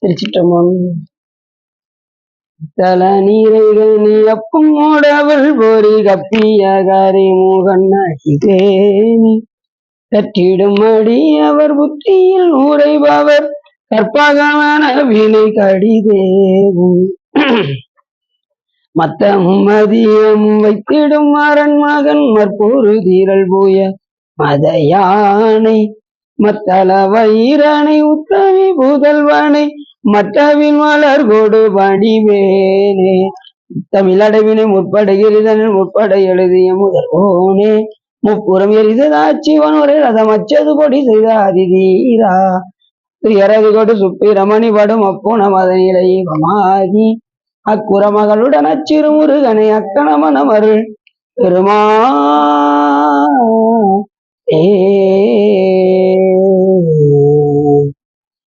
திருச்சிற்றம்பலம். தல நீரைகள் நீ அப்பும் ஓடவள் போரி கப்பிய கரி மூகன் அடிதேனி கற்றிடும் அடி அவர் புத்தியில் உரைபவர் கற்பகவன வினை கடிதேவும் மத்தமும் மதியமும் வைத்திடும் அரண் மகன் மற்பொரு தீரல் போய மத யானை மத்தள வயிறனை உத்தமி புதல்வனை மற்றவின் மலர் கொடு வடிவேனே தமிழடைவினை முற்படுகிறதனில் முற்பட எழுதிய முதல்வோனே முப்புறம் எரிததாட்சிவன் ஒரு ரதம் அச்சது கொடி செய்த அதிதீரா தியரது கொடு சுப்பிரமணி படும் அப்புணம் அதன் இளையமாகி அக்குற மகளுடன் அச்சிறு முருகனை அக்கணமனம் அருள் பெருமா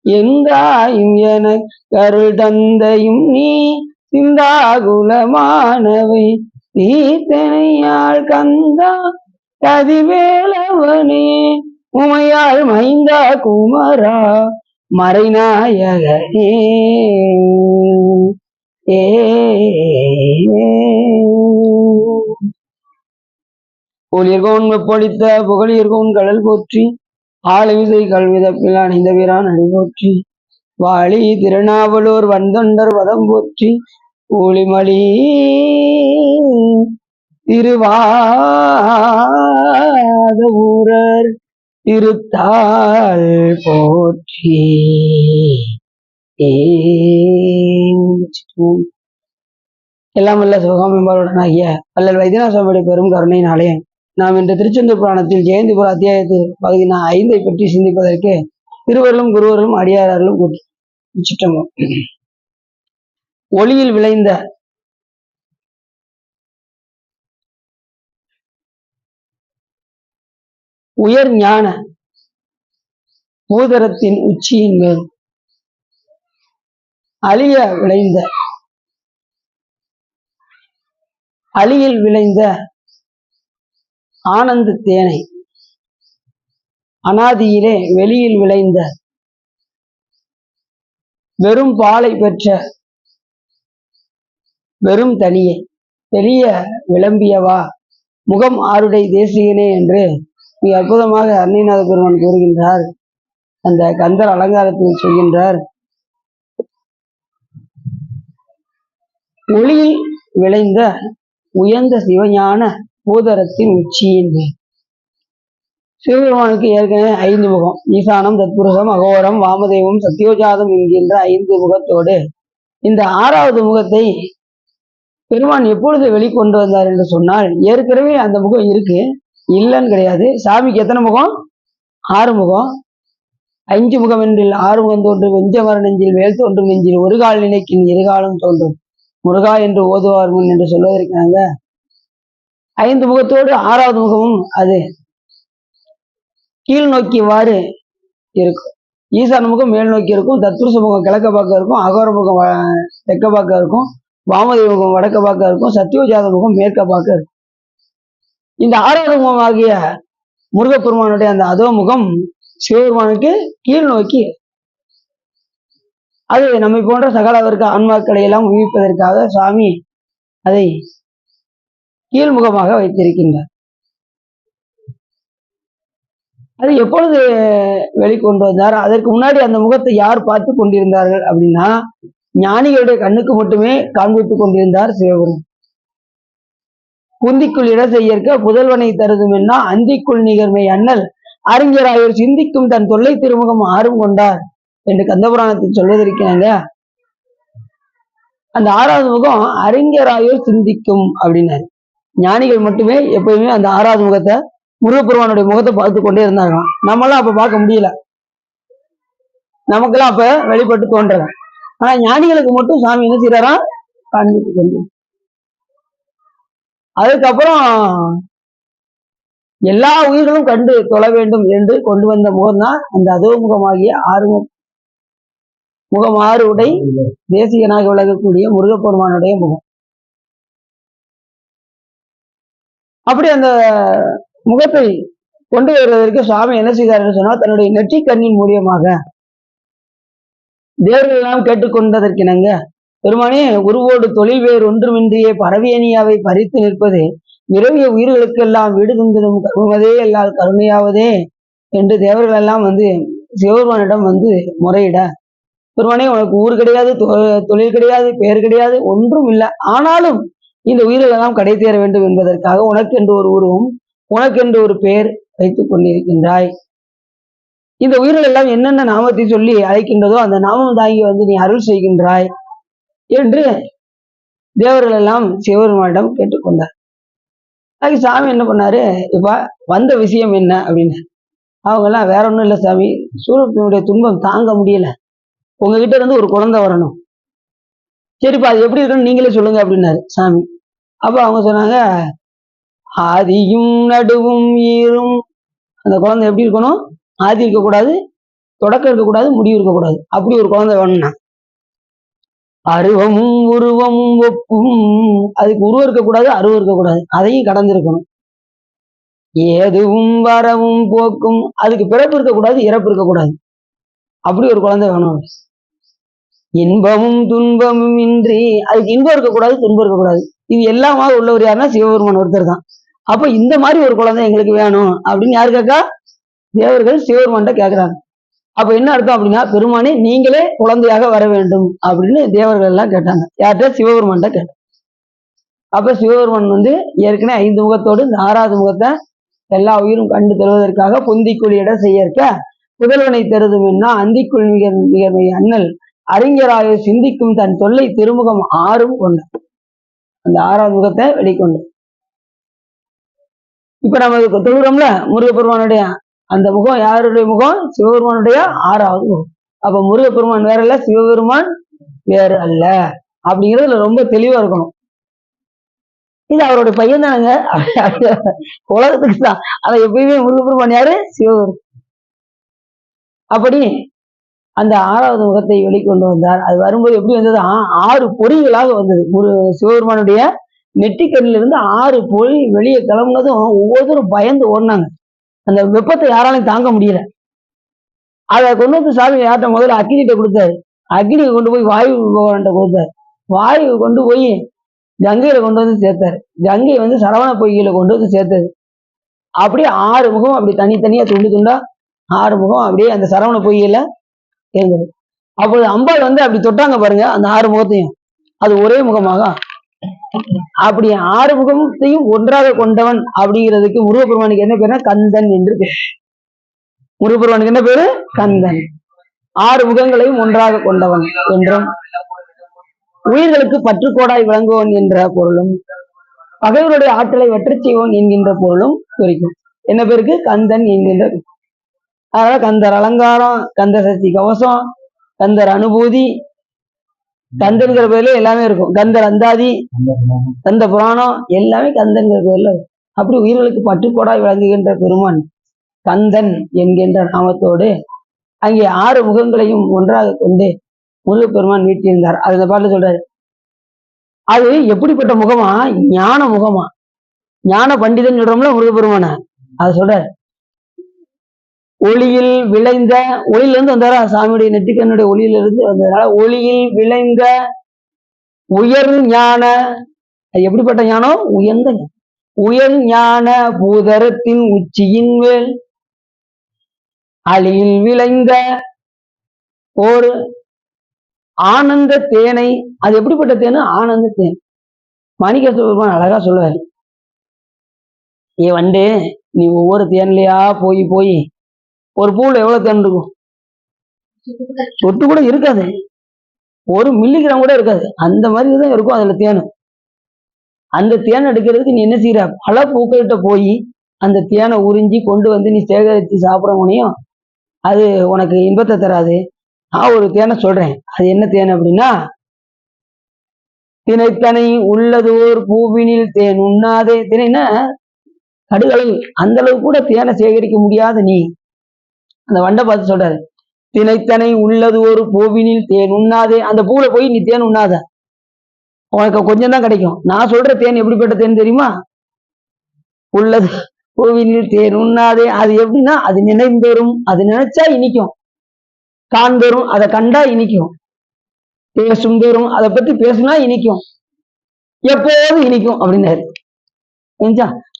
எந்தாயும் என கருள் தந்தையும் நீ சிந்தாகுலமானவை தீத்தனையாள் கந்தா கதிவேலவனே உமையாள் மைந்தா குமரா மறைநாயகனே ஒளிர்கோன் வெப்பொழித்த புகழியர்கோன் கடல் போற்றி ஆளுவிசை கல்விதப்பில் அணிந்த வீரான் அணி போற்றி வாழி திருநாவலூர் வந்தொண்டர் வதம் போற்றி ஊழிமலி திருவாத ஊரர் திருத்தாள் போற்றி. எல்லாம் வல்ல சிவகாமியம்பாளுடன் ஆகிய வள்ளல் வைத்தியநாதசுவாமியுடைய பெரும் கருணையினாலே நாம் இன்று திருச்செந்தூர் புராணத்தில் ஜெயந்திபுர அத்தியாயத்தில் பகுதி 5 பற்றி சிந்திப்பதற்கு திருவருளும் குருவர்களும் அடியாரர்களும் கூட்டிட்டோம். ஒளியில் விளைந்த உயர் ஞான பூதரத்தின் உச்சியின் மேல் அலியில் விளைந்த ஆனந்த தேனை அனாதியிலே வெளியில் விளைந்த வெறும் பாலை பெற்ற வெறும் தனியை பெரிய விளம்பியவா முகம் ஆருடை தேசிகனே என்று மிக அற்புதமாக அருணைநாத பெருமான் கூறுகின்றார். அந்த கந்தர் அலங்காரத்தில் சொல்கின்றார், ஒளியில் விளைந்த உயர்ந்த சிவஞான பூதரத்தின் உச்சியின் மேல் சிவபெருமானுக்கு ஏற்கனவே 5 முகம், ஈசானம், தத்புருஷம், அகோரம், வாமதேவம், சத்யோஜாதம் என்கின்ற 5 முகத்தோடு இந்த 6வது முகத்தை பெருமான் எப்பொழுது வெளிக்கொண்டு வந்தார் என்று சொன்னால், ஏற்கனவே அந்த முகம் இருக்கு, இல்லைன்னு கிடையாது. சாமிக்கு எத்தனை முகம்? 6 முகம். 5 முகம் என்றில் 6 முகம் தோன்றும் வெஞ்சமர நெஞ்சில் வேல் தோன்றும் நெஞ்சில் ஒரு கால் நினைக்கின் இருகாலம் தோன்றும் முருகா என்று ஓதுவார் முன் என்று சொல்வதற்காங்க 5 முகத்தோடு 6வது முகமும் அது கீழ் நோக்கிவாறு இருக்கும். ஈசான முகம் மேல் நோக்கி இருக்கும், தத்புருஷ முகம் கிழக்க பார்க்க இருக்கும், அகோர முகம் தெற்க பார்க்க இருக்கும், வாமதேவ முகம் வடக்க பார்க்க இருக்கும், சத்யோஜாத முகம் மேற்க பார்க்க இருக்கும். இந்த 6வது முகம் ஆகிய முருகப்பெருமானுடைய அந்த அதோ முகம் சிவபெருமானுக்கு கீழ் நோக்கி, அது நம்மை போன்ற சகலவர்க்க ஆன்மாக்களை எல்லாம் உயிர்ப்பதற்காக சுவாமி அதை கீழ்முகமாக வைத்திருக்கின்றார். அது எப்பொழுது வெளிக்கொண்டு வந்தார்? அதற்கு முன்னாடி அந்த முகத்தை யார் பார்த்து கொண்டிருந்தார்கள் அப்படின்னா, ஞானிகளுடைய கண்ணுக்கு மட்டுமே காண்பித்துக் கொண்டிருந்தார் சிவபெருமான். குந்திக்குள் இட செய்யற்க புதல்வனை தருதும் என்ன அந்திக்குள் நிகர்மை அண்ணல் அறிஞராயோர் சிந்திக்கும் தன் தொல்லை திருமுகம் ஆறும் கொண்டார் என்று கந்தபுராணத்தில் சொல்வதற்கிறாங்க. அந்த 6வது முகம் அறிஞராயோர் சிந்திக்கும் அப்படின்னாரு. ஞானிகள் மட்டுமே எப்பயுமே அந்த 6வது முகத்தை, முருகப்பெருமானுடைய முகத்தை பார்த்து கொண்டே இருந்தாங்களாம். நம்மளாம் அப்ப பார்க்க முடியல, நமக்கெல்லாம் அப்ப வெளிப்பட்டு தோன்றல. ஆனா ஞானிகளுக்கு மட்டும் சாமி என்ன செய்யறாராம்? காண்பித்து கொண்டு. அதுக்கப்புறம் எல்லா உயிர்களும் கண்டு தொழ வேண்டும் என்று கொண்டு வந்த முகம் தான் அந்த அதோ முகமாகிய 6 முகம் 6 உடை தேசிகனாக விளங்கக்கூடிய முருகப்பெருமானுடைய முகம். அப்படி அந்த முகத்தை கொண்டு வருவதற்கு சுவாமி என்ன செய்தார் என்று சொன்னால், தன்னுடைய நெற்றி கண்ணின் மூலியமாக தேவர்கள் எல்லாம் கேட்டுக்கொண்டதற்கிணங்க, பெருமானே உருவோடு தொழில் வேறு ஒன்றுமின்றியே பரவியனியாவை பறித்து நிற்பது விரவிய உயிர்களுக்கெல்லாம் வீடு தந்திடும் கருமதே அல்லாது கருணையாவதே என்று தேவர்கள் எல்லாம் சிவபெருமானிடம் முறையிட, பெருமானே உனக்கு ஊர் கிடையாது, தொழில் கிடையாது, பெயர் கிடையாது, ஒன்றும் இல்லை. ஆனாலும் இந்த உயிர்கள் எல்லாம் கடை தேர வேண்டும் என்பதற்காக உனக்கென்று ஒரு உருவம், உனக்கென்று ஒரு பெயர் வைத்துக் கொண்டிருக்கின்றாய். இந்த உயிர்கள் எல்லாம் என்னென்ன நாமத்தை சொல்லி அழைக்கின்றதோ அந்த நாமம் தாங்கி நீ அருள் செய்கின்றாய் என்று தேவர்கள் எல்லாம் சிவபெருமானிடம் கேட்டுக்கொண்டார். அதுக்கு சாமி என்ன பண்ணாரு, இப்ப வந்த விஷயம் என்ன அப்படின்னு. அவங்க எல்லாம் வேற ஒண்ணும் இல்லை சாமி, சூரத்தினுடைய துன்பம் தாங்க முடியல, உங்ககிட்ட இருந்து ஒரு குழந்தை வரணும். சரிப்பா அது எப்படி இருக்குன்னு நீங்களே சொல்லுங்க அப்படின்னாரு சாமி. அப்ப அவங்க சொன்னாங்க, ஆதியும் நடுவும் ஈரும். அந்த குழந்தை எப்படி இருக்கணும், ஆதி இருக்கக்கூடாது, தொடக்கம் இருக்கக்கூடாது, முடிவு இருக்கக்கூடாது, அப்படி ஒரு குழந்தை வேணும்னா. அருவமும் உருவமும் ஒப்பும், அதுக்கு உருவம் இருக்கக்கூடாது, அருவம் இருக்கக்கூடாது, அதையும் கடந்திருக்கணும். ஏதுவும் வரவும் போக்கும், அதுக்கு பிறப்பு இருக்கக்கூடாது, இறப்பு இருக்கக்கூடாது, அப்படி ஒரு குழந்தை வேணும். இன்பமும் துன்பமும் இன்றி, அதுக்கு இன்பம் இருக்கக்கூடாது, துன்பம் இருக்கக்கூடாது, இது எல்லாமாக உள்ளவர் யாருன்னா சிவபெருமான் ஒருத்தர் தான். அப்ப இந்த மாதிரி ஒரு குழந்தை எங்களுக்கு வேணும் அப்படின்னு யாரு கேட்கா, தேவர்கள் சிவபெருமான்கிட்ட கேட்கிறாங்க. அப்ப என்ன அர்த்தம் அப்படின்னா, பெருமானே நீங்களே குழந்தையாக வர வேண்டும் அப்படின்னு தேவர்கள் எல்லாம் கேட்டாங்க. யார்கிட்ட, சிவபெருமான்கிட்ட கேட்டாங்க. அப்ப சிவபெருமான் ஏற்கனவே 5 முகத்தோடு இந்த 6வது முகத்தை எல்லா உயிரும் கண்டு தருவதற்காக பொந்திக்குழியிட செய்யற்க புதல்வனை தருதும் என்ன அந்திக்குள் மிகமை அண்ணல் அறிஞராக சிந்திக்கும் தன் தொல்லை திருமுகம் 6ம் கொண்ட அந்த 6வது முகத்தை வெளிக்கொண்டு. இப்ப நம்ம தொழுறோம்ல முருகப்பெருமானுடைய அந்த முகம் யாருடைய முகம், சிவபெருமானுடைய 6வது முகம். அப்ப முருகப்பெருமான் வேற இல்ல, சிவபெருமான் வேறு அல்ல அப்படிங்கிறதுல ரொம்ப தெளிவா இருக்கணும். இது அவருடைய பையன் தானுங்க, உலகத்துக்கு தான். ஆனா எப்பயுமே முருகப்பெருமான் யாரு, சிவபெருமான். அப்படி அந்த 6வது முகத்தை வெளிக்கொண்டு வந்தார். அது வரும்போது எப்படி வந்தது, 6 பொறிகளாக வந்தது. சிவபெருமானுடைய நெற்றிக்கண்ணிலிருந்து 6 பொறி வெளியே கிளம்புனதும் ஒவ்வொருத்தரும் பயந்து ஓடினாங்க. அந்த வெப்பத்தை யாராலையும் தாங்க முடியல. அதை கொண்டு சாமி யார்ட்ட முதல்ல அக்னிகிட்ட கொடுத்தாரு. அக்னியை கொண்டு போய் வாயு பகவான்கிட்ட கொடுத்தாரு. வாயு கொண்டு போய் கங்கையில கொண்டு சேர்த்தாரு. கங்கை சரவண பொய்கையில கொண்டு சேர்த்தது. அப்படியே 6 முகம் அப்படி தனித்தனியா துண்டு துண்டா 6 முகம் அப்படியே அந்த சரவண பொய்கையில இருந்தது. அப்போது அம்பாள் அப்படி தொட்டாங்க பாருங்க, அந்த 6 முகத்தையும், அது ஒரே முகமாக அப்படி 6 முகத்தையும் ஒன்றாக கொண்டவன் அப்படிங்கிறதுக்கு முருகப்பெருமானுக்கு என்ன பேருனா கந்தன் என்று பேர். முருகப்பெருமானுக்கு என்ன பேரு, கந்தன். 6 முகங்களையும் ஒன்றாக கொண்டவன் என்றும், உயிர்களுக்கு பற்றுக்கோடாய் விளங்குவன் என்ற பொருளும், பகைவருடைய ஆற்றலை வெற்றச் செய்வன் என்கின்ற பொருளும் குறிக்கும். என்ன பேருக்கு, கந்தன் என்கின்ற. அதனால கந்தர் அலங்காரம், கந்த சக்தி கவசம், கந்தர் அனுபூதி, கந்தன்கிற பேர்ல எல்லாமே இருக்கும். கந்தர் அந்தாதி, கந்த புராணம் எல்லாமே கந்தன்கிற பேர்ல இருக்கும். அப்படி உயிர்களுக்கு பற்றுக்கோடாய் விளங்குகின்ற பெருமான் கந்தன் என்கின்ற நாமத்தோடு அங்கே 6 முகங்களையும் ஒன்றாக கொண்டு முருகப்பெருமான் வீட்டியிருந்தார். அது இந்த பாட்டுல சொல்றாரு. அது எப்படிப்பட்ட முகமா, ஞான முகமா, ஞான பண்டிதன் சொல்றோம்ல முருகப்பெருமான, அது சொல்றாரு. ஒளியில் விளைந்த, ஒளியிலிருந்து வந்தாரா, சாமியுடைய நெற்றிக்கண்ணுடைய ஒளியிலிருந்து வந்ததுனால ஒளியில் விளைந்த உயர் ஞான. அது எப்படிப்பட்ட ஞானம், உயர்ந்த உயர் ஞான பூதரத்தின் உச்சியின் மேல் அழியில் விளைந்த ஒரு ஆனந்த தேனை. அது எப்படிப்பட்ட தேனு, ஆனந்த தேன். மாணிக்கவாசகர் அழகா சொல்லுவாரு, ஏ வண்டு, நீ ஒவ்வொரு தேன்லையா போய் போய் ஒரு பூவில் எவ்வளவு தேன் இருக்கும், சொட்டு கூட இருக்காது, 1 மில்லிகிராம் கூட இருக்காது, அந்த மாதிரி தான் இருக்கும் அதுல தேனு. அந்த தேன் எடுக்கிறதுக்கு நீ என்ன செய்யற, பல பூக்கள்கிட்ட போய் அந்த தேனை உறிஞ்சி கொண்டு நீ சேகரித்து சாப்பிட முடியும், அது உனக்கு இன்பத்தை தராது. நான் ஒரு தேனை சொல்றேன், அது என்ன தேன் அப்படின்னா, தினைத்தனை உள்ளதோர் பூவினில் தேன் உண்ணாதே. தினைன்னா கடுகளவு, அந்த அளவு கூட தேனை சேகரிக்க முடியாத நீ, அந்த வண்டை பார்த்து சொல்றாரு, தினைத்தனை உள்ளது ஒரு பூவினில் தேன் உண்ணாதே. அந்த பூவில் போய் நீ தேன் உண்ணாத, உனக்கு கொஞ்சம் தான் கிடைக்கும். நான் சொல்ற தேன் எப்படிப்பட்ட தேன் தெரியுமா, உள்ளது பூவினில் தேன் உண்ணாதே. அது எப்படின்னா, அது நினைந்தோறும், அது நினைச்சா இனிக்கும், காண்தோறும் அதை கண்டா இனிக்கும், பேசும் தோறும் அதை பத்தி பேசுனா இனிக்கும், எப்போதும் இனிக்கும் அப்படின்னாரு.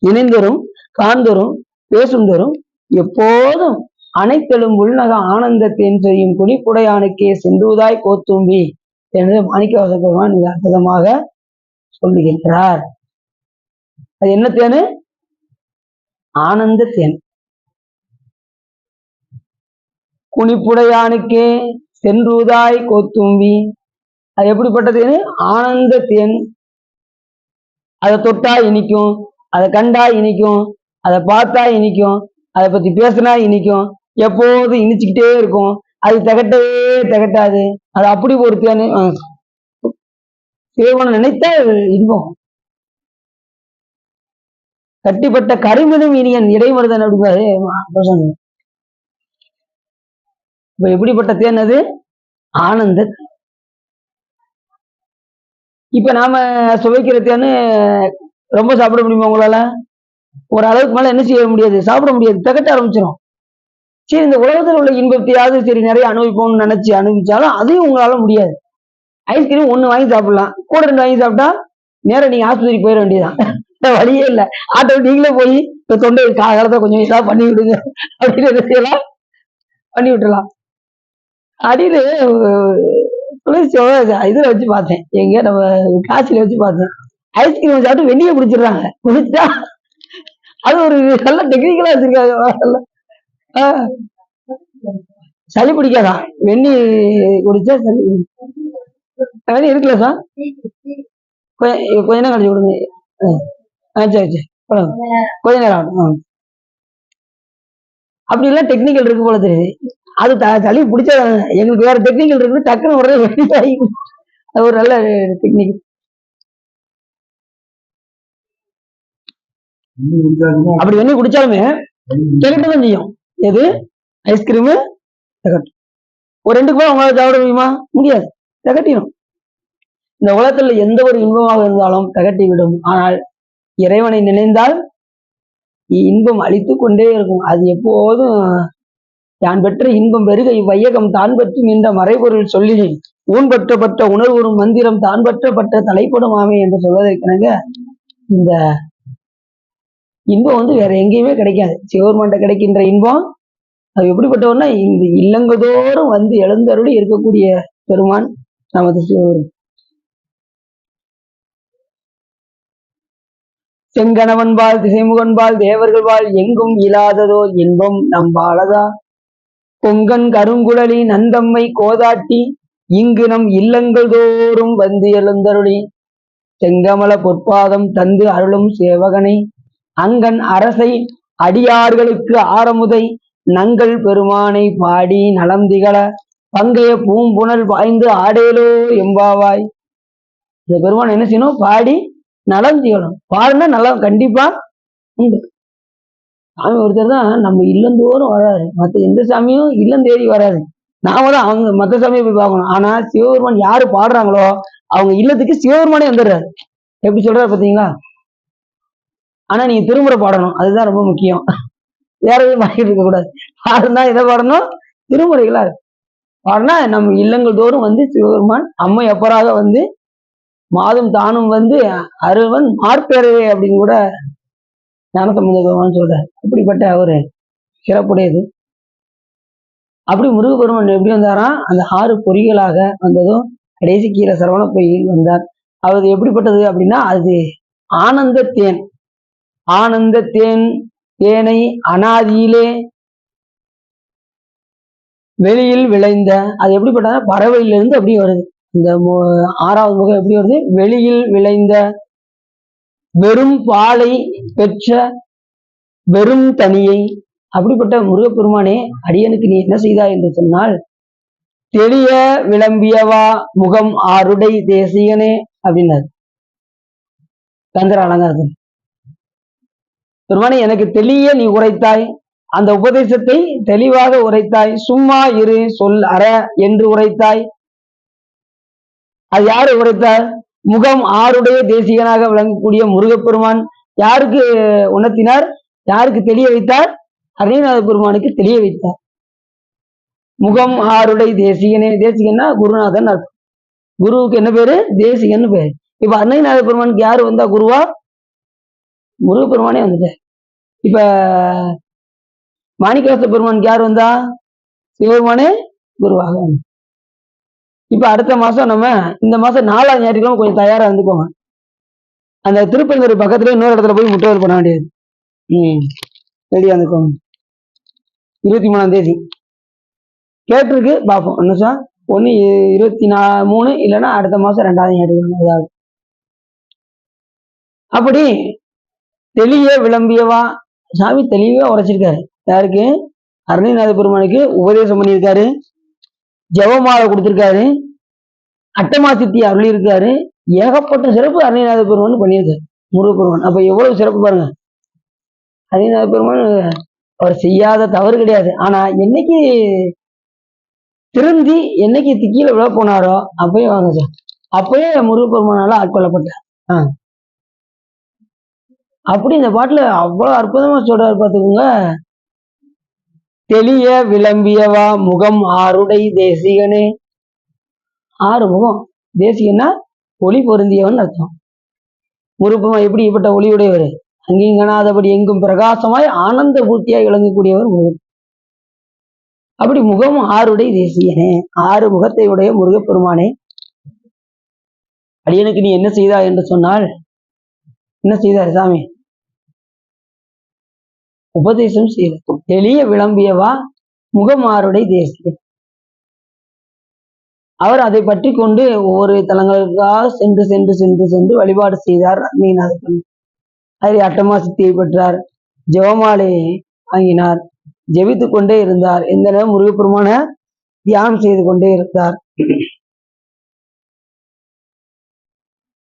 நினைந்தோறும் காண்தோறும் பேசும் தோறும் எப்போதும் அனைத்தெழும் உள்நக ஆனந்தத்தின் செய்யும் குடிப்புடையானுக்கே சென்றுவதாய் கோத்தும்பி என்று மாணிக்கவாச பெருமான் மிக அற்புதமாக சொல்லுகின்றார். அது என்ன தேனு? ஆனந்த தேன். குனிப்புடையானுக்கே சென்றுவதாய் கோத்தும்பி, அது எப்படிப்பட்ட தேனு? ஆனந்த தேன். அதை தொட்டா இனிக்கும், அதை கண்டா இனிக்கும், அதை பார்த்தா இனிக்கும், அதை பத்தி பேசினா இனிக்கும், எப்போதும் இனிச்சுக்கிட்டே இருக்கும், அது திகட்டவே திகட்டாது. அது அப்படி ஒரு தேனு. சிவனை நினைத்தா இன்பம். கட்டிப்பட்ட கருமினும் இனியன் இடைமருதன் அப்படிப்பாரு. இப்ப எப்படிப்பட்ட தேன் அது? ஆனந்த. இப்ப நாம சுவைக்கிற தேன்னு ரொம்ப சாப்பிட முடியுமா உங்களால? ஒரு அளவுக்கு மேல என்ன செய்ய முடியாது, சாப்பிட முடியாது, திகட்ட ஆரம்பிச்சிடும். சரி, இந்த உலகத்தில் உள்ள இன்பத்தையாவது சரி நிறைய அனுபவிப்போம்னு நினைச்சு அனுபவிச்சாலும் அதையும் உங்களால முடியாது. ஐஸ்கிரீம் ஒண்ணு வாங்கி சாப்பிடலாம், கூட 2 வாங்கி சாப்பிட்டா நேரம் நீங்க ஆஸ்பத்திரி போயிட வேண்டியதான். வழியே இல்லை, ஆட்டோ நீங்களே போய் இந்த தொண்டை காலத்தை கொஞ்சம் இதா பண்ணி விடுங்க அப்படின்னு என்ன செய்யலாம், பண்ணி விட்டுலாம். அப்படின்னு இதுல வச்சு பார்த்தேன், எங்க நம்ம காசில வச்சு பார்த்தேன். ஐஸ்கிரீம் சாப்பிட்டு வெந்நியை குடிச்சிடுறாங்க. குடிச்சா அது ஒரு நல்ல டெக்னிக்கலா வச்சிருக்காங்க. சளி பிடிக்காதான் வெந்நி குடிச்சா? சளி வெந்நி இருக்குல்ல சார், கொஞ்ச நேரம் கழிச்சு விடுங்க. சரி சரி, கொஞ்ச நேரம் ஆகட்டும். அப்படி எல்லாம் டெக்னிக்கல் இருக்கு போல தெரியுது. அது சளி பிடிச்சா எங்களுக்கு வேற டெக்னிக்கல் இருக்கு, டக்குன்னு உடனே வெந்நி, அது ஒரு நல்ல டெக்னிக். அப்படி வெந்நி குடிச்சாலுமே திகட்டதான் செய்யும். எது? ஐஸ்கிரீமு திகட்டும். ஒரு 2 பேர் உங்களால சாப்பிட முடியுமா? முடியாது, திகட்டிடும். இந்த உலகத்துல எந்த ஒரு இன்பமாக இருந்தாலும் திகட்டி விடும். ஆனால் இறைவனை நினைந்தால் இன்பம் அளித்து கொண்டே இருக்கும். அது எப்போதும் யான் பெற்ற இன்பம் பெருக இவ்வையகம் தான் பற்றி நின்ற மறைபொருள் சொல்லி ஊன் பற்றப்பட்ட உணர்வுறும் மந்திரம் தான் பற்றப்பட்ட தலைப்படும் ஆமை என்று சொல்வதற்கெனங்க இந்த இன்பம் வேற எங்கேயுமே கிடைக்காது. சிவபெருமான்கிட்ட கிடைக்கின்ற இன்பம் அது எப்படிப்பட்டவன்னா, இந்த இல்லங்கதோறும் எழுந்தருளி இருக்கக்கூடிய பெருமான் நமது சிவபெருமான். செங்கணவன்பால் திசைமுகன்பால் தேவர்கள்பால் எங்கும் இல்லாததோ இன்பம் நம்பாளதா பொங்கன் கருங்குழலி நந்தம்மை கோதாட்டி இங்கு நம் இல்லங்கள் தோறும் எழுந்தருளி செங்கமல பொற்பாதம் தந்து அருளும் சேவகனை அங்கன் அரசை அடியார்களுக்கு ஆரமுதை நங்கள் பெருமானை பாடி நலம் திகழ பங்கைய பூம்புணல் பாய்ந்து ஆடேலோ எம்பாவாய். இந்த பெருமான் என்ன செய்யணும்? பாடி நலம் திகழும். பாருன்னா நல்லா கண்டிப்பா உண்டு. சாமி ஒருத்தர் தான் நம்ம இல்லந்தோறும் வராது, மற்ற எந்த சாமியும் இல்லம் தேடி வராது. நாம தான் அவங்க மற்ற சாமியை போய் பார்க்கணும். ஆனா சிவபெருமான் யாரு பாடுறாங்களோ அவங்க இல்லத்துக்கு சிவபெருமானே வந்துடுறாரு. எப்படி சொல்றாரு பார்த்தீங்களா? ஆனா நீங்க திருமுறை பாடணும், அதுதான் ரொம்ப முக்கியம். வேற எதுவும் பாடிட்டு இருக்க கூடாது. பாடுனா எதை பாடணும்? திருமுறைகளா பாடினா நம்ம இல்லங்கள் தோறும் சிவபெருமான் அம்மை எப்பராக மாதும் தானும் அருவன் மார்பேரவே அப்படின்னு கூட ஞானசம்பந்த பெருமான் சொல்றாரு. அப்படிப்பட்ட ஒரு சிறப்புடையது. அப்படி முருகப்பெருமான் எப்படி வந்தாராம்? அந்த 6 பொறிகளாக வந்ததும் கடைசி கீரை சரவண பொய்யில் வந்தார். அது எப்படிப்பட்டது அப்படின்னா, அது ஆனந்த தேன். ஆனந்த தேன் தேனை அனாதியிலே வெளியில் விளைந்த, அது எப்படிப்பட்ட பறவையிலிருந்து அப்படி வருது. இந்த 6வது முகம் எப்படி வருது? வெளியில் விளைந்த வெறும் பாலை பெற்ற வெறும் தனியை. அப்படிப்பட்ட முருகப்பெருமானே, அடியனுக்கு நீ என்ன செய்தாய் என்று சொன்னால், தெளிய விளம்பியவா முகம் ஆருடை தேசியனே அப்படின்னாரு கந்தர அலங்காரத்தில். பெருமானே, எனக்கு தெளிய நீ உரைத்தாய், அந்த உபதேசத்தை தெளிவாக உரைத்தாய். சும்மா இரு சொல் அற என்று உரைத்தாய். அது யாரு உரைத்தார்? முகம் ஆருடைய தேசிகனாக விளங்கக்கூடிய முருகப்பெருமான் யாருக்கு உணர்த்தினார்? யாருக்கு தெளிய வைத்தார்? அருணாத பெருமானுக்கு தெளிய வைத்தார். முகம் ஆருடை தேசிகனே. தேசிகன்னா குருநாதன் அர்த்தம். குருவுக்கு என்ன பேரு? தேசிகன்னு பேரு. இப்ப அருணகிரிநாத பெருமானுக்கு யாரு வந்தா குருவா? முருகப்பெருமானே வந்துட்டார். இப்ப மாணிக்கவாச பெருமானுக்கு யார் வந்தா? சிவபெருமானே குருவாக. இப்ப அடுத்த மாசம் நம்ம இந்த மாசம் 4ஆம் ஞாயிற்றுக்கிழமை கொஞ்சம் தயாரா இருந்துக்கோங்க. அந்த திருப்பெருந்துறை பக்கத்துல இன்னொரு இடத்துல போய் முற்றவர் பண்ண வேண்டியது. ரெடியா இருந்துக்கோங்க. 23ஆம் தேதி கேட்டிருக்கு, பார்ப்போம். என்ன சார், ஒண்ணு 23 இல்லைன்னா அடுத்த மாசம் 2ஆவது ஞாயிற்றுக்கிழமை ஏதாவது. அப்படி தெளிய விளம்பியவா சாமி தெளிவா உரைச்சிருக்காரு. யாருக்கு? அருணகிரிநாத பெருமானுக்கு உபதேசம் பண்ணியிருக்காரு, ஜெபமாலை கொடுத்திருக்காரு, அட்டமா சித்தி அருளி இருக்காரு. ஏகப்பட்ட சிறப்பு அருணகிரிநாத பெருமான் பண்ணியிருக்காரு முருகப்பெருமான். அப்ப எவ்வளவு சிறப்பு பாருங்க. அருணகிரிநாத பெருமான் அவர் செய்யாத தவறு கிடையாது. ஆனா என்னைக்கு திருந்தி என்னைக்கு கீழே விழ போனாரோ அப்பயே வாங்க சார், அப்பயே முருகப்பெருமானால ஆட்கொள்ளப்பட்டார். அப்படி இந்த பாட்டுல அவ்வளவு அற்புதமா சொல்றாரு பாத்துக்கோங்க. தெளிய விளம்பியவா முகம் ஆருடை தேசிகனே. 6 முகம். தேசிகன்னா ஒளி பொருந்தியவன் அர்த்தம். முருகப்பெருமான் எப்படிப்பட்ட ஒளியுடையவர்? அங்கேயும் காணாதபடி எங்கும் பிரகாசமாய் ஆனந்த பூர்த்தியாய் விளங்கக்கூடியவர் முருகன். அப்படி முகம் ஆருடை தேசியனே, 6 முகத்தை உடைய முருகப்பெருமானே, அடியனுக்கு நீ என்ன செய்தா என்று சொன்னால், என்ன செய்தார் சாமி? உபதேசம் செய்தார். தெளிய விளம்பியவா முகமாருடை தேசியன். அவர் அதை பற்றி கொண்டு ஒவ்வொரு தலங்களுக்காக சென்று சென்று சென்று சென்று வழிபாடு செய்தார். அதில் அட்டமா சித்தியை பெற்றார், ஜெபமாலை வாங்கினார், ஜெபித்துக் கொண்டே இருந்தார். எந்த நேரம் முருகப்பெருமான தியானம் செய்து கொண்டே இருந்தார்.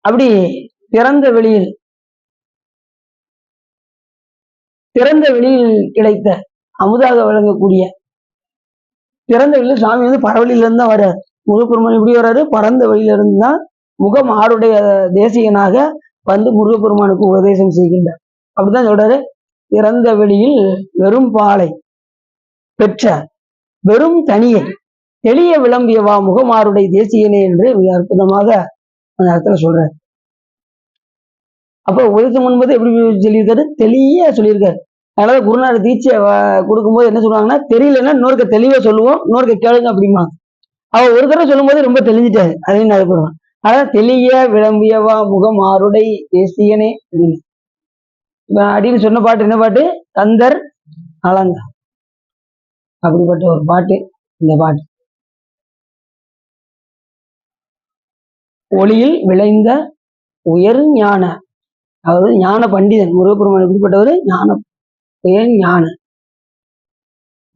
அப்படி திறந்த வெளியில் கிடைத்த அமுதாக விளங்கக்கூடிய திறந்த வெளியில் சாமி பரவலில இருந்து தான் வர்றாரு. முருகப்பெருமான் எப்படி வர்றாரு? பரந்த வெளியில இருந்து தான் முகம் ஆருடைய தேசிகனாக வந்து முருகப்பெருமானுக்கு உபதேசம் செய்கின்றார். அப்படிதான் சொல்றாரு. திறந்த வெளியில் வெறும் பாலை பெற்ற வெறும் தனியை தெளிய விளம்பியவா முகமாருடைய தேசிகனே என்று மிக அற்புதமாக அந்த இடத்துல சொல்றாரு. அப்ப உபதேசம் பண்ணும்போது எப்படி சொல்லியிருக்காரு? தெளிய சொல்லியிருக்காரு. அதனால குருநாத தீட்சை கொடுக்கும்போது என்ன சொல்லுவாங்கன்னா, தெரியலன்னா இன்னொருக்க தெளிவா சொல்லுவோம், இன்னொருக்க கேளுங்க அப்படிமா. அவ ஒரு தடவை சொல்லும் போது ரொம்ப தெளிஞ்சிட்டாரு. அதையும் நான் போடுவான். அதான் தெளிய விளம்பியவா முகம் ஆருடை தேசியனே அப்படின்னு. அப்படின்னு சொன்ன பாட்டு என்ன பாட்டு? கந்தர் அலங்கா. அப்படிப்பட்ட ஒரு பாட்டு இந்த பாட்டு. ஒளியில் விளைந்த உயர் ஞான, அதாவது ஞான பண்டிதன் முருகப்பெருமான் எப்படிப்பட்டவர்? ஞான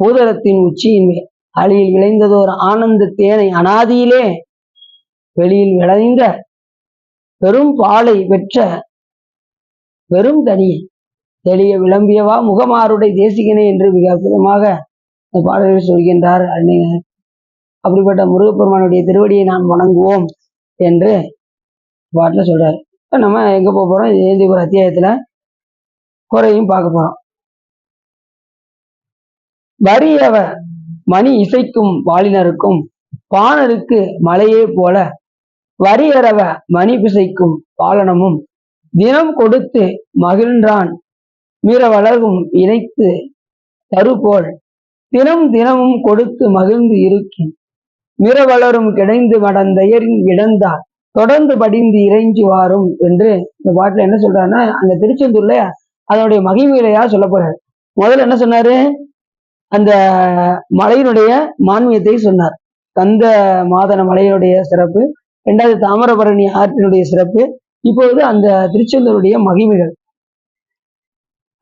பூதலத்தின் உச்சியின் மேல் அழியில் விளைந்ததோர் ஆனந்த தேனை அனாதியிலே வெளியில் விளைந்த பெரும் பாலை பெற்ற வெறும் தனியை தெளிய விளம்பியவா முகமாருடைய தேசிகனே என்று மிக அற்புதமாக இந்த பாடலில் சொல்கின்றார். அப்படிப்பட்ட முருகப்பெருமானுடைய திருவடியை நாம் வணங்குவோம் என்று பாட்டுல சொல்றாரு. நம்ம எங்க போறோம்? எழுதி ஒரு அத்தியாயத்துல குறையும் பார்க்க போறோம். வரியவ மணி இசைக்கும் வாலினருக்கும் பாணருக்கு மலையே போல வரியறவ மணி பிசைக்கும் பாலனமும் தினம் கொடுத்து மகிழ்ந்தான் மீற வளரும் இணைத்து தருபோல் தினம் தினமும் கொடுத்து மகிழ்ந்து இருக்கும் மிர வளரும் கிடைந்து மடந்தையரின் இடந்தால் தொடர்ந்து படிந்து இறைஞ்சி வாரும் என்று இந்த பாட்டுல என்ன சொல்றாருன்னா, அந்த திருச்செந்தூர்ல அதனுடைய மகிமையிலையா சொல்ல போறாரு. முதல்ல என்ன சொன்னாரு? அந்த மலையினுடைய மான்மியத்தை சொன்னார். கந்த மாதன மலையினுடைய சிறப்பு, 2வது தாமிரபரணி ஆற்றினுடைய சிறப்பு, இப்பொழுது அந்த திருச்செந்தூருடைய மகிமைகள்.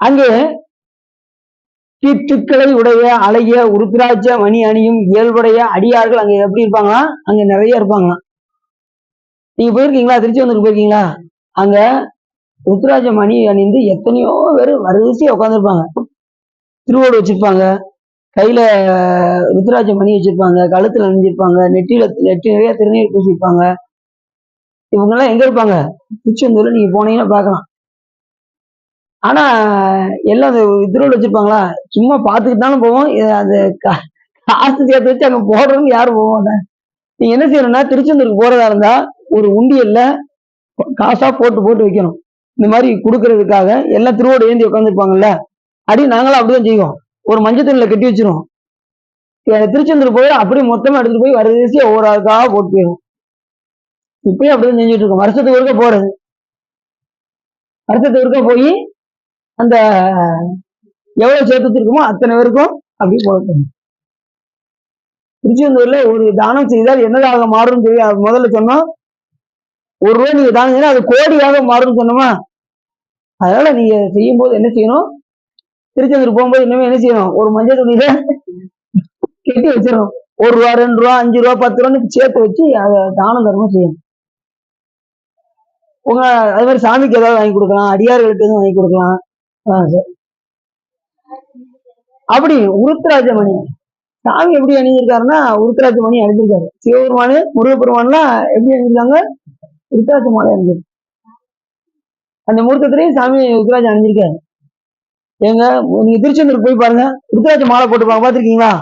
அங்கே கீர்த்துக்களை உடைய அழகிய உருத்திராட்ச மணி அணியும் இயல்புடைய அடியார்கள் அங்க எப்படி இருப்பாங்களா? அங்க நிறைய இருப்பாங்களாம். நீங்க போயிருக்கீங்களா? திருச்செந்தூருக்கு போயிருக்கீங்களா? அங்க ருத்ராட்ச மணி அணிந்து எத்தனையோ பேர் வரிசையா உட்காந்துருப்பாங்க. திருவோடு வச்சிருப்பாங்க, கையில ருத்ராட்ச மணி வச்சிருப்பாங்க, கழுத்துல அணிஞ்சிருப்பாங்க, நெட்டி நிறைய திருநீர் பூசிருப்பாங்க. இவங்க எல்லாம் எங்க இருப்பாங்க? திருச்செந்தூர்ல நீங்க போனீங்கன்னா பார்க்கலாம். ஆனா எல்லாம் அந்த திருவோடு வச்சிருப்பாங்களா? சும்மா பார்த்துக்கிட்டாலும் போவோம். அது காசு சேர்த்து வச்சு அங்க போடுறோம்னு யாரும் போக மாட்டாங்க. நீங்க என்ன செய்யணும்னா திருச்செந்தூருக்கு போறதா இருந்தா ஒரு உண்டியல்ல காசா போட்டு போட்டு வைக்கணும். இந்த மாதிரி கொடுக்கறதுக்காக எல்லாம் திருவோடு ஏந்தி உட்காந்துருப்பாங்கல்ல, நாங்களும் அப்படிதான் செய்வோம். ஒரு மஞ்சள் துணியில கட்டி வச்சிருவோம். திருச்செந்தூர் போய் அப்படியே மொத்தமா எடுத்துட்டு போய் வரிசையா ஒவ்வொரு ஆளுக்காக போட்டு போயிடும். இப்பயும் அப்படிதான் செஞ்சுட்டு இருக்கோம். வருஷத்துக்கு ஒருக்க போறது, வருஷத்துக்கு ஒருக்க போய் அந்த எவ்வளவு சேர்த்து வச்சிருக்கோமோ அத்தனை பேருக்கும் அப்படி போடணும். திருச்செந்தூர்ல ஒரு தானம் செய்தால் என்னதாக மாறும் சொல்லி முதல்ல சொன்னோம். ₹1 நீங்க தானம் செய்யணும், அது கோடியாக மாறும்னு சொன்னோமா. அதனால நீங்க செய்யும் போது என்ன செய்யணும், திருச்செந்தூர் போகும்போது இன்னுமே என்ன செய்யணும், ஒரு மஞ்சள் துணியில கட்டி வச்சிடணும். ₹1, ₹2, ₹5, ₹10 சேர்த்து வச்சு அதை தானம் தர்மம் செய்யணும். உங்க அது மாதிரி சாமிக்கு ஏதாவது வாங்கி கொடுக்கலாம், அடியார்களுக்கு எதுவும் வாங்கி கொடுக்கலாம். அப்படி உருத்ராஜ மணி சாமி எப்படி அணிஞ்சிருக்காருன்னா உருத்ராஜ மணி அணிஞ்சிருக்காரு. சிவபெருமானு முருகப்பெருமான்லாம் எப்படி அணிஞ்சிருக்காங்க, உருத்ராஜ மாலை அணிஞ்சிருக்கு. அந்த முகூர்த்தத்திலேயும் சாமி ருத்ராஜம் அணிஞ்சிருக்காரு. ஏங்க நீங்க திருச்செந்தூர் போய் பாருங்க, ருத்ராஜ மாலை போட்டுப்பாங்க, பாத்திருக்கீங்களா?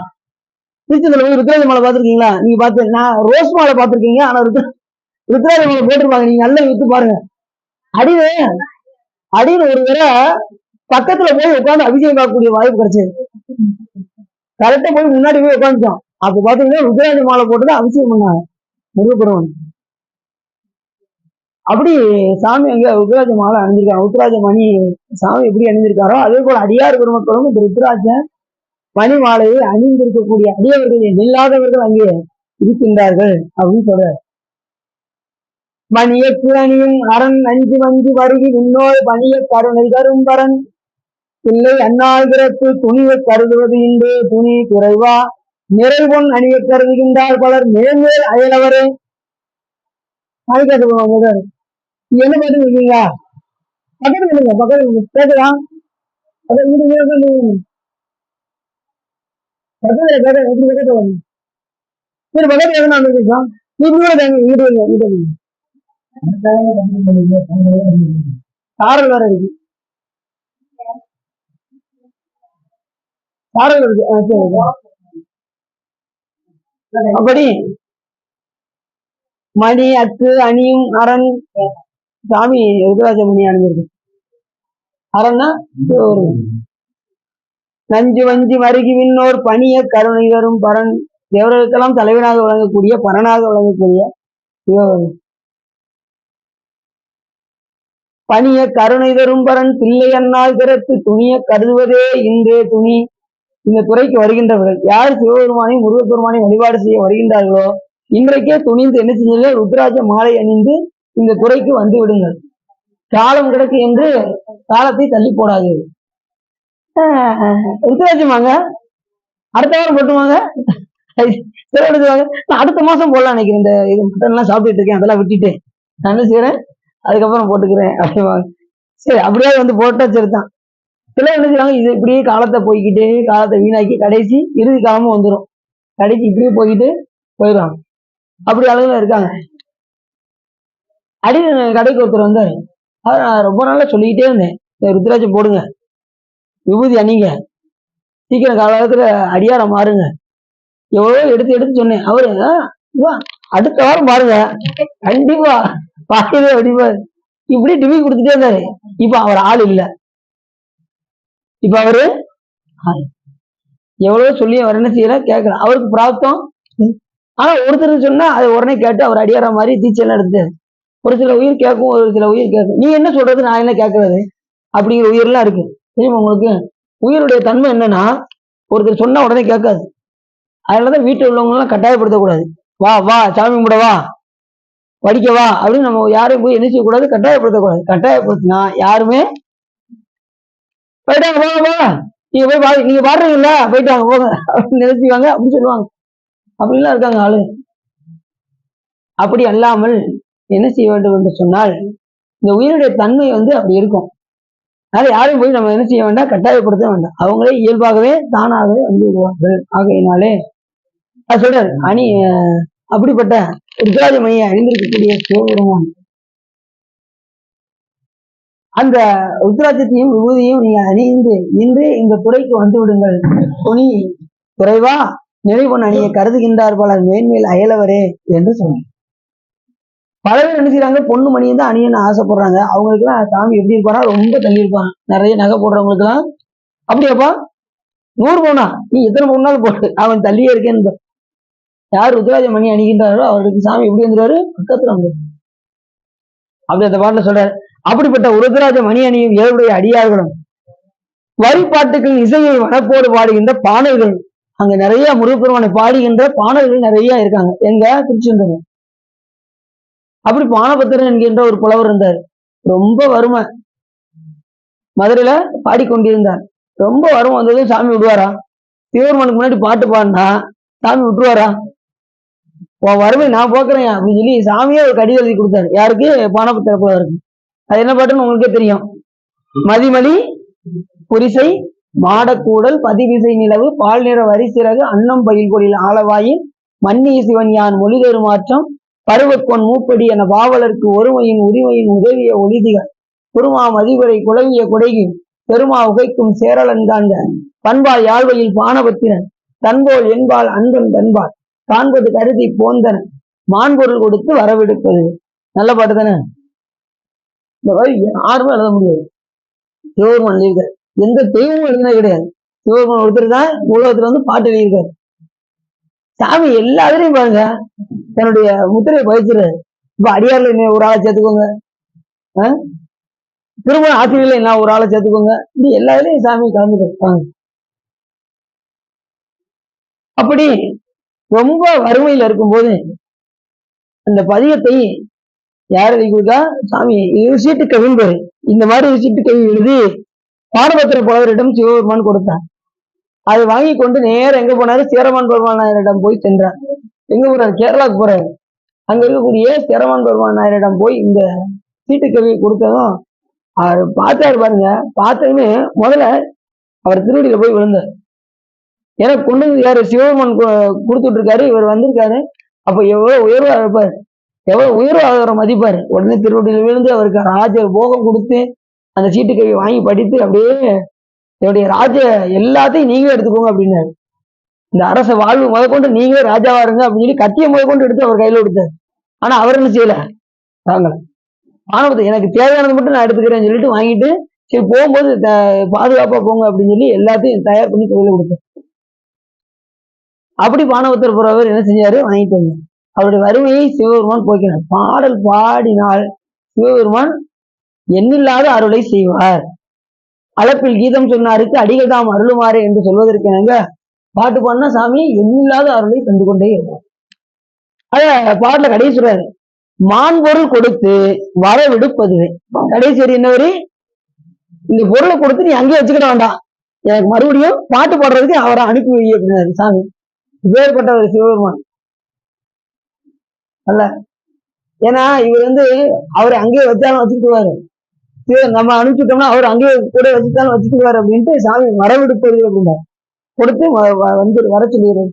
திருச்செந்தூர் போய் ருத்ராஜ மாலை பாத்திருக்கீங்களா? நீங்க பார்த்து, நான் ரோஸ் மாலை பாத்திருக்கீங்க, ஆனா ருத்ராஜ மாலை போட்டிருப்பாங்க. நீங்க நல்லா விட்டு பாருங்க. அடின்னு ஒரு தடவை பக்கத்துல போய் உட்காந்து அபிஷேகம் பார்க்கக்கூடிய வாய்ப்பு கிடைச்சது. கரெக்டா போய் முன்னாடி போய் உட்காந்துட்டோம். அப்ப பாத்தீங்கன்னா ருத்ராஜ மாலை போட்டுதான் அபிஷேகம் பண்ணாங்க முருகப்பெருமான். அப்படி சாமி அங்க ருத்ராஜ மாலை அணிஞ்சிருக்காங்க. ருத்ராஜ மணி சாமி எப்படி அணிஞ்சிருக்காரோ அதே போல அடியார் பெருமக்களும் இந்த ருத்ராஜ மணி மாலையை அணிந்திருக்கக்கூடிய அடியவர்கள் இல்லாதவர்கள் அங்கே இருக்கின்றார்கள் அப்படின்னு சொல்றாரு. மணியக்கு அணியும் அரண் அஞ்சு மஞ்சு வருகி விண்ணோய் பணிய கருணை தரும் பரன் இல்லை அந்நாள் பிறப்பு துணியை கருதுவது இன்று துணி குறைவா நிறைவொன் அணிய கருதுகின்றார் பலர் மேல்மேல் அயலவரே. போவாங்க என்ன பாட்டு இருக்கீங்க, பக்கத்துல பக்கத்துல கேட்கலாம். பக்கத்துல கேட்க எப்படி கேட்க வரும் சரி, பக்கத்துல எதனா வந்துருக்கோம். நீ வீடு சாரல் வேற இருக்கு, சாரல் இருக்கு. அப்படி மணி அக்கு அணியும் அரண் சாமி ருத்ராஜ மணி அணிஞ்சிருக்கு. அரண்னா நஞ்சு வஞ்சி மருகி விண்ணோர் பணிய கருணை தரும் பரன், தேவர்களுக்கெல்லாம் தலைவனாக விளங்கக்கூடிய பரனாக விளங்கக்கூடிய சிவபெருமான். பணிய கருணை தரும் பரன் பிள்ளை அண்ணால் பிறப்பு துணிய கருதுவதே இன்றே துணி. இந்த துறைக்கு வருகின்றவர்கள் யார் சிவபெருமானையும் முருகப்பெருமானையும் வழிபாடு செய்ய வருகின்றார்களோ இன்றைக்கே துணிந்து என்ன செய்யுங்க, ருத்ராஜ மாலை அணிந்து இந்த துறைக்கு வந்து விடுங்கள். காலம் கிடக்கு என்று காலத்தை தள்ளி போடாது. ருத்ராஜமாங்க அடுத்த வாரம் போட்டுவாங்க, அடுத்த மாசம் போடலாம் நினைக்கிறேன். இந்த இது மட்டன் எல்லாம் சாப்பிட்டுட்டு இருக்கேன், அதெல்லாம் விட்டுட்டு நான் என்ன செய்யறேன், அதுக்கப்புறம் போட்டுக்கிறேன் அப்படிவாங்க. சரி, அப்படியே வந்து போட்டா சரிதான். சில என்ன செய்வாங்க, இது இப்படியே காலத்தை போய்கிட்டே காலத்தை வீணாக்கி கடைசி இறுதி காலமும் வந்துடும், கடைசி இப்படியே போய்கிட்டு போயிடுவாங்க. அப்படி அளவுல இருக்காங்க. கடைக்கு ஒருத்தர் வந்தாரு, நான் ரொம்ப நாளா சொல்லிக்கிட்டே இருந்தேன், ருத்ராஜம் போடுங்க, விபூதி அணிங்க, சீக்கிரம் காலத்துல அடியாரம் மாறுங்க, எவ்வளோ எடுத்து எடுத்து சொன்னேன். அவரு அடுத்த வாரம் பாருங்க கண்டிப்பா பாருங்க அப்படிப்பா இப்படி டிவி கொடுத்துட்டே இருந்தாரு. இப்ப அவர் ஆள் இல்ல. இப்ப அவரு எவ்வளவு சொல்லி அவர் என்ன செய்யற கேட்கல, அவருக்கு பிராப்தம். ஆனா ஒருத்தர் சொன்னா அதை உடனே கேட்டு அவர் அடியார மாதிரி தீச்செல்லாம் எடுத்துட்டாரு. ஒரு சில உயிர் கேட்கும், ஒரு சில உயிர் கேட்கும். நீ என்ன சொல்றது, நான் என்ன கேட்கறது அப்படிங்கிற உயிரெல்லாம் இருக்கு தெரியுமா உங்களுக்கு. உயிருடைய தன்மை என்னன்னா ஒருத்தர் சொன்னா உடனே கேட்காது. அதனாலதான் வீட்டில் உள்ளவங்க எல்லாம் கட்டாயப்படுத்தக்கூடாது. வா வா சாமி கும்பிட வா, படிக்க வா அப்படின்னு நம்ம யாரையும் போய் என்ன செய்யக்கூடாது, கட்டாயப்படுத்தக்கூடாது. கட்டாயப்படுத்தினா யாருமே போயிட்டாங்க போங்க போங்க, நீங்க போய் நீங்க பாடுறீங்கல்ல போயிட்டாங்க போங்க அப்படின்னு நினைச்சுவாங்க, அப்படின்னு சொல்லுவாங்க. அப்படிலாம் இருக்காங்க ஆளு. அப்படி அல்லாமல் என்ன செய்ய வேண்டும் என்று சொன்னால் இந்த உயிருடைய தன்மை வந்து அப்படி இருக்கும். அதனால யாரும் போய் நம்ம என்ன செய்ய வேண்டாம், கட்டாயப்படுத்த வேண்டாம். அவங்களே இயல்பாகவே தானாகவே வந்து விடுவார்கள். ஆகையினாலே அது சொல்றாரு, அணி அப்படிப்பட்ட ருத்ராஜ மணியை அணிந்திருக்கக்கூடிய சிவபெருமான் அந்த ருத்ராஜத்தையும் விபூதியும் நீங்க அணிந்து இன்று இந்த துறைக்கு வந்து விடுங்கள். துணி குறைவா நிறைவன் அணியை கருதுகின்றார் பலர் மேன்மேல் அயலவரே என்று சொன்னார். பல பேர் என்ன செய்யறாங்க, பொண்ணு மணியை தான் அணியன்னு ஆசைப்படுறாங்க. அவங்களுக்கு எல்லாம் சாமி எப்படி இருப்பாரா, ரொம்ப தள்ளி இருப்பான். நிறைய நகை போடுறவங்களுக்கு எல்லாம் அப்படியாப்பா 100 பவுனா, நீ எத்தனை பவுனாலும் போட்டு அவன் தள்ளியே இருக்கேன்னு. யார் ருத்ராஜ மணி அணிகின்றாரோ அவருக்கு சாமி எப்படி வந்துருவாரு, பக்கத்துல வந்து. அப்படி அந்த பாட்டுல சொல்றாரு. அப்படிப்பட்ட ருத்ராஜ மணி அணியும் ஏழுடைய அடியார்களும் வழிபாட்டுக்கள் இசையை வனப்போடு பாடுகின்ற பாடல்கள், அங்க நிறைய முருகப்பெருமானை பாடுகின்ற பாடல்கள் நிறைய இருக்காங்க. எங்க திருச்செந்தூர். அப்படி பானபத்திரன் என்கின்ற ஒரு புலவர் இருந்தார். ரொம்ப வறுமை, மதுரையில பாடிக்கொண்டிருந்தார். ரொம்ப வறுமை வந்ததும் சாமி விடுவாரா? சிவபெருமானுக்கு முன்னாடி பாட்டு பாடினா சாமி விட்டுருவாரா? உன் வறுமை நான் போக்குறேன் அப்படின்னு சொல்லி சாமியே ஒரு கடிதம் எழுதி கொடுத்தாரு. யாருக்கு? பானபத்திர புலவருக்கு. அது என்ன பாட்டுன்னு உங்களுக்கே தெரியும். மதிமலி புரிசை மாடக்கூடல் பதிவிசை நிலவு பால் நிற வரிசிறகு அன்னம் பயில் கொடியில் ஆளவாயின் மன்னிய சிவன் யான் மொழிதரு மாற்றம் பருவக்கொன் மூப்படி என பாவலருக்கு ஒருமையின் உரிமையின் உதவிய ஒளிதிகள் குருமா மதிவரை குழவிய குடைகி பெருமா உகைக்கும் சேரலன் காண்க பண்பால் யாழ்வையில் பானபத்திரன் தன்போல் என்பால் அன்பன் தன்பால் காண்பது கருதி போந்தன மான்பொருள் கொடுத்து வரவெடுப்பது. நல்ல பாட்டு தானே? இந்த மாதிரி யாருமே எழுத முடியாது. சிவபெருமான் எழுதியிருக்காரு. எந்த தெய்வமும் எழுதினது கிடையாது. சிவபெருமான் ஒருத்தர் தான் உலகத்துல வந்து பாட்டு எழுதியிருக்காரு. சாமி எல்லாத்துலயும் பாருங்க தன்னுடைய முத்திரையை பதிச்சிருக்காரு. இப்ப அடியார்ல ஒரு ஆளை சேர்த்துக்கோங்க, திரும்ப ஆசிரியர்ல என்ன ஒரு ஆளை சேர்த்துக்கோங்க, இப்படி எல்லாத்துலயும் சாமி கலந்துருக்காங்க. அப்படி ரொம்ப வறுமையில இருக்கும்போது அந்த பதியத்தை யார் எழுதி கொடுத்தா? சாமி சீட்டு கவின்னு பேரு. இந்த மாதிரி சீட்டு கவி எழுதி பானபத்திர புலவரிடம் சிவபெருமான் கொடுத்தார். அதை வாங்கி கொண்டு நேரம் எங்க போனாரு? சேரமான் பெருமாள் நாயரிடம் போய் சென்றார். எங்க போறாரு? கேரளாவுக்கு போறாரு. அங்க இருக்கக்கூடிய சேரமான் பெருமாள் நாயரிடம் போய் இந்த சீட்டு கவியை கொடுத்ததும் அவர் பார்த்தாரு. பாருங்க, பார்த்ததுமே முதல்ல அவர் திருவடியில போய் விழுந்தார். ஏன்னா கொண்டு வந்து யாரு? சிவபெருமான் கொடுத்துட்டு இருக்காரு, இவர் வந்திருக்காரு. அப்ப எவ்வளவு உயர்வா இருப்பாரு, எவ்வளவு உயர்வா அவரை மதிப்பாரு. உடனே திருவடியில விழுந்து அவருக்கு ராஜ போகம் கொடுத்து அந்த சீட்டு கவியை வாங்கி படித்து அப்படியே என்னுடைய ராஜ எல்லாத்தையும் நீங்களே எடுத்துக்கோங்க அப்படின்னாரு. இந்த அரச வாழ்வு முதற்கொண்டு நீங்களே ராஜாவா இருங்க அப்படின்னு சொல்லி கத்தியை முதற்கொண்டு எடுத்து அவர் கையில கொடுத்தாரு. ஆனா அவர் என்ன செய்யல, வாங்கல. ஆனபத்தை எனக்கு தேவையானது மட்டும் நான் எடுத்துக்கிறேன்னு சொல்லிட்டு வாங்கிட்டு சரி போகும்போது பாதுகாப்பா போங்க அப்படின்னு சொல்லி எல்லாத்தையும் தயார் பண்ணி கையில கொடுத்தார். அப்படி பானபத்திர புறவர் என்ன செஞ்சாரு? வாங்கிட்டு வந்தார். அவருடைய வறுமையை சிவபெருமான் போக்கினார். பாடல் பாடினால் சிவபெருமான் எண்ணில்லாத அருளை செய்வார். அளப்பில் கீதம் சொன்னாருக்கு அடிகள் தாம் அருளுமாறு என்று சொல்வதற்கு என்னங்க, பாட்டு பாடினா சாமி எண்ணில்லாத அருளை தந்து கொண்டே இருக்கும். அத பாட்டுல கடைசி சொல்றாரு, மான்பொருள் கொடுத்து வர விடுப்பதுவே. கடைசி என்னவரு? இந்த பொருளை கொடுத்து நீ அங்கேயே வச்சுக்கிட வேண்டாம், எனக்கு மறுபடியும் பாட்டு பாடுறதுக்கு அவரை அனுப்பி வை அப்படின்னாரு சாமி. வேறுபட்டவர் சிவபெருமான் அல்ல. ஏன்னா இவர் வந்து அவரை அங்கேயே வச்சாலும் வச்சுக்கிட்டுவாரு, நம்ம அனுப்பிச்சுட்டோம்னா அவர் அங்கேயே கூட வச்சுட்டாலும் வச்சுக்குவாரு அப்படின்ட்டு சாமி வரவிடுப்பது அப்படின்னா கொடுத்து வந்து வர சொல்லிடுறாரு.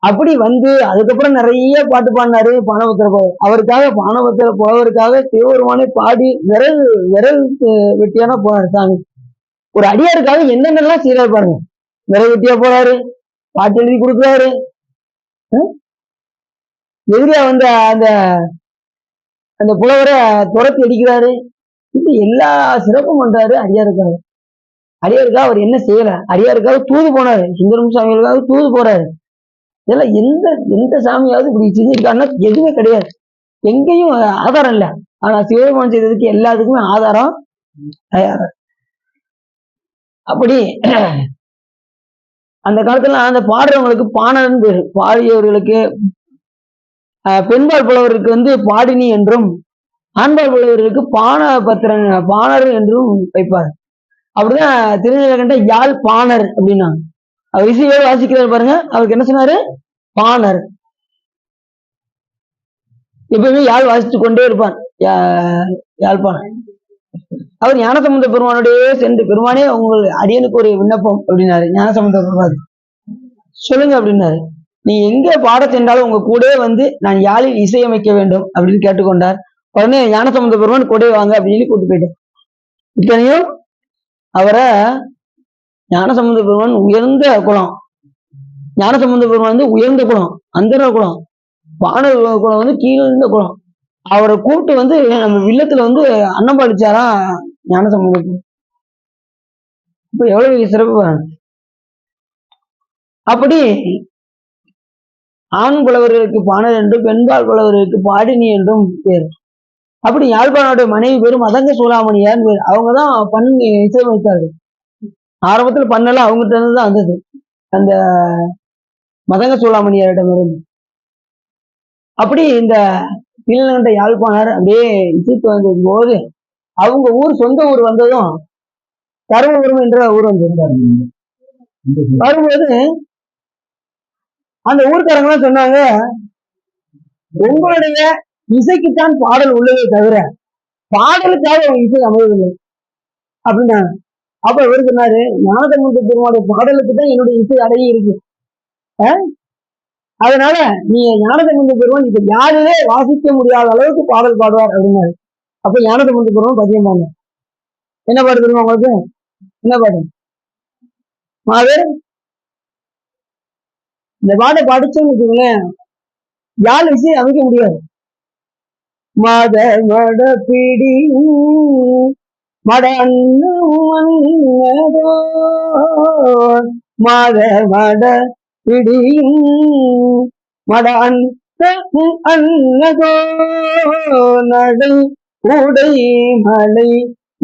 அப்படி வந்து அதுக்கப்புறம் நிறைய பாட்டு பாடினாரு பானபத்திர புலவர். அவருக்காக பானபத்திர புலவருக்காக சிவபெருமானை பாடி விரல் வெட்டியான போனாரு சாமி. ஒரு அடியாருக்காக என்னென்னலாம் செய்யறாரு பாருங்க. விரல் வெட்டியா போறாரு, பாட்டு எழுதி கொடுக்குறாரு, எதிரியா வந்து அந்த அந்த புலவரை துரத்தி அடிக்கிறாரு. இப்படி எல்லா சிறப்பும் பண்றாரு அடியாருக்காக. அடியாருக்காக அவர் என்ன செய்யல? அடியாருக்காக தூது போனாரு. சுந்தரம் சாமிகளுக்காக தூது போறாரு. இதெல்லாம் எந்த சாமியாவது இப்படி செஞ்சிருக்காருன்னா எதுவுமே கிடையாது. எங்கேயும் ஆதாரம் இல்லை. ஆனா சிவபெருமான் செய்ததுக்கு எல்லாத்துக்குமே ஆதாரம் தயாரா. அப்படி அந்த காலத்துல அந்த பாடுறவங்களுக்கு பாணர்னு பேரு. பாடியவர்களுக்கு பெண்பால் புலவருக்கு வந்து பாடினி என்றும், ஆண்பால் புலவர்களுக்கு பானபத்திரன் பாணர் என்றும் வைப்பார். அப்படிதான் திருநீலகண்ட யாழ் பாணர் அப்படின்னா அவர் இசையோடு வாசிக்கிறார் பாருங்க. அவருக்கு என்ன சொன்னாரு? பாணர். எப்பவுமே யாழ் வாசித்து கொண்டே இருப்பார் யாழ்ப்பாணர். அவர் ஞானசம்பந்த பெருமானுடைய சென்று, பெருமானே உங்கள் அடியனுக்கு ஒரு விண்ணப்பம் அப்படின்னாரு. ஞானசம்பந்த பெருமாள் சொல்லுங்க அப்படின்னாரு. நீ எங்க பாட சென்றாலும் உங்க கூட வந்து நான் யாழில் இசையமைக்க வேண்டும் அப்படின்னு கேட்டுக்கொண்டார். உடனே ஞானசம்பந்த பெருமான் கூட வாங்க அப்படின்னு சொல்லி கூட்டு போயிட்டேன். இத்தனையும் அவரை ஞானசம்பந்த பெருமான் உயர்ந்த குலம், ஞானசம்பந்த பெருமான் வந்து உயர்ந்த குலம், அந்தர குலம், வானர குலம் வந்து கீழ்ந்த குலம். அவரை கூப்பிட்டு வந்து நம்ம வில்லத்துல வந்து அன்னம்பாளிச்சாராம் ஞானசம்பந்தம். இப்ப எவ்வளவு சிறப்பு. அப்படி ஆண் புலவர்களுக்கு பாணர் என்றும் பெண்பால் புலவர்களுக்கு பாடினி என்றும் பேர். அப்படி யாழ்ப்பாணோட மனைவி பேரும் மதங்க சூளாமணியார் பேர். அவங்கதான் பண் இசையமைத்தார்கள். ஆரம்பத்துல பண்ணலாம் அவங்ககிட்ட இருந்து தான் வந்தது, அந்த மதங்க சூளாமணியாரிடம் இருந்து. அப்படி இந்த நீலகண்ட யாழ்ப்பாணர் அப்படியே இசைத்து வந்த போது அவங்க ஊர் சொந்த ஊர் வந்ததும் தருமபுரம் என்ற ஊர் வந்திருந்தார். வரும்போது அந்த ஊர்க்காரங்க சொன்னாங்க, உங்களுடைய இசைக்குத்தான் பாடல் உள்ளதே தவிர பாடலுக்காக அவங்க இசை அமையவில்லை அப்படின்னா. அப்ப இவர் சொன்னாரு, ஞானசம்பந்த பெருமாளுடைய பாடலுக்கு தான் என்னுடைய இசை அடங்கி இருக்கு. அதனால நீங்க ஞானசம்பந்த பெருமான் இப்ப யாருமே வாசிக்க முடியாத அளவுக்கு பாடல் பாடுவார் அப்படின்னாரு. அப்ப ஞானசம்பந்த பெருமான் பதியம் பாங்க. என்ன பாடு தெரியுமா உங்களுக்கு? என்ன பாடு? மாதர் இந்த பாட்டை படிச்சோன்னு வச்சுக்கோங்களேன், யாழ் இசை அமைக்க முடியாது. மத மட பிடி மட அன்னதோ மத மட பிடியும் மட அன்னதோ நடை உடை மலை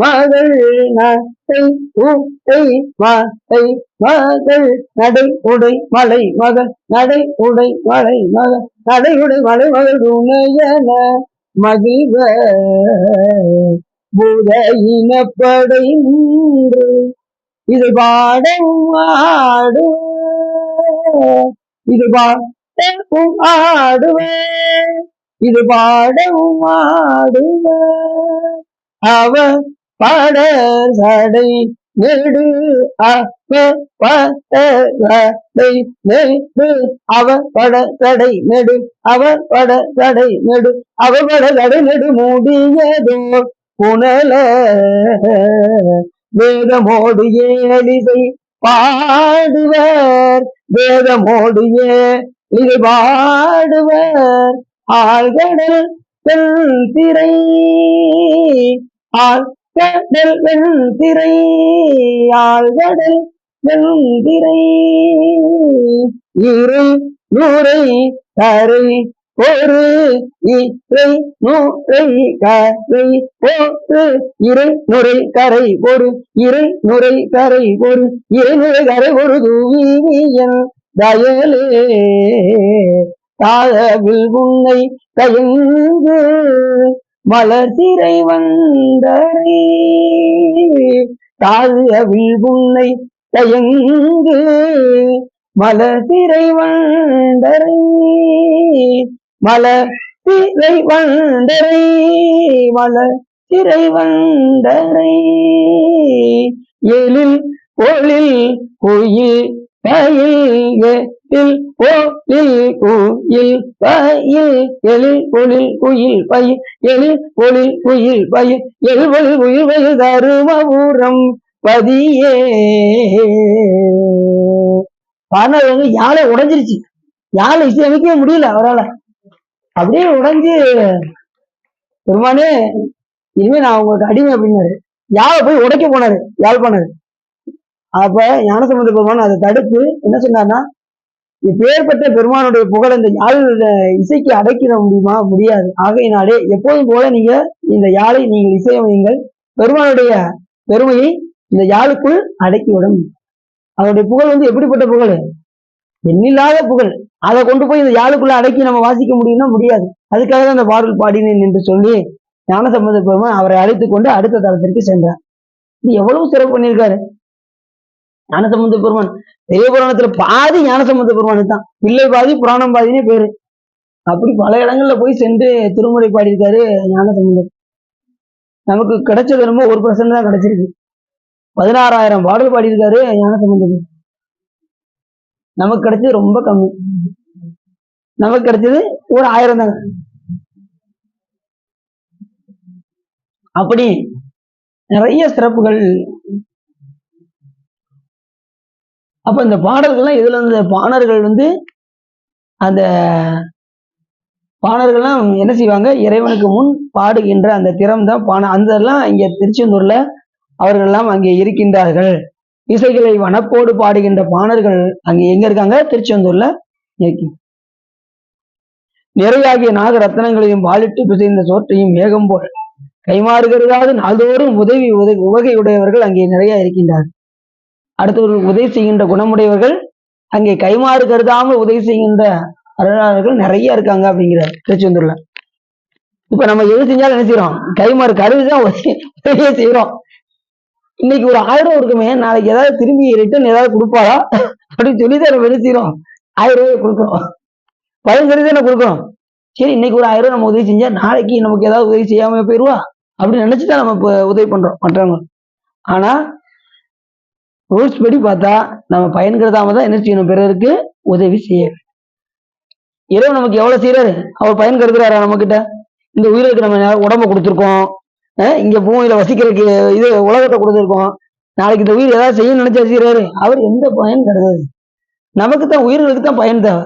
மகள் நடை உடை மலை மகள் நடை உடை மலை மகள் நடை உடை மலை மகள் நடை உடை மலை மகள் துணையன மகிழ்வ பூத இனப்படை நின்று இது பாடவும் ஆடு இது பாடவும் ஆடுவ இது பாடவும் ஆடுவ அவ பட சடை நெடு அவ படை நெடு அவ பட தடை நெடு அவ பட தடை நெடு அவ பட தடை நெடு மூடியதோ புனல வேதமோடு ஏலிசை பாடுவர் வேதமோடு ஏலிசை பாடுவர் ஆழ்கடல் வெண்திரை ஆழ்கடல் வெண்திரை ஆழ்கடல் வெண்திரை இரு நூரை கரை ஒரு இறை நூரை கரை ஒரு இறை நுரை கரை ஒரு இறை நுரை கரை ஒரு இறை நுரை கரை ஒரு தூவியன் தயலே தாழவில் உன்னை தயங்கு மலர் சிறை வந்தரை தாழவில் உன்னை தயங்கு மலர் சிறை வந்தரை மலர் சிறை வந்தரை மலர் சிறை வந்தரை எழில் ஒளில் குயில் பயில் எழில் ஒளில் குயில் பயில் எழில் ஒளில் குயில் பயில் எழில் ஒளில் குயில் பயில் எழில் ஒளில் குயில் பயில் தருமபுரம் பதியே. பாடினவங்க யாழை உடைஞ்சிருச்சு, யாழை இசையமைக்கவே முடியல அவரால். அப்படியே உடைஞ்சு பெருமானே இனிமே நான் உங்களுக்கு அடிமை அப்படின்னாரு. யாழை போய் உடைக்க போனாரு யாழ்ப்பாணர். அப்ப ஞானசம்பந்த பெருமான் அதை தடுத்து என்ன சொன்னார்னா, இப்பேற்பட்ட பெருமானுடைய புகழ் இந்த யாழ் இசைக்கு அடைக்கிட முடியுமா? முடியாது. ஆகையினாலே எப்போதும் போல நீங்க இந்த யாழை நீங்கள் இசையமையுங்கள், பெருமானுடைய பெருமையை இந்த யாழுக்குள் அடக்கி விடும். அதனுடைய புகழ் வந்து எப்படிப்பட்ட புகழ்? எண்ணில்லாத புகழ். அதை கொண்டு போய் இந்த யாழுக்குள்ள அடக்கி நம்ம வாசிக்க முடியும்னா முடியாது. அதுக்காக தான் அந்த பாடல் பாடினேன் என்று சொல்லி ஞானசம்பந்த பெருமான் அவரை அழைத்துக் கொண்டு அடுத்த தளத்திற்கு சென்றார். இது எவ்வளவு சிறப்பு பண்ணியிருக்காரு ஞானசம்பந்த பெருமான். பெரிய புராணத்துல பாதி ஞானசம்பந்த பெருமானுக்கு தான், பிள்ளை பாதி புராணம் பாதினே பேரு. அப்படி பல இடங்கள்ல போய் சென்று திருமுறை பாடியிருக்காரு ஞானசம்பந்தர். நமக்கு கிடைச்சது என்னமோ 1% தான் கிடைச்சிருக்கு. 16,000 பாடல் பாடியிருக்காரு ஞானசம்பந்தர். நமக்கு கிடைச்சது ரொம்ப கம்மி. நமக்கு கிடைச்சது ஒரு 1000 தாங்க. அப்படி நிறைய சிறப்புகள் அப்ப இந்த பாடல்கள்லாம் இதுல இருந்து பாணர்கள் அந்த பாணர்கள்லாம் என்ன செய்வாங்க, இறைவனுக்கு முன் பாடுகின்ற அந்த திறம் தான் அந்த எல்லாம் இங்க திருச்செந்தூர்ல அவர்கள் எல்லாம் அங்கே இருக்கின்றார்கள். இசைகளை வனப்போடு பாடுகின்ற பாணர்கள் அங்கே எங்க இருக்காங்க, திருச்செந்தூர்ல இருக்கு. நிறையாகிய நாக ரத்தனங்களையும் வாலிட்டு பிசைந்த சோற்றையும் மேகம் போல் கைமாறுகிறதாவது நாள்தோறும் உவகையுடையவர்கள் அங்கே நிறைய இருக்கின்றார். அடுத்தவர்கள் உதவி செய்கின்ற குணமுடையவர்கள் அங்கே கைமாறு கருதாமல் உதவி செய்கின்ற அருளாளர்கள் நிறைய இருக்காங்க அப்படிங்கிறார் திருச்செந்தூர்ல. இப்ப நம்ம எது செஞ்சாலும் என்ன செய்யறோம், கைமாறு கருதுதான் உதவியே செய்யறோம். இன்னைக்கு ஒரு 1000 ரூபாய் இருக்குமே, நாளைக்கு ஏதாவது திரும்பி ரிட்டர்ன் ஏதாவது கொடுப்பாரா அப்படின்னு சொல்லிதான் நம்ம என்ன செய்யறோம், 1000 ரூபாய் கொடுக்குறோம். பயன் கருதி கொடுக்குறோம். சரி, இன்னைக்கு ஒரு 1000 ரூபாய் நம்ம உதவி செஞ்சா நாளைக்கு நமக்கு ஏதாவது உதவி செய்யாம போயிருவா அப்படின்னு நினைச்சுதான் நம்ம உதவி பண்றோம் மற்றவங்க. ஆனா ரூல்ஸ் படி பார்த்தா நம்ம பயன் கருதாம தான் என்ன செய்யணும், பிறருக்கு உதவி செய்ய. இறைவன் நமக்கு எவ்வளவு செய்யறாரு, அவர் பயன் கருதுறாரா நம்ம கிட்ட? இந்த உயிருக்கு நம்ம உடம்ப கொடுத்துருக்கோம், இங்க பூமியில வசிக்கிறதுக்கு இது உலகத்தை கொடுத்துருக்கோம். நாளைக்கு இந்த உயிர் ஏதாவது செய்யணும்னு நினைச்சா செய்யறாரு, அவர் எந்த பயன் கருதாது. நமக்கு தான் உயிர்களுக்கு தான் பயன் தேவை.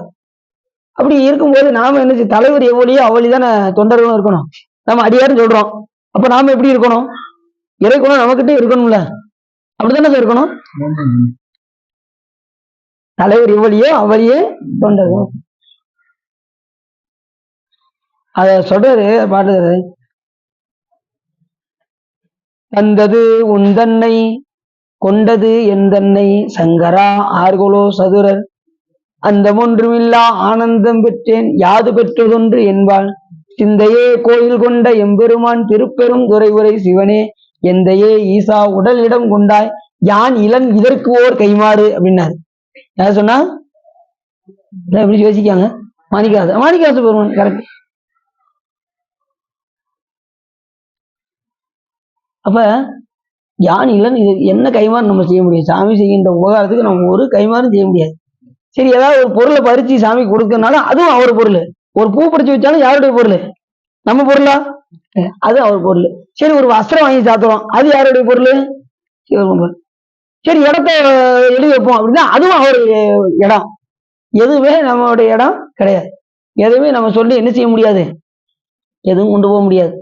அப்படி இருக்கும்போது நாம என்ன செய்ய, தலைவர் எவ்வளியோ அவ்வளிதானே தொண்டர்களும் இருக்கணும். நம்ம அடியாரும் சொல்றோம், அப்ப நாம எப்படி இருக்கணும், இறைக்குணம் நமக்கிட்ட இருக்கணும்ல, அப்படித்தானே இருக்கணும். தலைவர் எவ்வளியோ அவ்வளியே தொண்டர்கள். அத சொல்றாரு பாடுறாரு, தந்தது உந்தன்னை கொண்டது எந்தன்னை சங்கரா ஆர்கொலோ சதுரர் அந்த ஒன்றுமில்லா ஆனந்தம் பெற்றேன் யாது பெற்றதொன்று என்பாள் சிந்தையே கோயில் கொண்ட எம்பெருமான் திருப்பெரும் துறைவுரை சிவனே எந்தையே ஈசா உடல் இடம் கொண்டாய் யான் இளன் இதற்கு ஓர் கைமாறு அப்படின்னாரு. யார் சொன்னா, எப்படி யோசிக்காங்க, மாணிக்கவாச பெருமான். கரெக்ட். அப்ப யான் இளன் இது என்ன கைமாறு நம்ம செய்ய முடியும், சாமி செய்கின்ற உபகாரத்துக்கு நம்ம ஒரு கைமாறும் செய்ய முடியாது. சரி, ஏதாவது ஒரு பொருளை பறிச்சு சாமி கொடுக்கறதுனால அதுவும் அவர் பொருள். ஒரு பூ பறிச்சு வச்சாலும் யாருடைய பொருள், நம்ம பொருளா, அது அவர் பொருள். சரி, ஒரு வஸ்திரம் வாங்கி சாத்துறோம், அது யாருடைய பொருள், சிவபெருமான். சரி, இடத்த எழுதி வைப்போம் அப்படின்னா அதுவும் அவருடைய இடம். எதுவுமே நம்மளுடைய இடம் கிடையாது. எதுவுமே நம்ம சொல்லி என்ன செய்ய முடியாது, எதுவும் கொண்டு போக முடியாது.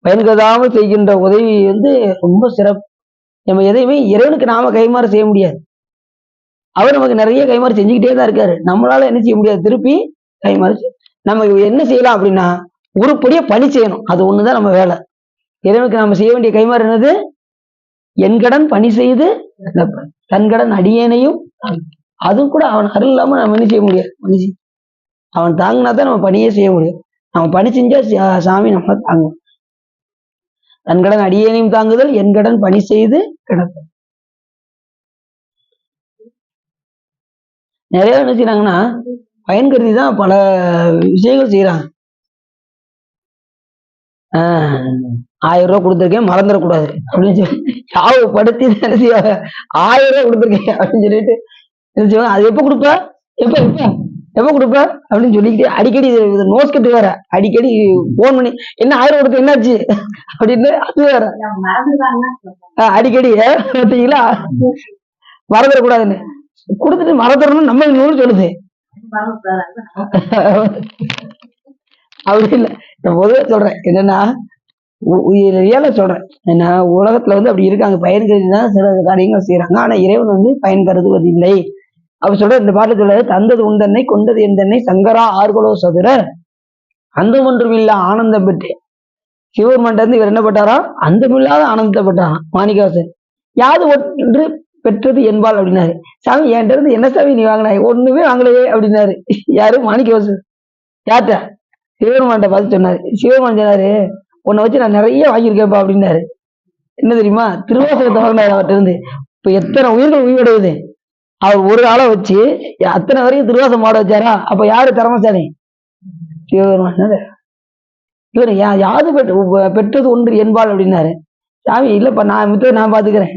பயன்கருதாமல் செய்கின்ற உதவி ரொம்ப சிறப்பு. நம்ம எதையுமே இறைவனுக்கு நாம கைமாறு செய்ய முடியாது. அவர் நமக்கு நிறைய கைமாறு செஞ்சுக்கிட்டே தான் இருக்காரு. நம்மளால என்ன செய்ய முடியாது, திருப்பி கைமாறு. நம்ம என்ன செய்யலாம் அப்படின்னா, உருப்படியா பணி செய்யணும். அது ஒண்ணுதான் நம்ம வேலை. இறைவனுக்கு நம்ம செய்ய வேண்டிய கைமாறு என்னது, என்கடன் பணி செய்து தன்கடன் அடியேனையும். அதுவும் கூட அவன் அருள் இல்லாம நம்ம என்ன செய்ய முடியாது. அவன் தாங்கினா தான் நம்ம பணியே செய்ய முடியும். நம்ம பணி செஞ்சா சாமி நம்ம தாங்கும். தன்கடன் அடியேனையும் தாங்குதல் என்கடன் பணி செய்து கிடக்கும். நிறைய என்ன செய்யறாங்கன்னா, பயன் கருதி தான் பல விஷயங்கள் செய்யறாங்க. 1000 ரூபாய் கொடுத்துருக்கேன் மறந்துடக்கூடாது அப்படின்னு சொல்லி யாவப்படுத்தி 1000 ரூபாய் கொடுத்துருக்கேன் அப்படின்னு சொல்லிட்டு அது எப்ப கொடுப்ப, எப்ப எப்ப எப்ப கொடுப்ப அப்படின்னு சொல்லிக்கிட்டு அடிக்கடி நோஸ் கட்டு வேற, அடிக்கடி போன் பண்ணி என்ன 1000 கொடுத்து என்னாச்சு அப்படின்னு அது வேற அடிக்கடி பார்த்தீங்களா, மறந்துடக்கூடாதுன்னு கொடுத்துட்டு மறந்துடணும்னு நம்ம நூறு சொல்லுது. அப்படி இல்லை, பொதுவாக சொல்றேன் என்னன்னா, ரியலா சொல்றேன் என்ன, உலகத்துல அப்படி இருக்காங்க, பயன் கருதி தான் சில காரியங்கள் செய்யறாங்க. ஆனா இறைவன் பயன் கருதுவதில்லை. அப்படி சொல்ற இந்த பாட்டு சொல்றது, தந்தது உந்தன்னை கொண்டது எந்தன்னை சங்கரா ஆர்கொலோ சதுர அந்த ஒன்றும் இல்ல ஆனந்தம் பெற்றேன். சிவபெருமான் இருந்து இவர் என்ன பட்டாரா, அந்தமில்லாத ஆனந்தத்தை பட்டாராம் மாணிக்கவாசன். யாது ஒன்று பெற்றது என்பால் அப்படின்னாரு. சாமி என்கிட்ட இருந்து என்ன சாமி நீ வாங்கினாய், ஒண்ணுமே வாங்கலையே அப்படின்னாரு. யாரு, மாணிக்கவாசன். யார்கிட்ட, சிவபெருமான்கிட்ட பார்த்து சொன்னாரு. சிவபெருமான் சொன்னாரு, உன்னை வச்சு நான் நிறைய வாங்கியிருக்கேன்ப்பா அப்படின்னாரு. என்ன தெரியுமா, திருவாசகத்தை வாங்கினாரு அவர்கிட்ட இருந்து. இப்ப எத்தனை உயிர்கள் உயிரிடுவது, அவர் ஒரு ஆளை வச்சு அத்தனை வரைக்கும் திருவாசம் பாட வச்சாரா. அப்ப யாரு திறமசாலி, சிவபெருமான். இவரு யாது பெற்றது ஒன்று என்பாள் அப்படின்னாரு. சாமி இல்லப்பா, நான் மித்ததை நான் பாத்துக்கிறேன்,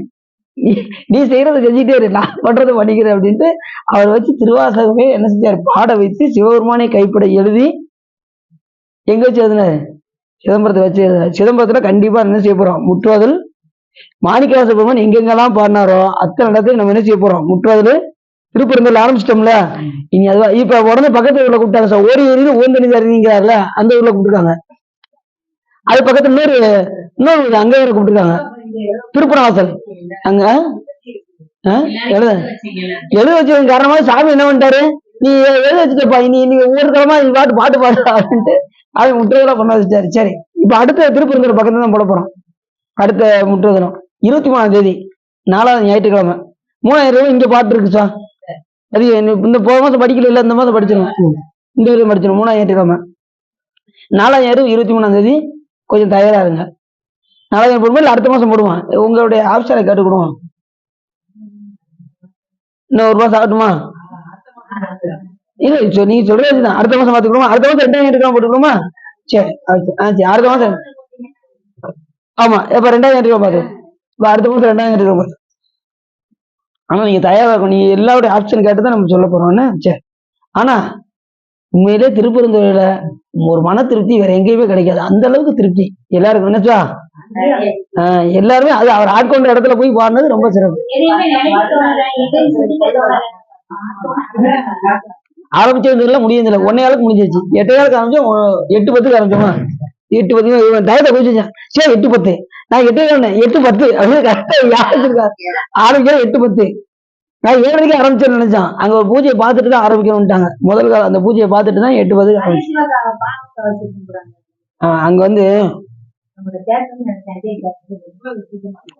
நீ செய்யறத செஞ்சுட்டே இரு, நான் பண்றதை பண்ணிக்கிறேன் அப்படின்ட்டு அவர் வச்சு திருவாசகமே என்ன செஞ்சாரு, பாட வைத்து சிவபெருமானை கைப்பட எழுதி எங்க வச்சு எழுதினாரு, சிதம்பரத்தை வச்சு எழுதினாரு. சிதம்பரத்துல கண்டிப்பா என்ன செய்ய போறோம், முற்றுவதில். மாணிக்கவாச பெருமான் எங்கெங்கெல்லாம் பாடினாரோ அத்தனை இடத்துக்கு நம்ம என்ன செய்ய போறோம், முற்றுவதில் திருப்பரந்தூர்ல ஆரம்பிச்சிட்டோம்ல, இனி அதுவா இப்ப உடனே பக்கத்து ஊர்ல கூப்பிட்டாங்க சார். ஓடி ஏறி ஓந்தனி தருவீங்கிறாருல, அந்த ஊர்ல கூப்பிட்டுருக்காங்க. அது பக்கத்துல இன்னொரு ஊர் அங்க வேற கூப்பிட்டுருக்காங்க, திருப்பரவாசல். அங்க எழுத வச்சதன் காரணமா சாமி என்ன பண்ணிட்டாரு, நீ எழுத வச்சுட்டப்பா, இனி நீங்க ஒவ்வொரு காலமா நீ பாட்டு பாடு அப்படின்ட்டு அவன் முற்றுதலா பண்ண வச்சுட்டாரு. சரி, இப்ப அடுத்த திருப்பரந்தூர் பக்கத்துல தான் போட போறோம். அடுத்த முற்றுதலும் 23ஆம் தேதி 4வது ஞாயிற்றுக்கிழமை 3000 ரூபாய் இங்க பாட்டு இருக்கு சார். அது இந்த போன மாசம் படிக்கல, இல்ல இந்த மாசம் படிச்சிடும், இந்த வருஷம் படிச்சிடும். 3ஆம் ஞாயிற்றுக்கிழமை 4ஆம் ஞாயிறு 23ஆம் தேதி கொஞ்சம் தயாரா இருங்க. 4ஆம் ஞாயிறு போடுவோம், இல்ல அடுத்த மாசம் போடுவான். உங்களுடைய ஆப்ஷனை கேட்டுக்கிடுவோம். இன்னும் 1 மாசம் ஆகட்டுமா? இல்ல நீங்க சொல்றதுதான், அடுத்த மாசம் பாத்துக்கிடுவோம். அடுத்த மாசம் 2ஆம் ஞாயிற்றுக்கிழமை போட்டுக்கணுமா? சரி, சரி, அடுத்த மாசம். ஆமா, இப்ப 2ஆம் ஞாயிற்றுக்கிழமை பாத்து, இப்ப அடுத்த மாசம் 2ஆம் ஞாயிற்றுக்கிழமை. ஆனா நீங்க தயாரா இருக்கும், நீங்க எல்லாருடைய ஆப்ஷன் கேட்டுதான் நம்ம சொல்ல போறோம்னு. சரி, ஆனா உண்மையிலே திருப்பெருந்துறையில ஒரு மன திருப்தி வேற எங்கேயுமே கிடைக்காது. அந்த அளவுக்கு திருப்தி எல்லாருக்கும் நினைச்சா, எல்லாருமே அது அவர் ஆட்கொண்ட இடத்துல போய் பாடினது ரொம்ப சிறப்பு. ஆரம்பிச்சதுல முடியதில்லை, 1:15 முடிஞ்சிருச்சு. 8:15 ஆரம்பிச்சோம், 8:10 ஆரம்பிச்சோமா, 8:10 டயத்தை குதிச்சேன். சரி 8:10, நான் 8:10 அப்படின்னு கரெக்டா ஆரம்பிக்கிற 8:10. நான் 7:30 ஆரம்பிச்சேன்னு நினைச்சான். அங்க ஒரு பூஜையை பார்த்துட்டு தான் ஆரம்பிக்கணும்ட்டாங்க. முதல் காலம் அந்த பூஜையை பார்த்துட்டு தான் 8:10 அங்க வந்து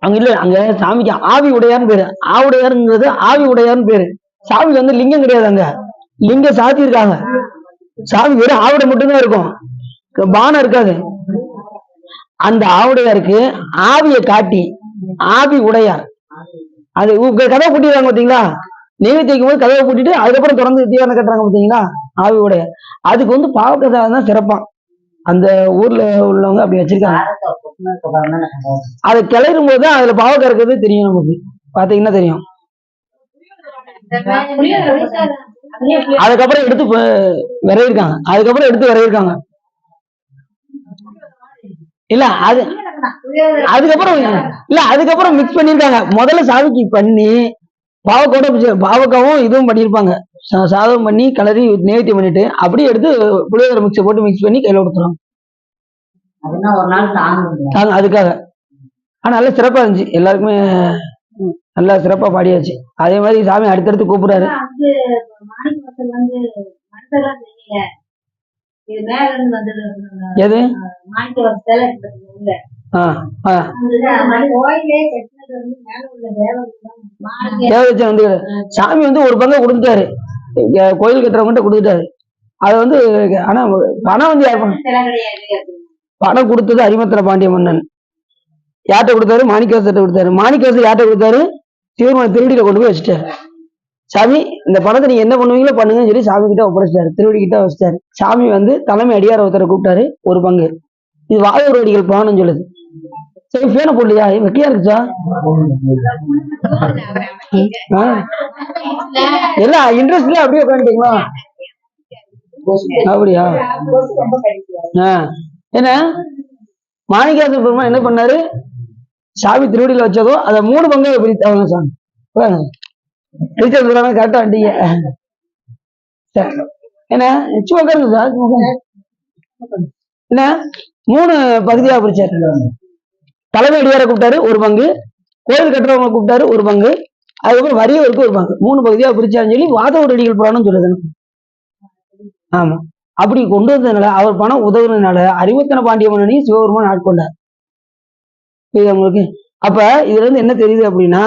அங்க இல்ல, அங்க சாமிக்கு ஆவி உடையார்னு பேரு. ஆவுடையாருங்கிறது ஆவி உடையார்னு பேரு. சாமிக்கு வந்து லிங்கம் கிடையாது, அங்க லிங்கம் சாத்தி இருக்காங்க. சாமி வெறும் ஆவுடை மட்டும்தான் இருக்கும், பானம் இருக்காது. அந்த ஆவுடையாருக்கு ஆவியை காட்டி ஆவி உடையார். அது கதவை பூட்டிடுறாங்க பாத்தீங்களா, நெய்வேத்தியம் போது கதவை பூட்டிட்டு அதுக்கப்புறம் தொடர்ந்து தீவனம் கட்டுறாங்க பாத்தீங்களா, ஆவி உடைய. அதுக்கு வந்து பாவக்கதை தான் சிறப்பான். அந்த ஊர்ல உள்ளவங்க அப்படி வச்சிருக்காங்க. அதை கிளறும் போது அதுல பாவக்கா இருக்கிறது தெரியும் நமக்கு, பாத்தீங்கன்னா தெரியும். அதுக்கப்புறம் எடுத்து விரையிருக்காங்க, இல்ல அதுக்கப்புறம் மிக்ஸ் பண்ணிருக்காங்க. முதல்ல சாமிக்கு பண்ணி பாவக்காவும் இதுவும் பண்ணிருப்பாங்க, சாதம் பண்ணி கலரி நேர்த்தி பண்ணிட்டு அப்படியே எடுத்து புளியோதரை மிக்ஸ் போட்டு மிக்ஸ் பண்ணி கையில கொடுத்துருவாங்க. அதுக்காக. ஆனா நல்லா சிறப்பா இருந்துச்சு, எல்லாருக்குமே நல்லா சிறப்பா பாடியாச்சு. அதே மாதிரி சாமி அடுத்தடுத்து கூப்பிடுறாரு. எது வந்து சாமி வந்து ஒரு பங்கை கொடுத்துட்டாரு, கோயில் கட்டுறவங்கிட்ட கொடுத்துட்டாரு. அது வந்து ஆனா பணம் வந்து பணம் கொடுத்தது அரிமத்திர பாண்டிய மன்னன். யார்கிட்ட கொடுத்தாரு? மாணிக்கவாசர்கிட்ட கொடுத்தாரு. மாணிக்கவாசர் யார்கிட்ட கொடுத்தாரு? சிவருமான திருவடியில கொண்டு போய் வச்சுட்டாரு. சாமி இந்த பணத்தை நீங்க என்ன பண்ணுவீங்களோ பண்ணுங்கன்னு சொல்லி சாமி கிட்ட ஒப்படைச்சிட்டாரு, திருவடி கிட்ட வச்சிட்டாரு. சாமி வந்து தலைமை அடியார ஒருத்தரை கூப்பிட்டாரு, ஒரு பங்கு. இது வாயூர் அடிகள் பானம் சொல்லுது. சரி, பேனை போடலையா? வெட்டியா இருக்குச்சா? எல்லாம் இன்ட்ரெஸ்ட்ல அப்படியே உட்காந்துட்டீங்களா? அப்படியா? என்ன மாணிக்கவாசர் பெருமான் என்ன பண்ணாரு? சாமி திருவடியில வச்சதோ அதை 3 பங்காக பிரித்தாங்க. சாமி கரெக்டா வந்தீங்க. என்ன உட்காருங்க சார், என்ன 3 பகுதியாக பிரிச்சாரு. தலைமை அடியார கூப்பிட்டாரு ஒரு பங்கு, கோயில் கட்டுறவங்க கூப்பிட்டாரு ஒரு பங்கு, அதுக்கப்புறம் வரியவருக்கு ஒரு பங்கு, 3 பகுதியாக பிரிச்சாருன்னு சொல்லி வாதவூர் அடிகள் புராணம் சொல்லுது. ஆமா, அப்படி கொண்டு வந்ததுனால அவர் பணம் உதவுனதுனால அரிமர்த்தன பாண்டிய மன்னனையும் சிவபெருமான் ஆட்கொண்டார். உங்களுக்கு அப்ப இதுல இருந்து என்ன தெரியுது அப்படின்னா,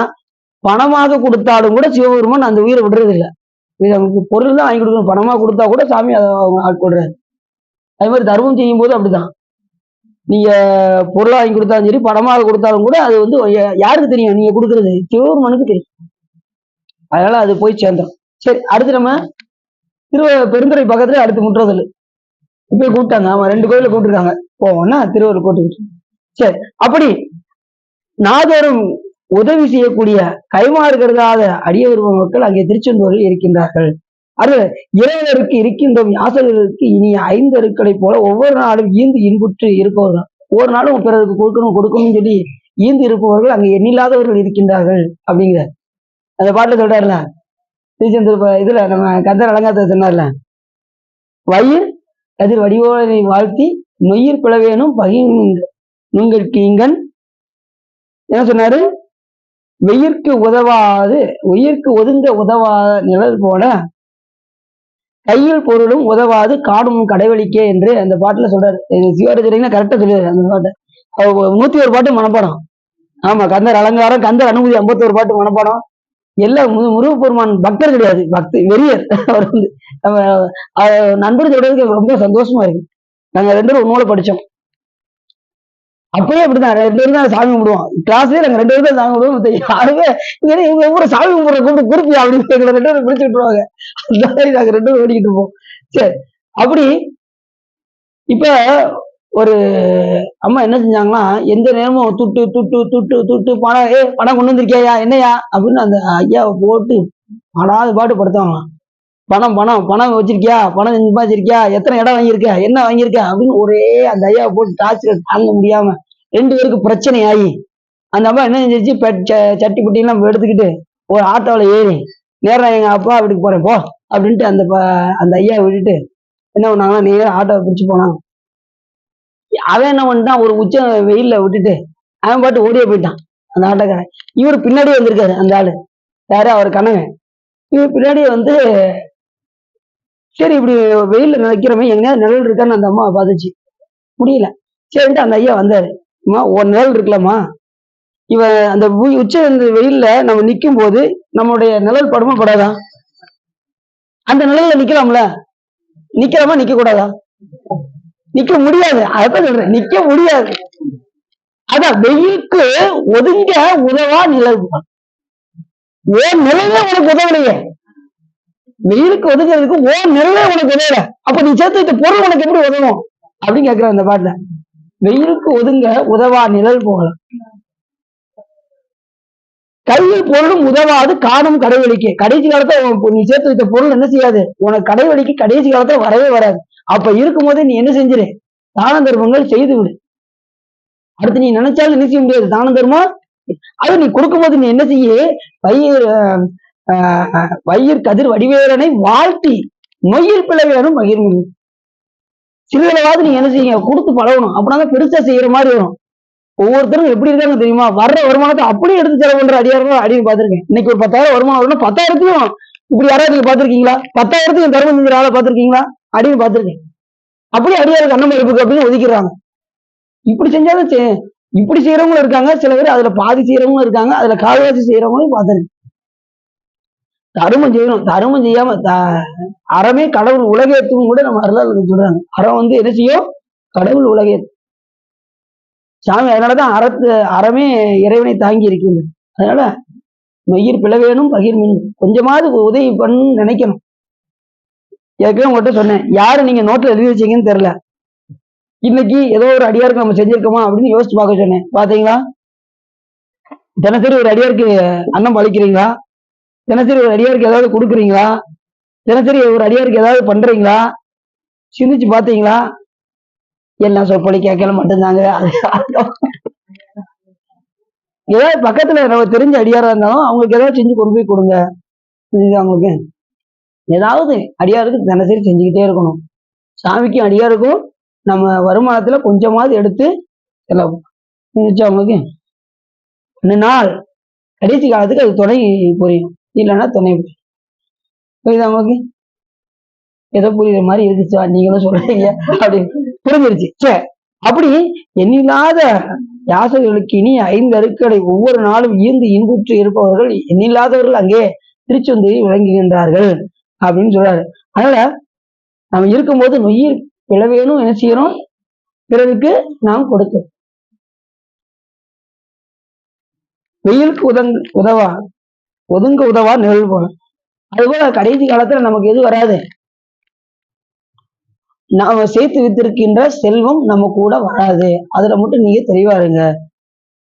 பணமாக கொடுத்தாலும் கூட சிவபெருமான் அந்த உயிரை விடுறது இல்லை. நமக்கு பொருள் தான் வாங்கி கொடுக்கணும், பணமா கொடுத்தா கூட சாமி அதை ஆட்கொள்றாரு. அதே மாதிரி தர்மம் செய்யும் போது அப்படிதான், நீங்க பொருளா வாங்கி கொடுத்தாலும் சரி பணமாக கொடுத்தாலும் கூட அது வந்து யாருக்கு தெரியும்? நீங்க கொடுக்கறது சிவபெருமானுக்கு தெரியும். அதனால அது போய் சேர்ந்தோம். சரி, அடுத்து நம்ம பெருந்துறை பக்கத்துல அடுத்து முற்றுதல் இப்ப கூப்பிட்டாங்க. ஆமா, 2 கோயில கூப்பிட்டுருக்காங்க, போவோம்னா திருவள்ளுவர் கூப்பிட்டு. சரி, அப்படி நாதோறும் உதவி செய்யக்கூடிய கைமாறு கருதாத அடியவர் மக்கள் அங்கே திருச்செந்தூரில் இருக்கின்றார்கள். அது இறைவனருக்கு இருக்கின்ற யாசகருக்கு இனிய 5 அருக்களை போல ஒவ்வொரு நாளும் ஈந்து இன்புற்று இருப்பவர்கள், ஒவ்வொரு நாளும் பிறருக்கு கொடுக்கணும்னு சொல்லி ஈந்து இருப்பவர்கள் அங்கே எண்ணில்லாதவர்கள் இருக்கின்றார்கள் அப்படிங்கிற அந்த பாட்டுல சொல்றாருல. திருச்செந்தூர் இதுல நம்ம கந்தர் அலங்காரத்தை சொன்னார்ல, வயிர் கதிர் வடிவோனை வாழ்த்தி நொய்யிற் பிளவேனும் நுங்கற்கு இங்கன் என்ன சொன்னாரு? வெயிற்கு உதவாது உயிர்க்கு ஒதுங்க உதவாத நிழல் போல கையில் பொருளும் உதவாது காடும் கடைவழிக்கே என்று அந்த பாட்டுல சொல்றாரு. சிவராஜ் கரெக்டா சொல்லுவாரு அந்த பாட்டு. 101 பாட்டு மனப்பாடம். ஆமா, கந்தர் அலங்காரம், கந்தர் அனுமதி 51 பாட்டு மனப்பாடம். எல்லாம் முருகப்பெருமான் பக்தர் கிடையாது, பக்தி வெறியர். அவர் வந்து நம்ம நண்பர் சொல்றதுக்கு ரொம்ப சந்தோஷமா இருக்கு. நாங்க 2 பேரும் ஒரு நூலை படிச்சோம். அப்பயே அப்படிதான் 2 பேரும் தான் சாமி கும்பிடுவோம். கிளாஸ்லயே நாங்க 2 பேரும் தான் சாமி கும்பிடுவோம். யாருமே இவங்க ஒவ்வொரு சாமி கும்பிடுற கூப்பிட்டு குறிப்பி அப்படின்னு எங்களை 2 பேரும் பிடிச்சு விட்டுருவாங்க. அந்த மாதிரி நாங்க 2 பேரும் ஓடிக்கிட்டு இருப்போம். சரி, அப்படி இப்ப ஒரு அம்மா என்ன செஞ்சாங்கன்னா, எந்த நேரமும் துட்டு துட்டு துட்டு துட்டு பணம், பணம் கொண்டு வந்திருக்கியா, என்னையா அப்படின்னு அந்த ஐயாவை போட்டு படாத பாட்டு படுத்துவாங்களாம். பணம் பணம் பணம் வச்சிருக்கியா, பணம் சம்பாதிச்சிருக்கியா, எத்தனை இடம் வாங்கியிருக்க, என்ன வாங்கியிருக்க அப்படின்னு ஒரே அந்த ஐயாவை போட்டு டார்ச்சர் தாங்க முடியாம 2 பேருக்கு பிரச்சனை ஆகி அந்த அம்மா என்ன செஞ்சிருச்சு, சட்டி புட்டிலாம் எடுத்துக்கிட்டு ஒரு ஆட்டோவில் ஏறி நேரம் எங்க அப்பா வீட்டுக்கு போறேன் போ அப்படின்ட்டு அந்த ஐயாவை விட்டுட்டு என்ன பண்ணாங்கன்னா, நேரம் ஆட்டோவை பிடிச்சு போனாங்க. அவன் என்ன பண்ணிட்டான், ஒரு உச்ச வெயில்ல விட்டுட்டு அவன் பாட்டு ஓடியே போயிட்டான் அந்த ஆட்டோக்காரன். இவர் பின்னாடியே வந்திருக்காரு அந்த ஆளு, யாரு, அவர் கணவன். இவர் பின்னாடியே வந்து சரி இப்படி வெயில்ல நினைக்கிறவன் எங்கேயாவது நிழல் இருக்கான்னு அந்த அம்மா பார்த்துச்சு, முடியல. சரின்ட்டு அந்த ஐயா வந்தாரு. அம்மா ஒரு நிழல் இருக்கலாமா, இவன் அந்த உச்ச வெயில்ல நம்ம நிக்கும் போது நம்மளுடைய நிழல் படுமா படாதா? அந்த நிழல்ல நிக்கலாம்ல, நிக்கலாமா நிக்க கூடாதா? நிக்க முடியாது. அதான் சொல்றேன், நிக்க முடியாது. அதான் வெயிலுக்கு ஒதுங்க உதவா நிழல். ஓ நிழலே உனக்கு உதவலையே, வெயிலுக்கு ஒதுங்கிறதுக்கு ஓ நிழலே உனக்கு உதவல, அப்ப நீ சேர்த்து வைத்த பொருள் உனக்கு எப்படி உதவும் அப்படின்னு கேட்கிற அந்த பாட்டுல. வெயிலுக்கு ஒதுங்க உதவா நிழல் போகல, கையில் பொருளும் உதவாது காணும் கடைவெளிக்கு. கடைசி காலத்துல நீ சேர்த்து வைத்த பொருள் என்ன செய்யாது, உனக்கு கடைவெளிக்கு கடைசி காலத்துல வரவே வராது. அப்ப இருக்கும் போது நீ என்ன செஞ்சிரு, தான தர்மங்கள் செய்து விடு. அடுத்து நீ நினைச்சாலும் என்ன செய்ய முடியாது தான தர்மம். அது நீ கொடுக்கும்போது நீ என்ன செய்ய, வயிறு கதிர் வடிவேலனை வாழ்த்தி நொய்யில் பிளவேனும் பகிர்ந்து சிறிதளவாவது நீ என்ன செய்ய கொடுத்து பழகணும். அப்படின்னா பெருசா செய்யற மாதிரி வரும். ஒவ்வொருத்தரும் எப்படி இருக்காங்க தெரியுமா, வர்ற வருமானத்தை அப்படியே எடுத்து செலவு பண்ற அடியாரம் அடியும் பார்த்திருக்கேன். இன்னைக்கு ஒரு 10,000 வருமானம் வரும்னா 10,000த்தையும் இப்படி யாராவது நீங்க பாத்திருக்கீங்களா? 10,000த்தையும் தர்மம் செஞ்ச ஆளை பாத்திருக்கீங்களா? அடியும் பார்த்திருக்கேன். அப்படியே அடியாருக்கு அண்ணன் இருப்புக்கு அப்படின்னு ஒதுக்கிறாங்க. இப்படி செஞ்சாலும் இப்படி செய்யறவங்களும் இருக்காங்க, சில பேர் அதுல பாதி செய்யறவங்களும் இருக்காங்க, அதுல கால்வாசி செய்யறவங்களும் பார்த்திருக்கேன். தர்மம் செய்யணும், தர்மம் செய்யாம அறமே கடவுள் உலகேற்றும் கூட நம்ம அருளாளர்கள் சொல்றாங்க. அறம் வந்து என்ன செய்யும், கடவுள் உலகேற்றும் சாமி. அதனாலதான் அறமே இறைவனை தாங்கி இருக்கின்றது. அதனால நொய்யிற் பிளவேனும் பகிர்மின், கொஞ்சமாவது உதவி பண்ணு நினைக்கணும். ஏற்கனவே உங்கள்கிட்ட சொன்னேன், யாரு நீங்க நோட்டில் எழுதி வச்சீங்கன்னு தெரியல. இன்னைக்கு ஏதோ ஒரு அடியாருக்கு நம்ம செஞ்சிருக்கோமா அப்படின்னு யோசிச்சு பார்க்க சொன்னேன். பாத்தீங்களா? தினசரி ஒரு அடியாருக்கு அன்னம் பழிக்கிறீங்களா? தினசரி ஒரு அடியாருக்கு ஏதாவது கொடுக்குறீங்களா? தினசரி ஒரு அடியாருக்கு ஏதாவது பண்றீங்களா? சிந்திச்சு பாத்தீங்களா? எல்லாம் சொற்பொழி கேட்கல மட்டும்தாங்க. ஏதாவது பக்கத்துல நம்ம தெரிஞ்ச அடியாரா இருந்தாலும் அவங்களுக்கு ஏதாவது செஞ்சு கொண்டு போய் கொடுங்க. அவங்களுக்கு ஏதாவது அடியாருக்கு தினசரி செஞ்சுக்கிட்டே இருக்கணும். சாமிக்கும் அடியாருக்கும் நம்ம வருமானத்துல கொஞ்சமாவது எடுத்து செலவு அவங்களுக்கு 2 நாள் கடைசி காலத்துக்கு அது துணை புரியும், இல்லைன்னா துணை புரியும். புரியுது அவங்களுக்கு? ஏதோ புரியுற மாதிரி இருந்துச்சா நீங்களும் சொல்றீங்க அப்படின்னு புரிஞ்சிருச்சு. சரி, அப்படி எண்ணில்லாத யாசகர்களுக்கு இனி 5 அருட்களை ஒவ்வொரு நாளும் ஈர்ந்து இன்புற்று இருப்பவர்கள் எண்ணில்லாதவர்கள் அங்கே திருச்செந்தூரில் விளங்குகின்றார்கள் அப்படின்னு சொல்றாரு. அதனால நம்ம இருக்கும்போது நொய்யிற் பிளவேனும் என்ன செய்யறோம், பிறருக்கு நாம் கொடுக்க. வெயிலுக்கு ஒதுங்க உதவா நிழல் போல. அதுபோல கடைசி காலத்துல நமக்கு எது வராது, நாம சேர்த்து வைத்திருக்கின்ற செல்வம் நம்ம கூட வராது. அதுல மட்டும் நீங்க தெளிவா இருங்க.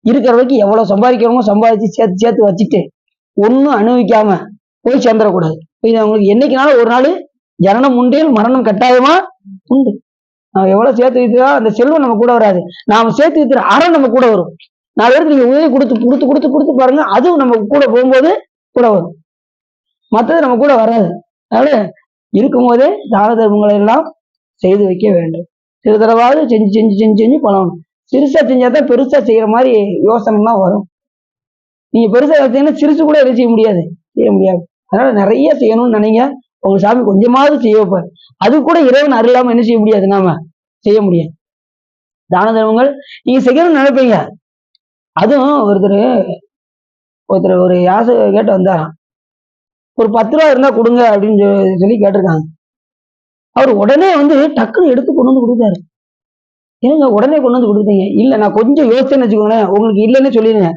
இருக்கிறவரைக்கும் எவ்வளவு சம்பாதிக்கிறோமோ சம்பாதிச்சு சேர்த்து சேர்த்து வச்சுட்டு ஒன்னும் அனுபவிக்காம போய் சேர்ந்துடக்கூடாது. இது அவங்களுக்கு என்னைக்குனாலும் ஒரு நாள் ஜனனம் உண்டு, மரணம் கட்டாயமா உண்டு. நம்ம எவ்வளவு சேர்த்து வைத்தா அந்த செல்வம் நம்ம கூட வராது. நாம சேர்த்து வைக்கிற அறம் நம்ம கூட வரும். 4 பேருக்கு நீங்க உதவி கொடுத்து கொடுத்து கொடுத்து கொடுத்து பாருங்க, அதுவும் நம்ம கூட போகும்போது கூட வரும். மற்றது நம்ம கூட வராது. அதனால இருக்கும் போதே தான தர்மங்களை எல்லாம் செய்து வைக்க வேண்டும். சிறு தடவாவது செஞ்சு செஞ்சு செஞ்சு செஞ்சு பண்ணணும். சிறுசா செஞ்சாதான் பெருசா செய்யற மாதிரி யோசனைலாம் வரும். நீங்க பெருசா வச்சீங்கன்னா சிறுசு கூட எதுவும் செய்ய முடியாது, செய்ய முடியாது. அதனால நிறைய செய்யணும்னு நினைங்க. உங்க சாமி கொஞ்சமாவது செய்ய வைப்பார். அது கூட இறைவன் அருளாம என்ன செய்ய முடியாது, நாம செய்ய முடியாது. தான தர்மங்கள் நீங்க செய்யணும்னு நினைப்பீங்க. அதுவும் ஒருத்தர் ஒரு யாசை கேட்டு வந்தாராம். ஒரு 10 ரூபா இருந்தா கொடுங்க அப்படின்னு சொல்லி கேட்டிருக்காங்க. அவர் உடனே டக்குன்னு எடுத்து கொண்டு வந்து கொடுத்தாரு. ஏங்க உடனே கொண்டு வந்து கொடுத்தீங்க? இல்ல நான் கொஞ்சம் யோசிச்சேன்னு வச்சுக்கோங்களேன், உங்களுக்கு இல்லைன்னு சொல்லிடுங்க.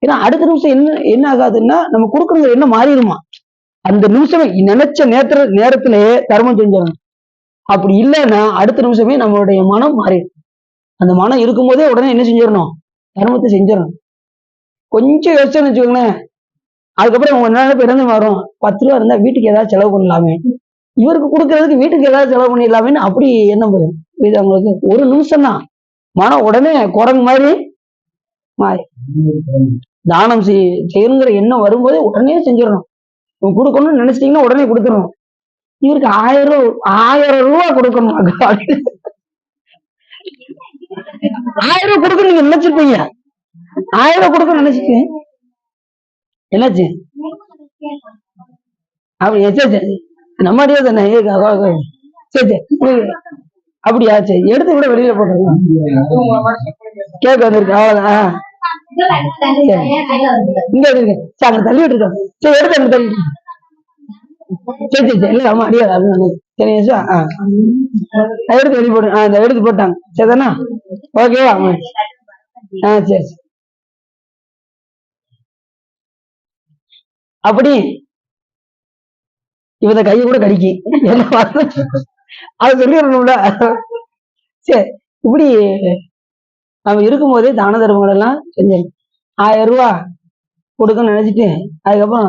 ஏன்னா அடுத்த நிமிஷம் என்ன ஆகாதுன்னா நம்ம கொடுக்கறது என்ன மாறிடுமா. அந்த நிமிஷமே நினைச்ச நேரத்திலேயே தர்மம் செஞ்சிடணும். அப்படி இல்லைன்னா அடுத்த நிமிஷமே நம்மளுடைய மனம் மாறிடும். அந்த மனம் இருக்கும்போதே உடனே என்ன செஞ்சிடணும், தர்மத்தை செஞ்சிடணும். கொஞ்சம் யோசிச்சேன்னு வச்சுக்கோங்களேன், அதுக்கப்புறம் உங்க நினைப்பு இறந்து மாறும். 10 ரூபா இருந்தா வீட்டுக்கு ஏதாவது செலவு பண்ணலாமே, இவருக்கு கொடுக்கறதுக்கு வீட்டுக்கு ஏதாவது செலவு பண்ணிடலாமேன்னு அப்படி எண்ணம் போயிடும். இது அவங்களுக்கு ஒரு நிமிஷம் தான் மனம் உடனே குரங்கு மாதிரி மாறி தானம் செய்யணுங்கிற எண்ணம் வரும்போதே உடனே செஞ்சிடணும். கொடுக்கணும்னு நினைச்சிட்டீங்கன்னா உடனே கொடுத்துடணும். இவருக்கு 1000 ரூபா கொடுக்கணும். 1000 ரூபாய் கொடுக்க நீங்க நினைச்சிருப்பீங்க, 1000 ரூபாய் கொடுக்க நினைச்சிட்டு என்னாச்சு அப்படி சரி நம்ம தானே. சரி அப்படியா, சரி எடுத்து கூட வெளியில போட்டுருக்கோம். கேட்க வந்திருக்கு அவ்வளவுதான். இங்க இருக்கு சார், தள்ளி விட்டுருக்கோம். சரி எடுத்து அங்க தள்ளி. சரி சரி சரி இல்ல அம்மா அடியாது அப்படின்னு சரி சார். எடுத்து வெளியே போட்டு இந்த எடுத்து போட்டாங்க. சரிதானா, ஓகேவா? சரி. அப்படி இவத கையை கூட கடிக்கி அது சொல்லிடணும்ல. சரி, இப்படி நம்ம இருக்கும் போதே தான தர்மங்கள் எல்லாம் செஞ்சோம். 1000 ரூபா கொடுக்கணும்னு நினைச்சிட்டு அதுக்கப்புறம்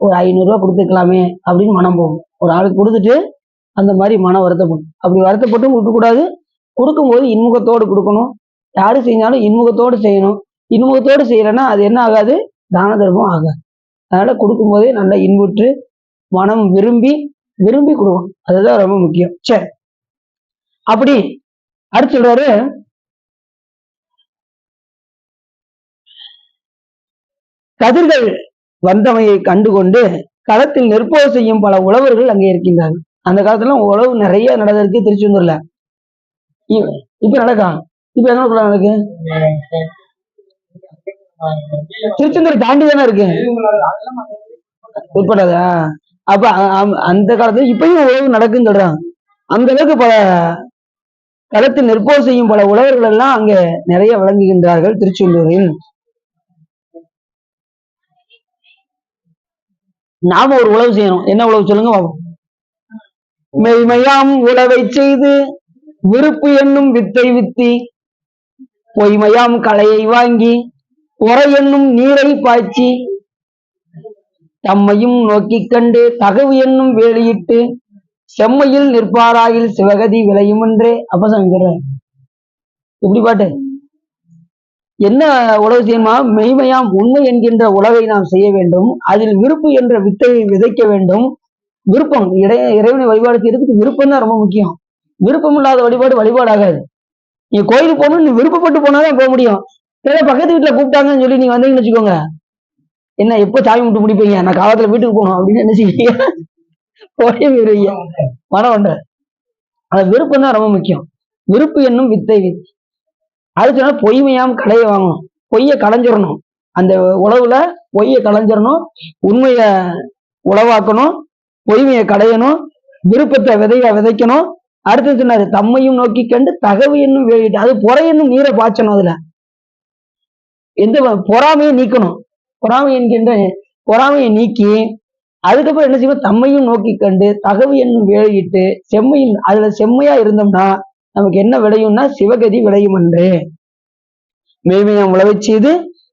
ஒரு 500 ரூபா கொடுத்துக்கலாமே அப்படின்னு மனம் போகும். ஒரு ஆளுக்கு கொடுத்துட்டு அந்த மாதிரி மனம் வருத்தப்படும். அப்படி வருத்தப்பட்டும் கொடுக்க கூடாது. கொடுக்கும்போது இன்முகத்தோடு கொடுக்கணும். யாரு செஞ்சாலும் இன்முகத்தோடு செய்யணும். இன்முகத்தோடு செய்யலைன்னா அது என்ன ஆகாது, தான தர்மம் ஆகாது. அதனால கொடுக்கும் போதே நல்லா இன்புற்று மனம் விரும்பி கொடுக்கணும். அதுதான் ரொம்ப முக்கியம். சரி, அப்படி அடுத்து சொல்றாரு, கதிர்கள் வந்தமையை கண்டுகொண்டு களத்தில் நெற்போர் செய்யும் பல உழவர்கள் அங்கே இருக்கின்றார்கள். அந்த காலத்துல உழவு நிறைய நடந்திருக்கு திருச்செந்தூர்ல. இப்ப நடக்கா? இப்ப எங்க நடக்கு? திருச்செந்தூர் தாண்டி தானே இருக்கு, உட்படாதா? அப்ப அந்த காலத்துல இப்பயும் உழவு நடக்குன்னு சொல்றாங்க. அந்த அளவுக்கு பல களத்தில் நெற்போர் செய்யும் பல உழவர்கள் எல்லாம் அங்க நிறைய விளங்குகின்றார்கள் திருச்செந்தூரில். நாம ஒரு உழவு செய்யணும். என்ன உழவு சொல்லுங்க பாப்போம். மெய்மையாம் உழவை செய்து விருப்பு என்னும் வித்தை வித்தி, பொய்மையாம் களையை வாங்கி உரை என்னும் நீரை பாய்ச்சி, தம்மையும் நோக்கி கண்டு தகவு என்னும் வேலியிட்டு, செம்மையில் நிற்பாராயில் சிவகதி விளையும் என்றே. அப்பசாமி சொல்ற எப்படி பாட்டு? என்ன உழவு செய்யணுமா? மெய்மையாம் உண்மை என்கின்ற உழவை நாம் செய்ய வேண்டும். அதில் விருப்பு என்ற வித்தையை விதைக்க வேண்டும். விருப்பம், இறைவனை வழிபாடு செய்யறதுக்கு விருப்பம் தான் ரொம்ப முக்கியம். விருப்பம் இல்லாத வழிபாடு ஆகாது. நீ கோயிலுக்கு போகணும், நீ விருப்பப்பட்டு போனாதான் போக முடியும். ஏன்னா பக்கத்து வீட்டுல கூப்பிட்டாங்கன்னு சொல்லி நீங்க வந்தீங்கன்னு வச்சுக்கோங்க, என்ன எப்போ சாமி விட்டு முடிப்பீங்க, நான் காலத்துல வீட்டுக்கு போகணும் அப்படின்னு நினைச்சுக்கீங்க, போய் வருவீங்க, மனம் ஒன்ற. அது விருப்பம் தான் ரொம்ப முக்கியம். விருப்பு என்னும் வித்தை. அதுக்கு பொய்மையாம் களைய வாங்கணும். பொய்ய களைஞ்சிடணும். அந்த உழவுல பொய்ய களைஞ்சிடணும், உண்மைய உழவாக்கணும், பொய்மையை களையணும், விருப்பத்தை விதைக்கணும். அடுத்து சொன்னாரு, தம்மையும் நோக்கி கண்டு தகவு என்னும் வேலிட்டு, அது பொறை என்னும் நீரை பாய்ச்சணும். அதுல எந்த பொறாமையை நீக்கணும். பொறாமையை நீக்கி அதுக்கப்புறம் என்ன செய்வோம், தம்மையும் நோக்கி கண்டு தகவு என்னும் வேலையிட்டு செம்மையில், அதுல செம்மையா இருந்தோம்னா நமக்கு என்ன விளையும்னா சிவகதி விளையும் என்று. மெய்மையாம் உழவை செய்து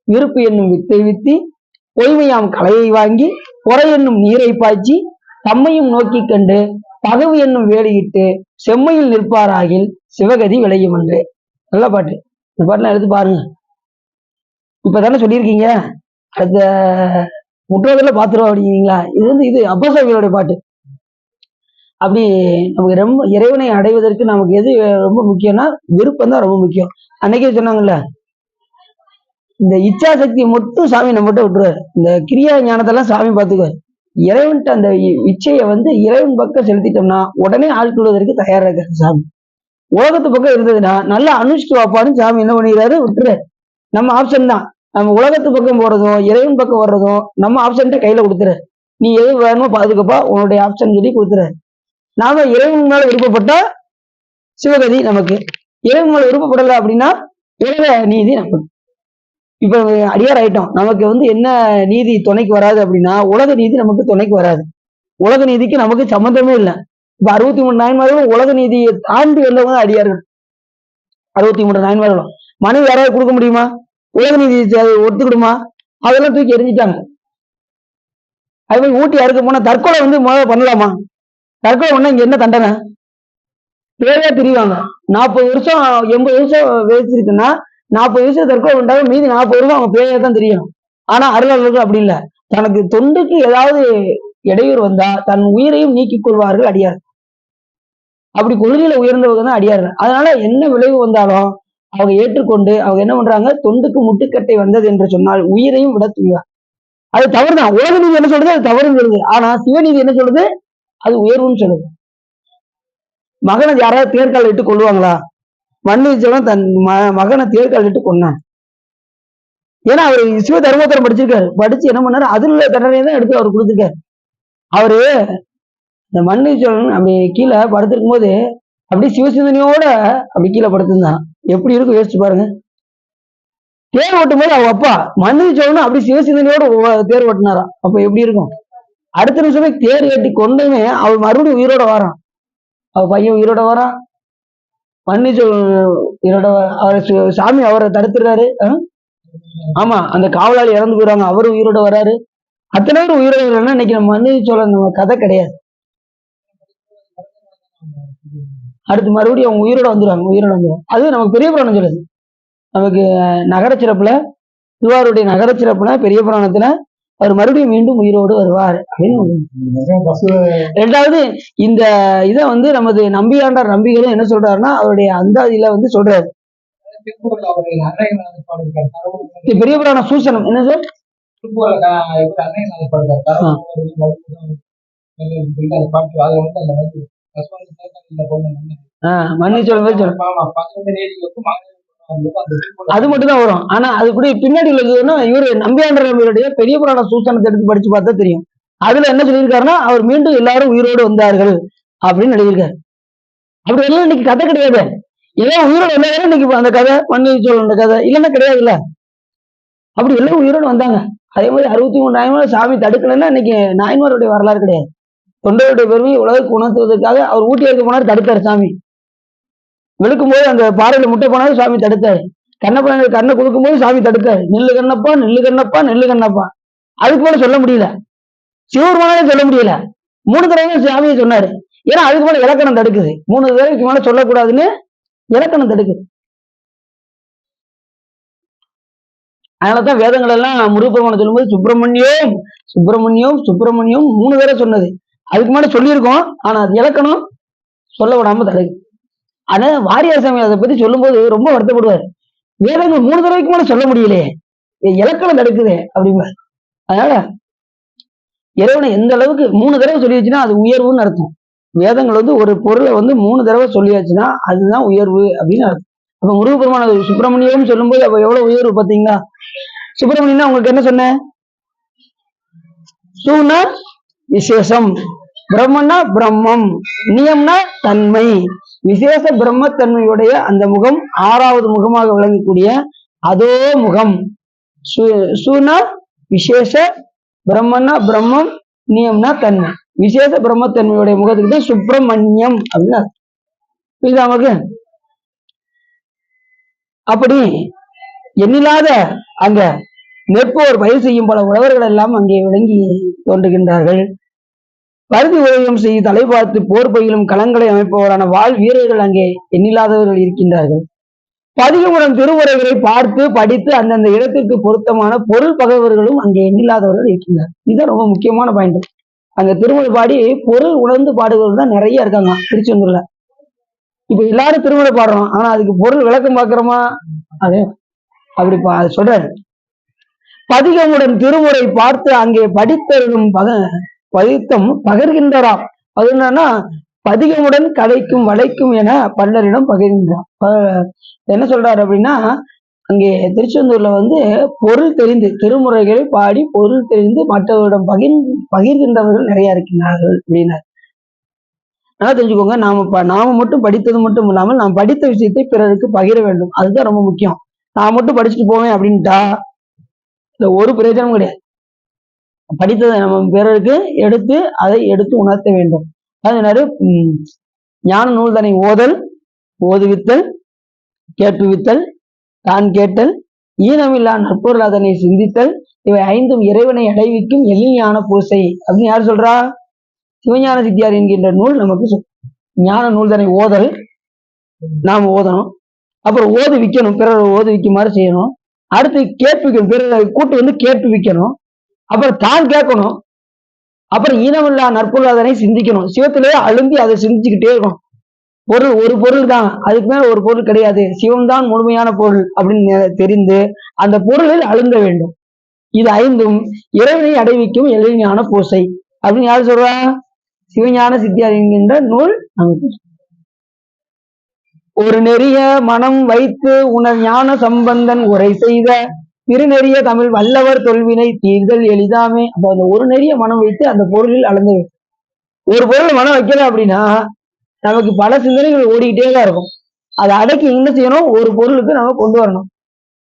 விருப்பு என்னும் வித்தை வித்தி, பொய்மையாம் களையை வாங்கி பொறை என்னும் நீரை பாய்ச்சி, தம்மையும் நோக்கி கண்டு தகவு என்னும் வேலையிட்டு செம்மையில் நிற்பாராகில் சிவகதி விளையும் என்று. நல்ல பாட்டு. இந்த பாட்டுலாம் எடுத்து பாருங்க. இப்பதானே சொல்லியிருக்கீங்க. அடுத்த முற்றுவதில் பாத்துருவோம் அப்படிங்கிறீங்களா? இது அப்பசாமியோட பாட்டு. அப்படி நமக்கு ரொம்ப இறைவனை அடைவதற்கு நமக்கு எது ரொம்ப முக்கியம்னா விருப்பம் தான் ரொம்ப முக்கியம். அன்னைக்கே சொன்னாங்கல்ல, இந்த இச்சா சக்தியை மட்டும் சாமி நம்மகிட்ட விட்டுருவாரு. இந்த கிரியா ஞானத்தெல்லாம் சாமி பார்த்துக்குவார். இறைவன்ட்ட அந்த இச்சையை இறைவன் பக்கம் செலுத்திட்டோம்னா உடனே ஆட்கொள்வதற்கு தயாரா இருக்காரு சாமி. உலகத்து பக்கம் இருந்ததுன்னா நல்லா அனுஷ்டிட்டு வாப்பான்னு சாமி என்ன பண்ணிடுறாரு, விட்டுறாரு. நம்ம ஆப்ஷன் தான். நம்ம உலகத்து பக்கம் போறதும் இறைவன் பக்கம் வர்றதும் நம்ம ஆப்ஷன்ட்ட கையில கொடுத்துறாரு. நீ எது வேணுமோ பாதுகாப்பா உன்னுடைய ஆப்ஷன் சொல்லி கொடுத்துறாரு. நாம இறைவன் மேல விருப்பப்பட்டா சிவகதி நமக்கு, இறைவன் மேல விருப்பப்படலை அப்படின்னா உலக நீதி நமக்கு. இப்ப அடியார் ஆயிட்டோம், நமக்கு என்ன நீதி துணைக்கு வராது அப்படின்னா உலக நீதி நமக்கு துணைக்கு வராது. உலக நீதிக்கு நமக்கு சம்மந்தமே இல்லை. இப்ப 63 நாயன்மார்களும் உலக நீதியை தாண்டி வந்தவங்க அடியார்கள். 63 நாயன்மார்களும் மனைவி யாராவது கொடுக்க முடியுமா? உலக நீதி ஒத்துக்கிடுமா? அதெல்லாம் தூக்கி எரிஞ்சிட்டாங்க. அது மாதிரி ஊட்டி அறுக்க போனா தற்கொலை முதல்ல பண்ணலாமா? தற்கொலை பண்ணா இங்க என்ன தண்டனை? பேரே தெரிவாங்க. 40 வருஷம் 80 வருஷம் வயசுக்குன்னா 40 வயசு தற்கொலை பண்ணாலும் மீதி 40 வருஷம் அவங்க பேரே தான் தெரியணும். ஆனா அருளாளர்கள் அப்படி இல்லை. தனக்கு தொண்டுக்கு ஏதாவது இடையூறு வந்தா தன் உயிரையும் நீக்கிக் கொள்வார்கள் அடியார். அப்படி கொள்கையில உயர்ந்தவங்க தான் அடியார்கள். அதனால என்ன விளைவு வந்தாலும் அவங்க ஏற்றுக்கொண்டு அவங்க என்ன பண்றாங்க, தொண்டுக்கு முட்டுக்கட்டை வந்தது என்று சொன்னால் உயிரையும் விட துணிவார். அது தவறுதான். உலக நீதி என்ன சொல்றது, அது தவறுன்னு சொல்லுது. ஆனா சிவநீதி என்ன சொல்றது, அது உயர்வுன்னு சொல்லுது. மகனை யாராவது தேர்கால் இட்டு கொள்வாங்களா? மன்னிச்சவன் தன் மகனை தேர்கால் இட்டு கொண்டான். ஏன்னா அவர் சிவ தர்மோத்தரம் படிச்சிருக்காரு. படிச்சு என்ன பண்ணாரு, அதுல உள்ள தண்டனையை தான் எடுத்து அவர் கொடுத்துருக்காரு. அவரு இந்த மன்னிச்சவன் அப்படி கீழே படுத்திருக்கும் போது அப்படி சிவசிந்தனையோட அப்படி கீழே படுத்திருந்தான். எப்படி இருக்கும் யோசிச்சு பாருங்க. தேர் ஓட்டும் போது அவங்க அப்பா மன்னிச்சவனும் அப்படி சிவசிந்தனையோட தேர் ஓட்டினாராம். அப்ப எப்படி இருக்கும்? அடுத்த நிமிஷமே தேர் ஏற்றி கொண்டுமே அவர் மறுபடியும் உயிரோட வரான். அவர் பையன் உயிரோட வரான், மன்னிச்சவன் உயிரோட அவர் சாமி அவரை தடுத்துறாரு. ஆமா, அந்த காவலாளி இறந்து போயிடுவாங்க, அவரு உயிரோட வராரு. அத்தனை பேர் உயிரோட வரலன்னா இன்னைக்கு நம்ம மன்னிச்சோழன் நம்ம கதை கிடையாது. அடுத்து மறுபடியும் அவங்க உயிரோட வந்துடும். அது நமக்கு பெரிய புராணம் சொல்லுது. நமக்கு நகர சிறப்புல, திருவாரூருடைய நகர சிறப்புல பெரிய புராணத்துல அவர் மறுபடியும் மீண்டும் உயிரோடு வருவார் அப்படின்னு. ரெண்டாவது இந்த இதை நமது நம்பியாண்டார் நம்பிகளும் என்ன சொல்றாருன்னா அவருடைய அந்தாதியில சொல்றாரு. பெரிய புராண சூசனம் என்ன சார்? அது மட்டும் தான் வரும். ஆனா அது கூட பின்னாடி உள்ளதுன்னா இவரு நம்பியாண்டர் நம்பியுடைய பெரிய புராண சூசனத்தை எடுத்து படிச்சு பார்த்தா தெரியும். அதுல என்ன சொல்லியிருக்காருன்னா அவர் மீண்டும் எல்லாரும் உயிரோடு வந்தார்கள் அப்படின்னு எழுதியிருக்காரு. அப்படி எல்லாம் இன்னைக்கு கதை கிடையாது. ஏதோ உயிரோடு வந்தாங்க இன்னைக்கு அந்த கதை, மன்னிச்சோழன் கதை இல்லைன்னா கிடையாதுல்ல. அப்படி எல்லாம் உயிரோடு வந்தாங்க. அதே மாதிரி 63 நாயன்மார் சாமி தடுக்கலைன்னா இன்னைக்கு நாயன்மாருடைய வரலாறு கிடையாது. தொண்டருடைய பெருமையை உலகுக்கு உணர்த்துவதற்காக அவர் ஊட்டி எடுக்க போனாரு, தடுத்தாரு சாமி. வெளுக்கும் போது அந்த பாறையில முட்டை போனாலும் சாமி தடுத்தாரு. கண்ணப்ப கண்ணை கொடுக்கும் போது சாமி தடுத்தாரு. நெல்லு கண்ணப்பா நெல்லு கண்ணப்பா நெல்லு கண்ணப்பா. அதுக்கு மேல சொல்ல முடியல, சிவபெருமானாலே சொல்ல முடியல. 3 தடவை சாமியை சொன்னாரு. ஏன்னா அதுக்கு மேல இலக்கணம் தடுக்குது. 3 தடவைக்கு மேல சொல்லக்கூடாதுன்னு இலக்கணம் தடுக்குது. அதனாலதான் வேதங்கள் எல்லாம் முருகப்பெருமானை சொல்லும்போது சுப்பிரமணியம் சுப்பிரமணியம் சுப்பிரமணியம் 3 தடவை சொன்னது. அதுக்கு மேல சொல்லியிருக்கோம், ஆனா அது இலக்கணம் சொல்ல விடாம தடுக்கு. ஆனா வாரியார் சாமி அதை பத்தி சொல்லும் போது ரொம்ப வருத்தப்படுவார். வேதங்கள் 3 தடவைக்கு மேல சொல்ல முடியலையே, இலக்கணம் தடுக்குது அப்படிம்பார். அதனால இறைவனை எந்த அளவுக்கு 3 தடவை சொல்லி வச்சுன்னா அது உயர்வுன்னு அர்த்தம். வேதங்கள் ஒரு பொருளை 3 தடவை சொல்லியாச்சுன்னா அதுதான் உயர்வு அப்படின்னு அர்த்தம். அப்ப முருகப்பெருமான சுப்பிரமணியம் சொல்லும்போது அப்ப எவ்வளவு உயர்வு பார்த்தீங்களா? சுப்பிரமணியம்னா உங்களுக்கு என்ன சொன்னேன்? சூனா விசேஷம், பிரம்மன்னா பிரம்மம், நியம்னா தன்மை. விசேஷ பிரம்மத்தன்மையுடைய அந்த முகம் 6வது முகமாக விளங்கக்கூடிய அதோ முகம். சூனா விசேஷ, பிரம்மன்னா பிரம்மம், நியம்னா தன்மை. விசேஷ பிரம்மத்தன்மையுடைய முகத்துக்கு தான் சுப்பிரமணியம் அப்படின்னு இது நமக்கு. அப்படி எண்ணில்லாத அங்க நெற்போர் பயிர் செய்யும் பல உழவர்கள் எல்லாம் அங்கே விளங்கி தோன்றுகின்றார்கள். பருதி உதவியம் செய்து தலை பார்த்து போர் பயிலும் களங்களை அமைப்பவரான வாழ் வீரர்கள் அங்கே எண்ணில்லாதவர்கள் இருக்கின்றார்கள். பதிகமுடன் திருமுறைகளை பார்த்து படித்து அந்தந்த இடத்திற்கு பொருத்தமான பொருள் பகவர்களும் அங்கே எண்ணில்லாதவர்கள் இருக்கின்றனர். இதுதான் ரொம்ப முக்கியமான பாயிண்ட். அங்க திருமுறை பாடி பொருள் உணர்ந்து பாடுபவர்கள் தான் நிறைய இருக்காங்க திருச்செந்தூர்ல. இப்ப எல்லாரும் திருமுறை பாடுறோம், ஆனா அதுக்கு பொருள் விளக்கம் பார்க்கிறோமா? அது அப்படி சொல்றாரு. பதிகமுடன் திருமுறை பார்த்து அங்கே படித்தருளும் பதித்தம் பகிர்கின்றாராம். அது என்னன்னா பதிகமுடன் கலைக்கும் வளைக்கும் என பல்லரிடம் பகிர்கின்றார். என்ன சொல்றாரு அப்படின்னா, அங்கே திருச்செந்தூர்ல பொருள் தெரிந்து திருமுறைகளை பாடி பொருள் தெரிந்து மற்றவரிடம் பகிர்கின்றவர்கள் நிறைய இருக்கின்றார்கள் அப்படின்னார். நல்லா தெரிஞ்சுக்கோங்க, நாம மட்டும் படித்தது மட்டும் இல்லாமல் நாம் படித்த விஷயத்தை பிறருக்கு பகிர வேண்டும். அதுதான் ரொம்ப முக்கியம். நான் மட்டும் படிச்சுட்டு போவேன் அப்படின்ட்டா இந்த ஒரு பிரயோஜனம் கிடையாது. படித்ததை நம்ம பிறருக்கு அதை எடுத்து உணர்த்த வேண்டும். அதனால ஞான நூல் தன்னை ஓதல், ஓதுவித்தல், கேட்புவித்தல், தான் கேட்டல், ஈனமில்லா நற்பொருள் அதனை சிந்தித்தல், இவை ஐந்தும் இறைவனை அடைவிக்கும் எளிஞான பூசை அப்படின்னு யார் சொல்றா? சிவஞான சித்தியார் என்கின்ற நூல் நமக்கு ஞான நூல் தன்னை ஓதல், நாம் ஓதணும். அப்புறம் ஓது விற்கணும், பிறர் ஓது விற்குமாறு செய்யணும். அடுத்து கேட்பிக்கணும், பிறர் கூட்டு கேட்டு விற்கணும். அப்புறம் தான் கேட்கணும். அப்புறம் ஈனமில்லா நற்பொருள் அதனை சிந்திக்கணும். சிவத்திலேயே அழுந்தி அதை சிந்திச்சுக்கிட்டே இருக்கணும். பொருள் ஒரு பொருள் தான், அதுக்கு மேல ஒரு பொருள் கிடையாது, சிவம் தான் முழுமையான பொருள் அப்படின்னு தெரிந்து அந்த பொருளில் அழுந்த வேண்டும். இது ஐந்தும் இறைவனை அடைவிக்கும் எளிஞான பூசை அப்படின்னு யாரு சொல்றா? சிவஞான சித்தியார் என்கின்ற நூல் நமக்கு. ஒரு நெறிய மனம் வைத்து உணர் ஞான சம்பந்தன் உரை செய்த திருநெறிய தமிழ் வல்லவர் தொல்வினை தீர்தல் எளிதாமே. அப்போ அந்த ஒரு நெறிய மனம் வைத்து அந்த பொருளில் அளந்து ஒரு பொருள் மனம் வைக்கல அப்படின்னா நமக்கு பல சிந்தனைகள் ஓடிக்கிட்டே தான் இருக்கும். அதை அடக்கி என்ன செய்யணும்? ஒரு பொருளுக்கு நம்ம கொண்டு வரணும்.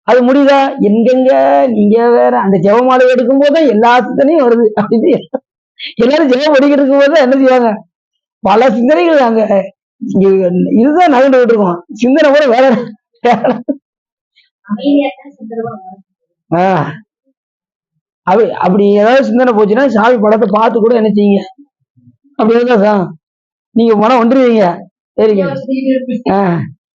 அது முடியுதா? எங்கெங்க நீங்க வேற அந்த ஜெபமாலை எடுக்கும் போதுதான் எல்லா சிந்தனையும் வருது அப்படின்னு எல்லாரும் ஜெபம் படிக்கிட்டு இருக்கும் போதுதான் என்ன செய்வாங்க? பல சிந்தனைகள் அங்க இதுதான் நகர்ந்துகிட்டு இருக்கும். சிந்தனை கூட வேற அப்படி ஏதாவது சிந்தனை போச்சுன்னா சாமி படத்தை பார்த்து கூட என்ன செய்யுங்க, அப்படி இருக்கா நீங்க மனம் ஒன்றுவீங்க. சரிங்க,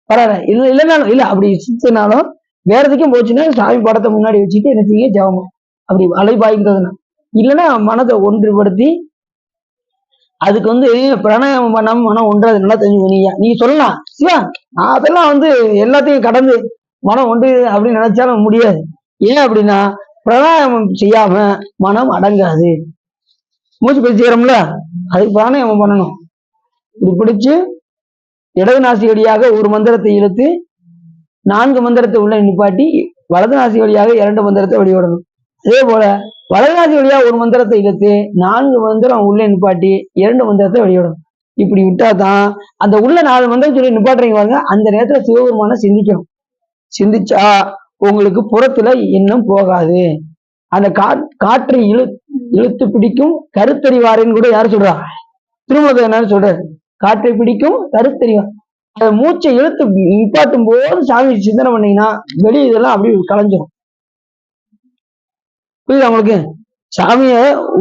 பரவாயில்ல. இல்லைனாலும் இல்ல அப்படி சிந்தனாலும் வேற எதுக்கும் போச்சுன்னா சாமி படத்தை முன்னாடி வச்சுட்டு என்ன செய்யுங்க, ஜெபம் அப்படி அலைபாய்ந்ததுன்னா. இல்லைன்னா மனதை ஒன்றுபடுத்தி அதுக்கு பிராணாயாமம் பண்ணாம மனம் ஒன்றாது. நல்லா தெரிஞ்சுக்கோங்க. நீங்க சொல்லலாம், சிவா அதெல்லாம் எல்லாத்தையும் கடந்து மனம் ஒன்று அப்படின்னு நினைச்சாலும் முடியாது. ஏன் அப்படின்னா பிராணாயாமம் செய்யாம மனம் அடங்காது. மூச்சு பயிற்சி செய்யறோம்ல, அதுக்கு பிராணாயாமம் பண்ணணும். இப்படி பிடிச்சு இடது நாசி வழியாக ஒரு மந்திரத்தை இழுத்து 4 மந்திரத்தை உள்ள நிப்பாட்டி வலது நாசி வழியாக 2 மந்திரத்தை வெளியிடணும். அதே போல வலது நாசி வழியா ஒரு மந்திரத்தை இழுத்து 4 மந்திரம் உள்ளே நிப்பாட்டி 2 மந்திரத்தை வெளியிடணும். இப்படி விட்டாதான் அந்த உள்ள 4 மந்திரம் சொல்லி நிப்பாட்டுறீங்க பாருங்க, அந்த நேரத்துல சிவபெருமான சிந்திக்கணும். சிந்திச்சா உங்களுக்கு புறத்துல எண்ணம் போகாது. அந்த காற்றை இழுத்து பிடிக்கும் கருத்தறிவாருன்னு கூட யாரு சொல்றா? திருமூலர் என்ன சொல்றாரு? காற்றை பிடிக்கும் கருத்தறிவார். அந்த மூச்சை இழுத்து நிப்பாட்டும் போது சாமி சிந்தனை பண்ணீங்கன்னா வெளியே இதெல்லாம் அப்படி கலைஞ்சிடும். புரியுதா உங்களுக்கு? சாமிய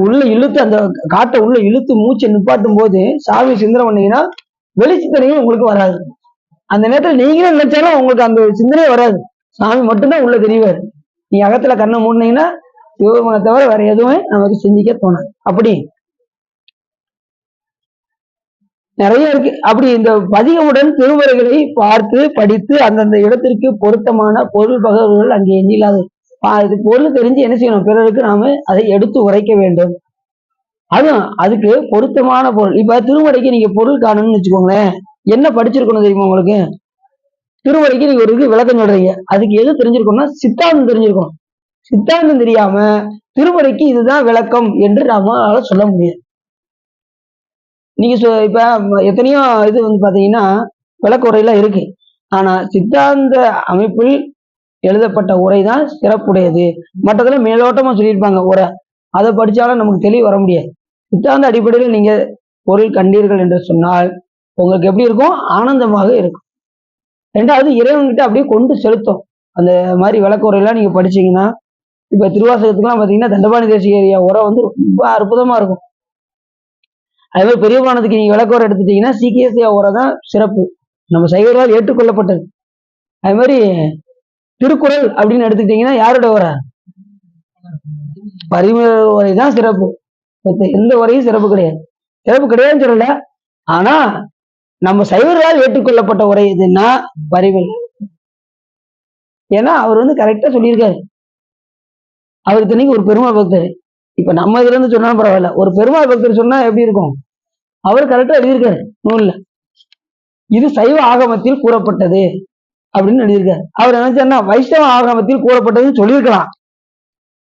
உள்ள இழுத்து அந்த காட்டை உள்ள இழுத்து மூச்சை நிப்பாட்டும் போது சாமி சிந்தனை பண்ணீங்கன்னா வெளி சிந்தனையும் உங்களுக்கு வராது. அந்த நேரத்துல நீங்களே நினைச்சாலும் உங்களுக்கு அந்த சிந்தனையே வராது. சாமி மட்டும்தான் உள்ள தெரிவாரு. நீ அகத்துல கண்ணை மூடினீங்கன்னா சிவபெருமானை தவிர வேற எதுவுமே நமக்கு சிந்திக்க தோணாது. அப்படி நிறைய இருக்கு. அப்படி இந்த பதிகமுடன் திருமுறைகளை பார்த்து படித்து அந்தந்த இடத்திற்கு பொருத்தமான பொருள் பகவர்கள் அங்கே எண்ணில்லாது. பொருள் தெரிஞ்சு என்ன செய்யணும்? பிறருக்கு நாம அதை எடுத்து உரைக்க வேண்டும். அதுக்கு பொருத்தமான பொருள். இப்ப திருமுறைக்கு நீங்க பொருள் காணணும்னு வச்சுக்கோங்களேன், என்ன படிச்சிருக்கணும் தெரியுமா உங்களுக்கு? திருமுறைக்கு நீங்க ஒரு விளக்கம் சொல்றீங்க, அதுக்கு எது தெரிஞ்சிருக்கணும்னா சித்தாந்தம் தெரிஞ்சிருக்கணும். சித்தாந்தம் தெரியாம திருமுறைக்கு இதுதான் விளக்கம் என்று நம்மளால சொல்ல முடியாது. நீங்க இப்ப எத்தனையோ இது பாத்தீங்கன்னா விளக்க உரையெல்லாம் இருக்கு. ஆனா சித்தாந்த அமைப்பில் எழுதப்பட்ட உரைதான் சிறப்புடையது. மற்றதுல மேலோட்டமா சொல்லியிருப்பாங்க உரை, அதை படிச்சாலும் நமக்கு தெளிவு வர முடியாது. சித்தாந்த அடிப்படையில் நீங்க பொருள் கண்டீர்கள் என்று சொன்னால் உங்களுக்கு எப்படி இருக்கும்? ஆனந்தமாக இருக்கும். ரெண்டாவது இறைவன்கிட்ட அப்படியே கொண்டு செலுத்தும். அந்த மாதிரி விளக்க உரையெல்லாம் நீங்க படிச்சீங்கன்னா, இப்ப திருவாசகத்துக்குலாம் பாத்தீங்கன்னா தண்டபாணி தேசிய உரை ரொம்ப அற்புதமா இருக்கும். அதே மாதிரி பெரிய புராணத்துக்கு நீங்க விளக்க உரை எடுத்துட்டீங்கன்னா சீக்கியசியா உரை தான் சிறப்பு. நம்ம சைவரால் ஏற்றுக்கொள்ளப்பட்டது. அது மாதிரி திருக்குறள் அப்படின்னு எடுத்துக்கிட்டீங்கன்னா யாரோட உரை? பரிமேல உரை தான் சிறப்பு. எந்த உரையும் சிறப்பு கிடையாது. சிறப்பு கிடையாதுன்னு சொல்லல. ஆனா நம்ம சைவர்களால் ஏற்றுக்கொள்ளப்பட்ட உரை எதுன்னா பரிமேல். ஏன்னா அவர் வந்து கரெக்டா சொல்லியிருக்காரு. அவர் இத்தனைக்கு ஒரு பெருமாள் பக்தர். இப்ப நம்ம இதுல இருந்து சொன்னாலும் பரவாயில்ல, ஒரு பெருமாள் பக்தர் சொன்னா எப்படி இருக்கும்? அவர் கரெக்டா எழுதியிருக்காரு நூல்ல. இது சைவ ஆகமத்தில் கூறப்பட்டது அப்படின்னு எழுதியிருக்காரு. அவர் நினைச்சாருன்னா வைஷ்ணவ ஆகமத்தில் கூறப்பட்டதுன்னு சொல்லியிருக்கலாம்.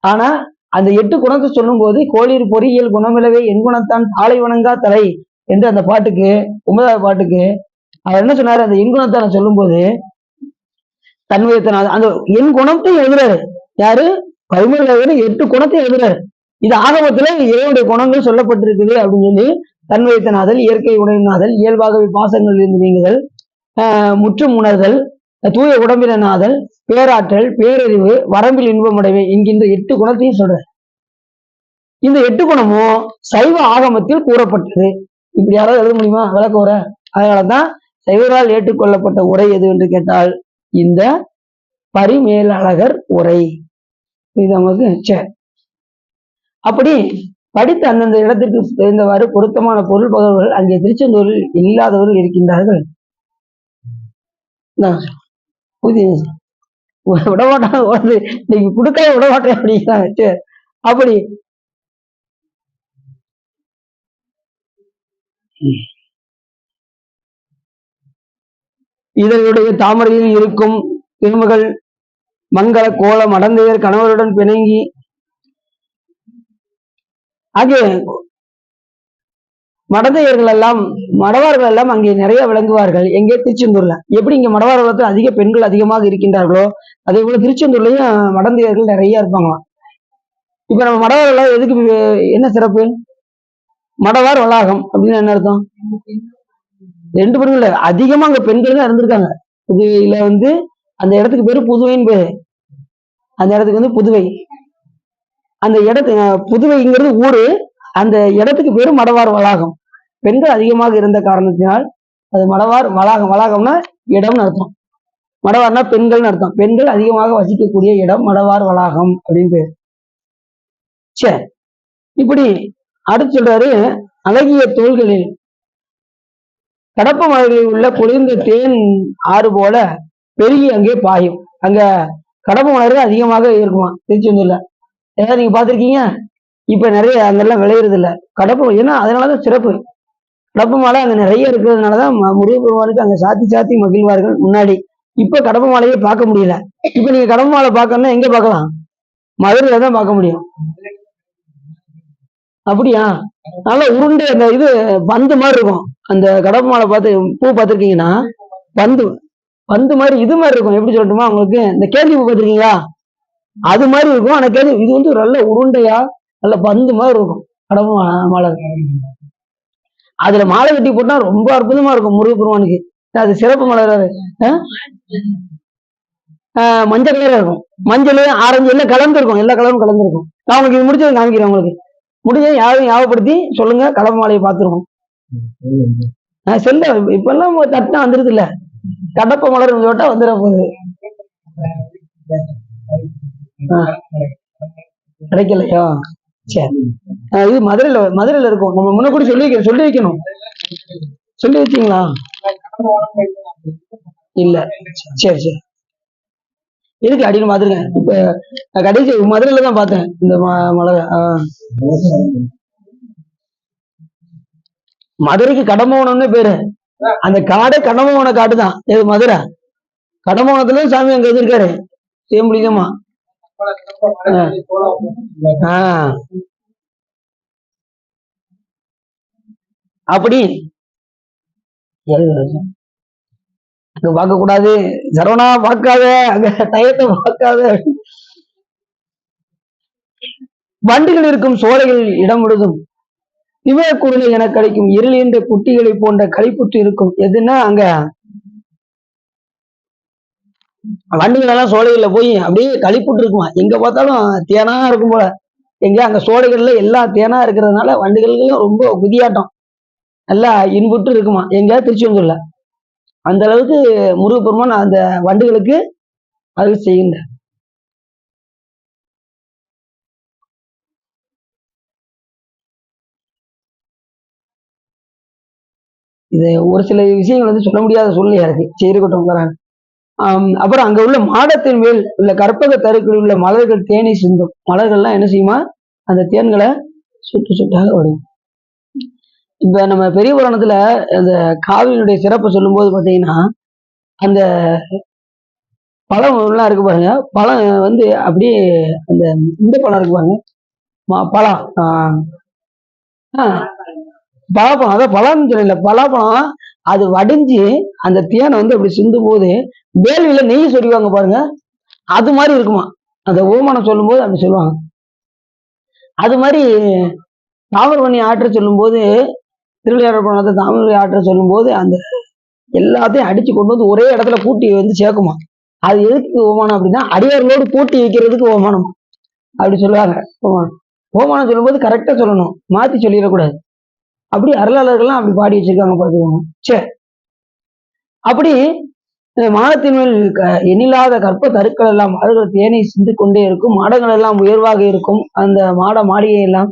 ஆனா அந்த 8 குணத்தை சொல்லும் போது கோளிர் பொறியியல் குணமிலவே என் குணத்தான் தாளை வணங்கா தலை என்று அந்த பாட்டுக்கு 9வது பாட்டுக்கு அவர் என்ன சொன்னாரு? அந்த என் குணத்தான சொல்லும் போது தன்மையத்தனால அந்த என் குணத்தையும் எழுதுறாரு. யாரு? பரிமேலழகர் 8 குணத்தையும் எழுதுறாரு. இது ஆகமத்துல இறைவனுடைய குணங்கள் சொல்லப்பட்டிருக்குது அப்படின்னு சொல்லி தன்மையத்தனாதல், இயற்கை உடையனாதல், இயல்பாகவே பாசங்கள் இருந்து நீங்குதல், முற்றும் உணர்தல், தூய உடம்பினாதல், பேராற்றல், பேரறிவு, வரம்பில் இன்பமுடைமை என்கின்ற 8 குணத்தையும் சொல்றாரு. இந்த 8 குணமும் சைவ ஆகமத்தில் கூறப்பட்டது. இப்படி யாராவது எழுத முடியுமா விளக்க உரை? அதனாலதான் சைவரால் ஏற்றுக்கொள்ளப்பட்ட உரை எது என்று கேட்டால் இந்த பரிமேலழகர் உரை. இது நமக்கு சரி. அப்படி படித்த அந்தந்த இடத்திற்கு தெரிந்தவாறு பொருத்தமான பொருள் பகவர்கள் அங்கே திருச்செந்தூரில் இல்லாதவர்கள் இருக்கின்றார்கள். விடமாட்டாங்க, இன்னைக்கு கொடுக்காத விடமாட்டேன் அப்படிங்கிறாங்க. அப்படி இதனுடைய தாமரையில் இருக்கும் திருமகள் மங்கள கோலம் அடந்தையர் கணவருடன் பிணங்கி ஆகிய மடந்தையர்கள் எல்லாம் மடவார்கள் எல்லாம் அங்கே நிறைய விளங்குவார்கள். எங்கே? திருச்செந்தூர்ல. எப்படி இங்க மடவார் குலத்தில் அதிக பெண்கள் அதிகமாக இருக்கின்றார்களோ அதே போல திருச்செந்தூர்லயும் மடந்தையர்கள் நிறைய இருப்பாங்களாம். இப்ப நம்ம மடவார்கள் எதுக்கு என்ன சிறப்பு? மடவார் வளாகம் அப்படின்னு என்ன அர்த்தம்? 2 பெண்கள் இல்ல, அதிகமா அங்க பெண்கள் தான் இருந்திருக்காங்க. புதுவையில வந்து அந்த இடத்துக்கு பேரு புதுவைன்னு பேரு. அந்த இடத்துக்கு வந்து புதுவை. அந்த இடத்து புதுவைங்கிறது ஊரு. அந்த இடத்துக்கு பேரு மடவார் வளாகம். பெண்கள் அதிகமாக இருந்த காரணத்தினால் அது மடவார் வளாகம். வளாகம்னா இடம்னு அர்த்தம். மடவார்னா பெண்கள்னு அர்த்தம். பெண்கள் அதிகமாக வசிக்கக்கூடிய இடம் மடவார் வளாகம் அப்படின்னு பேரு. சரி, இப்படி அடுத்து சொல்றாரு, அழகிய தோள்களில் கடப்ப மலைகளில் உள்ள குளிர்ந்த தேன் ஆறு போல பெருகி அங்கே பாயும். அங்க கடப்ப மலர்கள் அதிகமாக இருக்குமா திருச்செந்தூர்ல? ஏதாவது நீங்க பாத்திருக்கீங்க? இப்ப நிறைய அங்கெல்லாம் விளையிறது இல்ல கடப்ப. ஏன்னா அதனாலதான் சிறப்பு. கடப்ப மலை அங்க நிறைய இருக்கிறதுனாலதான் முருகப்பெருமானுக்கு அங்க சாத்தி சாத்தி மகிழ்வார்கள் முன்னாடி. இப்ப கடப்ப மாலையே பார்க்க முடியல. இப்ப நீங்க கடப்ப மாலை பார்க்கணும்னா எங்க பார்க்கலாம்? மதுரையில தான் பார்க்க முடியும். அப்படியா? நல்லா உருண்டை அந்த இது பந்து மாதிரி இருக்கும். அந்த கடப்ப மாலை பார்த்து பூ பார்த்திருக்கீங்கன்னா பந்து பந்து மாதிரி இது மாதிரி இருக்கும். எப்படி சொல்லட்டுமா உங்களுக்கு? இந்த கேள்வி பூ பார்த்திருக்கீங்களா? அது மாதிரி இருக்கும். ஆனா கேள்வி இது வந்து நல்ல உருண்டையா நல்ல பந்து மாதிரி இருக்கும் கடப்ப மாலை. அதுல மாலை கட்டி போட்டா ரொம்ப அற்புதமா இருக்கும் முருகப்பெருமானுக்கு. அது சிறப்பு மலர். மஞ்சள் கலரா இருக்கும். மஞ்சள் ஆரஞ்சு எல்லாம் கலந்து இருக்கும். எல்லா கலரும் கலந்து இருக்கும். நான் உங்களுக்கு இது முடிச்சது காமிக்கிறேன். உங்களுக்கு முடிஞ்சது யாரும் ஞாபகப்படுத்தி சொல்லுங்க. கடப்ப மாலையை பார்த்துருக்கோம். செல்ல இப்ப எல்லாம் தட்டினா வந்துருது இல்ல. கடப்ப மலர் போட்டா வந்துட போகுது. கிடைக்கலையா? சரி, இது மதுரையில இருக்கும். நம்ம முன்ன கூட சொல்லி வைக்கணும். சொல்லி வச்சீங்களா? இல்ல. சரி சரி, இருக்கு அப்படின்னு பாத்துருக்கேன். இப்ப கடைசி மதுரையில தான் பார்த்தேன் இந்த மலர். மதுரைக்கு கடம்பவனம்னு பேரு. அந்த காடே கடம்பவன காடு தான். இது மதுரை. கடம்பவனத்துல சாமி அங்க இருக்காரு தேமுலிங்கமா. அப்படி அங்க பார்க்க கூடாது. சரவணா பார்க்காத, அங்க டயத்தை பார்க்காத. வண்டுகள் இருக்கும் சோலைகள் இடம் முழுதும் சிவக்குருளை என கிடைக்கும் இருளின்ற குட்டிகளை போன்ற களிப்புற்று இருக்கும். எதுன்னா அங்க வண்டுகள் எல்லாம் சோலைகள்ல போய் அப்படியே களிப்புட்டு இருக்குமா. எங்க பார்த்தாலும் தேனா இருக்கும் போல. எங்க அங்க சோலைகள்ல எல்லாம் தேனா இருக்கிறதுனால வண்டுகளுக்கும் ரொம்ப குதியாட்டம் நல்லா இன்புற்று இருக்குமா. எங்க? திருச்செந்தூர்ல. அந்த அளவுக்கு முருகப்பெருமான் அந்த வண்டுகளுக்கு அருள் செய்கின்றார். இது ஒரு சில விஷயங்கள் வந்து சொல்ல முடியாத சூழ்நிலையா இருக்கு. சரி இருக்கட்டும். அப்புறம் அங்க உள்ள மாடத்தின் மேல் உள்ள கற்பக தருக்களில் உள்ள மலர்கள் தேனை சிந்தும். மலர்கள்லாம் என்ன செய்யுமா? அந்த தேன்களை சுட்டு சுட்டாக வரும். இப்ப நம்ம பெரிய புராணத்துல அந்த காவிரியினுடைய சிறப்பை சொல்லும் போது பாத்தீங்கன்னா, அந்த பழம் எல்லாம் இருக்கு பாருங்க. பழம் வந்து அப்படியே அந்த இந்த பழம் இருக்கு பாருங்க. பழம் பலாப்பழம், அதான் பழம்னு சொல்லல, பலாப்பழம் அது வடிஞ்சு அந்த தேனை வந்து அப்படி சிந்தும் போது வேலியில நெய் சொல்லுவாங்க பாருங்க, அது மாதிரி இருக்குமா. அந்த ஓமானம் சொல்லும் போது அப்படி சொல்லுவாங்க. அது மாதிரி தாமிரபரணி ஆற்ற சொல்லும் போது, திருவிளையாடல் புராணத்தை தாமிரபரணி ஆற்ற சொல்லும் போது அந்த எல்லாத்தையும் அடிச்சு கொண்டு வந்து ஒரே இடத்துல கூட்டி வந்து சேர்க்குமா. அது எதுக்கு ஓமானம் அப்படின்னா, அடியார்களோடு கூட்டி வைக்கிறதுக்கு ஓமானம் அப்படி சொல்லுவாங்க. ஓமானம் சொல்லும் போது கரெக்டா சொல்லணும், மாத்தி சொல்லிடக்கூடாது. அப்படி அருளாளர்கள்லாம் அப்படி பாடி வச்சிருக்காங்க பாத்துக்கோங்க. சரி, அப்படி மாடத்தின் மேல் எண்ணில்லாத கற்ப தருக்கள் எல்லாம் மலர்கள் தேனை சிந்து கொண்டே இருக்கும். மாடங்கள் எல்லாம் உயர்வாக இருக்கும். அந்த மாட மாளிகை எல்லாம்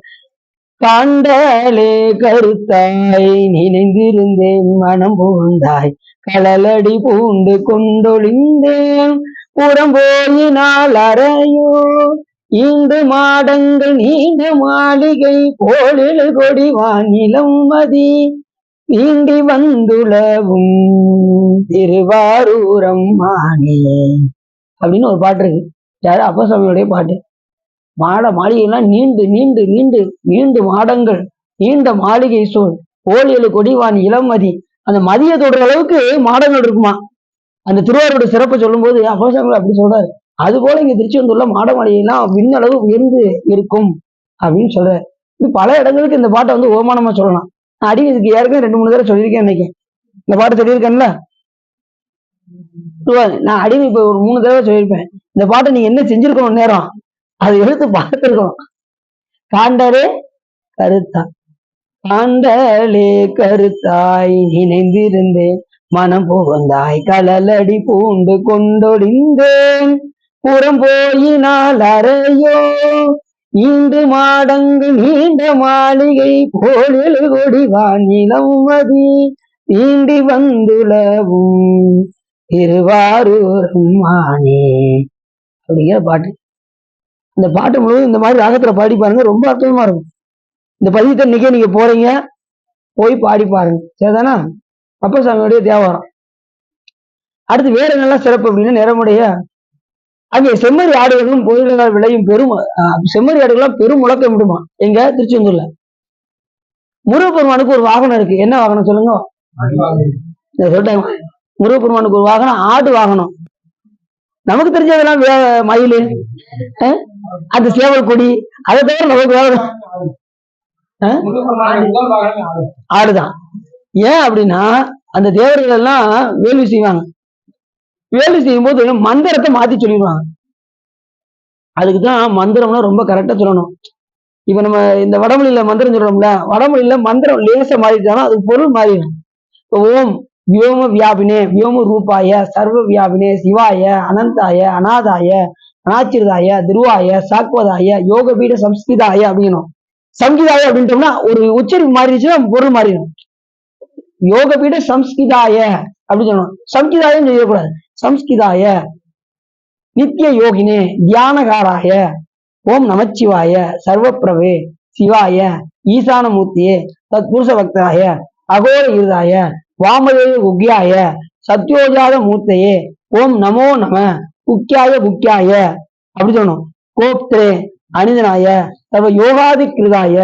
காண்டலே கருத்தாய் நினைந்திருந்தேன் மனம் புகுந்தாய் களலடி பூண்டு கொண்டொழிந்தேன் புறம் போயினால் அறையோ ஈண்டு மாடங்கள் நீண்ட மாளிகை போலில் கொடி வானிலம் மதி நீண்டி வந்துளவும் திருவாரூரம் மானே அப்படின்னு ஒரு பாட்டு இருக்கு. யாரு? அப்பசாமியோடைய பாட்டு. மாட மாளிகைலாம் நீண்டு நீண்டு நீண்டு நீண்டு மாடங்கள் நீண்ட மாளிகை சோல் ஓலியலு கொடிவான் இளமதி, அந்த மதிய தொடுற அளவுக்கு மாடங்கள் இருக்குமா. அந்த திருவாரூரோட சிறப்பை சொல்லும் போது அப்பசாமி அப்படி சொல்றாரு. அது போல இங்க திருச்செந்தூர்ல மாட மாளிகைலாம் விண்ணளவு உயர்ந்து இருக்கும் அப்படின்னு சொல்றாரு. இது பல இடங்களுக்கு இந்த பாட்டை வந்து ஓமானமா சொல்லலாம். நான் அடி இதுக்கு ஏற்கனவே 2-3 தடவை சொல்லியிருக்கேன் நினைக்கிறேன். இந்த பாட்டு சொல்லியிருக்கேன்ல, நான் அடி இப்ப ஒரு 3 தடவை சொல்லியிருப்பேன். இந்த பாட்டை நீங்க என்ன செஞ்சிருக்கணும் நேரம், அதை எடுத்து பார்த்துருக்கணும். காண்டலே கருத்தா காண்டலே கருத்தாய் இணைந்திருந்தேன் மனம் புகுந்தாய் களலடி பூண்டு கொண்டொழிந்தேன் புறம் போயினால் அறையோ ஈண்டு மாடங்கள் நீண்ட மாளிகை போலில் கொடி வானிலம் மதி நீண்டி வந்துளவும் திருவாரூரும் மானே அப்படிங்கிற பாட்டு. இந்த பாட்டு முழுவதும் இந்த மாதிரி ராகத்துல பாடி பாருங்க, ரொம்ப அற்புதமா இருக்கும். இந்த பதியத்தை இன்னைக்கே நீங்க போறீங்க, போய் பாடி பாருங்க. சரிதானா? அப்பசாமியோடைய தேவாரம். அடுத்து வேற என்னெல்லாம் சிறப்பு அப்படின்னா, நிறமுடைய அங்கே செம்மறி ஆடுகளும் கோயில்களால் விளையும் பெரும் செம்மறி ஆடுகள்லாம் பெரும் முழக்கம் விடுமா. எங்க திருச்செந்தூர்ல முருகப்பெருமானுக்கு ஒரு வாகனம் இருக்கு. என்ன வாகனம் சொல்லுங்க? சொல்லிட்டாங்க. முருகப்பெருமானுக்கு ஒரு வாகனம் ஆடு வாகனம். நமக்கு தெரிஞ்சதெல்லாம் மயில், அந்த சேவல் கொடி, அதை தவிர நமக்கு ஆடுதான். ஏன் அப்படின்னா, அந்த தேவர்கள் எல்லாம் வேள்வி செய்வாங்க. வேள்வி செய்யும் போது மந்திரத்தை மாத்தி சொல்லிடுவாங்க. அதுக்குதான் மந்திரம்னா ரொம்ப கரெக்டா சொல்லணும். இப்ப நம்ம இந்த வடமொழியில மந்திரம் சொல்றோம்ல, வடமொழியில மந்திரம் லேச மாறிட்டாலும் அதுக்கு பொருள் மாறிடும். இப்போ ஓம் வியோம வியாபினே வியோம ரூபாய சர்வ வியாபினே சிவாய அனந்தாய அநாதாய அநாச்சிரதாய துருவாய சாக்வதாய யோகபீட சம்ஸ்கிதாய அப்படிங்கணும். சம்கிதாய அப்படின்ட்டோம்னா ஒரு உச்சரிப்பு மாறிடுச்சுன்னா பொருள் மாறிடும். யோகபீட சம்ஸ்கிதாய அப்படின்னு சொல்லணும். சம்கிதாயம் செய்யக்கூடாது. சம்ஸ்கிதாய நித்திய யோகினே தியானகாராய ஓம் நமச்சிவாய சர்வப்பிரவே சிவாய ஈசானமூர்த்தியே தத்புருஷ பக்தாய அகோர இருதாய வாமதேவ குக்யாய சத்யோஜாத மூர்த்தையே ஓம் நமோ நம குக்கியாய புக்கியாய அப்படி சொல்லணும். கோப்திரே அனிதனாய சர்வ யோகாதி கிருதாய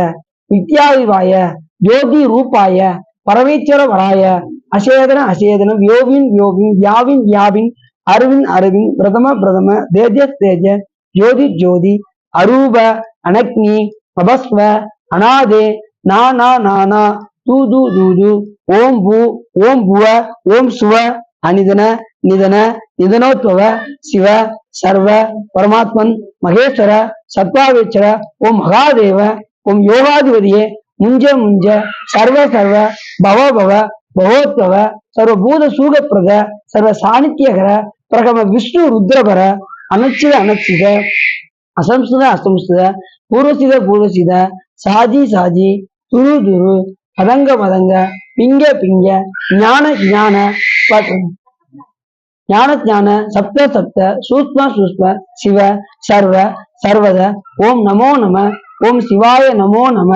வித்யாதிவாய ஜோதி ரூபாய பரமேஸ்வர வராய அசேதன அசேதன வியோவின் வியோவின் வியாவின் வியாவின் அருவின் அருவின் பிரதம பிரதம தேஜ தேஜ ஜோதி ஜோதி அரூப அனக்னி அபஸ்வ அநாதே நானா நானா தூது தூது ஓம் பூ ஓம் புவ ஓம் சுவ அனிதன நிதன நிதனோத்வ சிவ சர்வ பரமாத்மன் மகேஸ்வர சத்வாவேச்சர ஓம் மகாதேவ ஓம் யோகாதிபதியே முஞ்ச முஞ்ச சர்வ சர்வ பவ பவ பவோத்வ சர்வபூத சூகப்பிரத சர்வ சாணித்யகர பிரகம விஷ்ணு ருத்ரபர அனச்சித அனச்சித அசம்ஸ்கிருத அசம்ஸ்கிருத பூர்வசித பூர்வசித சாஜி சாஜி துரு துரு பதங்க மதங்க பிங்க பிங்க ஞான ஞான ஞான ஞான சப்த சப்த சூஸ்ம சூஸ்ம சிவ சர்வ சர்வத ஓம் நமோ நம ஓம் சிவாய நமோ நம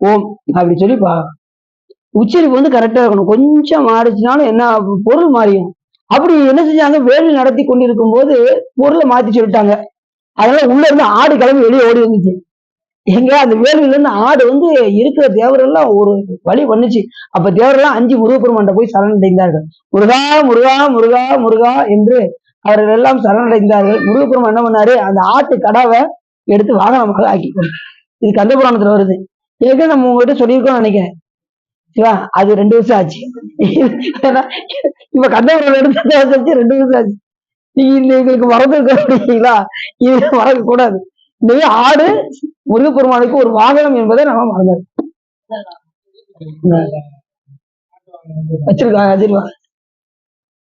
ஓம் அப்படி சொல்லி உச்சரிப்பு வந்து கரெக்டா இருக்கணும். கொஞ்சம் மாறிச்சுனாலும் என்ன பொருள் மாறியும். அப்படி என்ன செஞ்சாங்க, வேள்வி நடத்தி கொண்டிருக்கும் போது பொருளை மாத்தி சொல்லிட்டாங்க. அதனால உள்ள இருந்து ஆடு கிளம்பி வெளியே ஓடி வந்துச்சு. எங்க அந்த வேள்வியில இருந்து ஆடு வந்து இருக்கிற தேவரெல்லாம் ஒரு வழி பண்ணுச்சு. அப்ப தேவரெல்லாம் 5 முருகப்பெருமான்ட்ட போய் சரணடைந்தார்கள். முருகா முருகா முருகா முருகா என்று அவர்கள் எல்லாம் சரணடைந்தார்கள். முருகப்பெருமான் என்ன பண்ணாரு, அந்த ஆட்டு கடாவை எடுத்து வாகனமாக ஆக்கி கொண்டு, இது கந்தபுராணத்துல வருது. ஏற்கனவே நம்ம உங்ககிட்ட சொல்லியிருக்கோம்னு நினைக்கிறேன். சிவா, அது 2 வருஷம் ஆச்சு. இப்ப கந்தபுரம் எடுத்து 2 வருஷம் ஆச்சு. நீங்க எங்களுக்கு மறந்து இருக்கீங்களா? இது மறக்க கூடாது. இந்த ஆடு முருகப்பெருமானுக்கு ஒரு வாகனம் என்பதை நம்ம மறந்தோம் வச்சிருக்காங்க. வச்சிருப்பாங்க.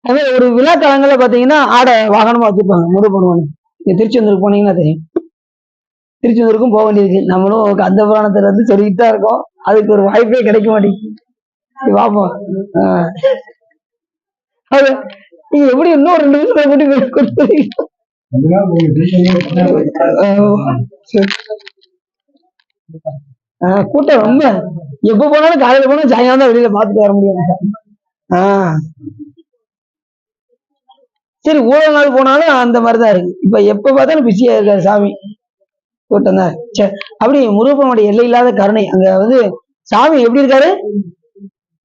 அதே ஒரு விழா காலங்கள்ல பாத்தீங்கன்னா ஆடை வாகனமா வச்சிருப்பாங்க முருகப்பெருமானுக்கு. இங்க திருச்செந்தூருக்கு போனீங்கன்னா தெரியும். திருச்செந்தூருக்கும் போக வேண்டியது. நம்மளும் அந்த புராணத்துல இருந்து சொல்லிட்டு தான் இருக்கோம். அதுக்கு ஒரு வாய்ப்பே கிடைக்க மாட்டேங்குது. பார்ப்போம். அது நீங்க எப்படி இன்னும் 2 நிமிஷம் கொடுத்து கூட்டம் ரொம்ப. எப்ப போனாலும் காலையில போனா சாயங்காலம் தான் வெளியில பார்த்துட்டு வர முடியும். சரி, ஊழல் நாள் போனாலும் அந்த மாதிரிதான் இருக்கு. இப்ப எப்ப பார்த்தாலும் பிஸியா இருக்காரு சாமி. கூட்டம் தான். சரி, அப்படி முருகப்பெருமானுடைய எல்லை இல்லாத கருணை. அங்க வந்து சாமி எப்படி இருக்காரு,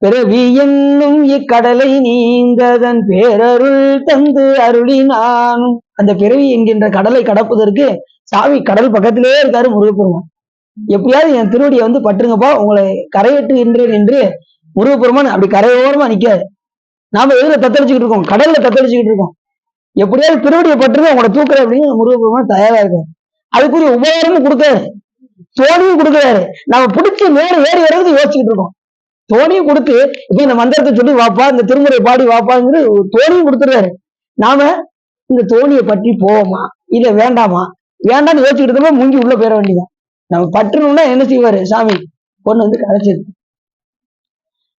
பிறவி என்னும் இக்கடலை நீந்ததன் பேரருள் தந்து அருளினான். அந்த பிறவி என்கின்ற கடலை கடப்பதற்கு சாமி கடல் பக்கத்திலே இருக்காரு முருகப்பெருமான். எப்படியாவது என் திருவடியை வந்து பற்றுங்கப்பா, உங்களை கரையேற்றுகின்றேன் என்று முருகப்பெருமான் அப்படி கரையோரமா நிக்காது. நாம எதுல தத்தளிச்சுக்கிட்டு இருக்கோம், கடல்ல தத்தளிச்சுக்கிட்டு இருக்கோம். எப்படியாவது திருவடியை பற்றுங்க, உங்களை தூக்குறேன் அப்படின்னு முருகப்பெருமான் தயாரா இருக்காரு. அதுக்குரிய உபகாரமும் கொடுக்காரு, தோணியும் கொடுக்குறாரு. நம்ம பிடிச்சி மேல ஏறி வர்றதுக்கு யோசிச்சுக்கிட்டு இருக்கோம். தோணியும் கொடுத்து இப்ப இந்த மந்திரத்தை சொல்லி வாப்பா, இந்த திருமுறை பாடி வாப்பாங்கிற தோணியும் கொடுத்துருவாரு. நாம இந்த தோணியை பற்றி போவோமா இல்ல வேண்டாமா, வேண்டாம்னு யோசிச்சுக்கிட்டு முங்கி உள்ள போயிட வேண்டியதான். நம்ம பற்றணும்னா என்ன செய்வாரு சாமி, பொண்ணு வந்து கரைச்சிரு.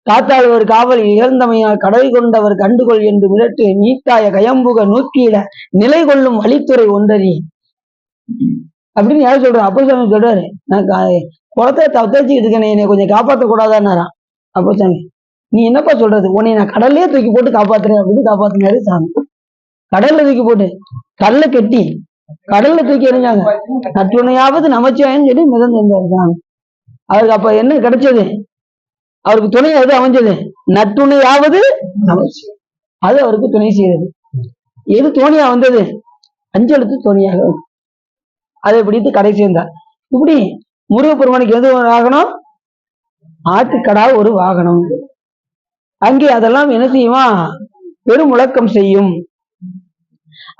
காத்தாழ்வர் காவல் இழந்தமையால் கடல் கொண்டவர் கண்டுகொள் என்று மிரட்டு நீட்டாய கயம்புக நூக்கியிட நிலை கொள்ளும் வழித்துறை ஒன்றறி அப்படின்னு யாரும் சொல்றாரு. அப்போ சாமி சொல்றாரு, நான் குளத்தை தத்தச்சிக்கிட்டு இருக்கேன், என்னை கொஞ்சம் காப்பாற்ற கூடாதான்னாராம். அப்போ சாமி, நீ என்னப்பா சொல்றது, உன்னை நான் கடல்லே தூக்கி போட்டு காப்பாத்துறேன் அப்படின்னு காப்பாத்தினாரு சாமி. கடல்ல தூக்கி போட்டு கல்ல கட்டி கடல்ல தூக்கி எறிஞ்சாங்க. நற்றுணையாவது நமச்சிவாயன்னு சொல்லி மிதந்து வந்தாரு சாமி. அவருக்கு அப்ப என்ன கிடைச்சது, அவருக்கு துணை எது அமைஞ்சது, நற்றுணையாவது நமச்சி, அது அவருக்கு துணை செய்யறது. எது தோணியா வந்தது, 5 எழுத்து தோணியாக, அதை பிடித்து கடை சேர்ந்தார். இப்படி முருகப்பெருமானுக்கு எது வாகனம், ஆட்டுக்கடா ஒரு வாகனம். அங்கே அதெல்லாம் என்ன செய்யுமா, பெருமுழக்கம் செய்யும்.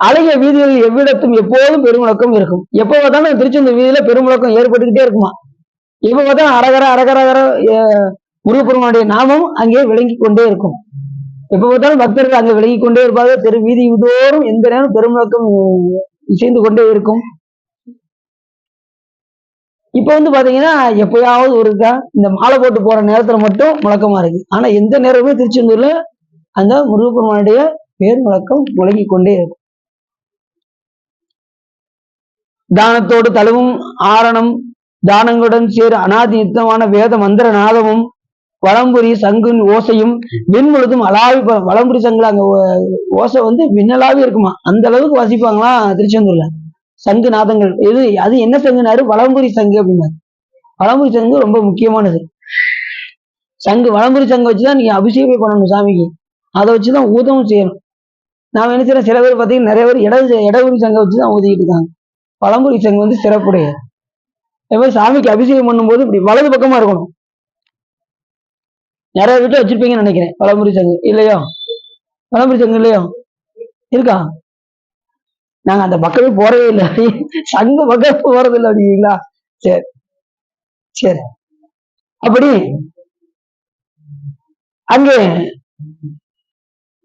அழகிய வீதிகளில் எவ்விடத்தும் எப்போதும் பெருமுழக்கம் இருக்கும். எப்ப பார்த்தாலும் திருச்செந்தூர் வீதியில பெருமுழக்கம் ஏற்பட்டுக்கிட்டே இருக்குமா. எப்ப பார்த்தாலும் அரகர அரகர முருகப்பெருமானுடைய நாமம் அங்கே விளங்கி கொண்டே இருக்கும். எப்ப பார்த்தாலும் பக்தர்கள் அங்கே விளங்கி கொண்டே இருப்பாங்க. தெரு வீதி தோறும் எந்த நேரம் பெருமுழக்கம் இசைந்து கொண்டே இருக்கும். இப்ப வந்து பாத்தீங்கன்னா எப்பயாவது ஒருக்கா இந்த மாலை போட்டு போற நேரத்துல மட்டும் முழக்கமா இருக்கு. ஆனா எந்த நேரமே திருச்செந்தூர்ல அந்த முருகப்பெருமானுடைய பேர் முழக்கம் முழங்கி கொண்டே இருக்கும். தானத்தோடு தழுவும் ஆரணம், தானங்களுடன் சேர் அனாதி யுத்தமான வேத மந்திர நாதமும் வளம்புரி சங்குன் ஓசையும் விண் முழுதும் அலாவி. வளம்புரி சங்குல அங்க ஓசை வந்து விண்ணலாவே இருக்குமா, அந்த அளவுக்கு வாசிப்பாங்களாம் திருச்செந்தூர்ல. சங்கு நாதங்கள் எது, அது என்ன சங்குனாரு, வளம்புரி சங்கு அப்படின்னாரு. வளம்புரி சங்கு ரொம்ப முக்கியமானது. சங்கு வளம்புரி சங்கு வச்சுதான் நீங்க அபிஷேகம் பண்ணணும் சாமிக்கு. அதை வச்சுதான் ஊதவும் செய்யணும். நாம என்ன செய்யறோம், சில பேர் பார்த்தீங்கன்னா நிறைய பேர் இடவுரி சங்கை வச்சுதான் ஊதிக்கிட்டு இருக்காங்க. வளம்புரி சங்கு வந்து சிறப்புடைய. அதே மாதிரி சாமிக்கு அபிஷேகம் பண்ணும்போது இப்படி வலது பக்கமா இருக்கணும். நிறைய வீட்டுல வச்சிருப்பீங்கன்னு நினைக்கிறேன் வளம்புரி சங்கு. இல்லையோ, வளம்புரி சங்கு இல்லையோ, இருக்கா? நாங்க அந்த பக்கமே போறதே இல்லை, சங்கு பக்கம் போறது இல்லை அப்படிங்களா. சரி சரி. அப்படி அங்கே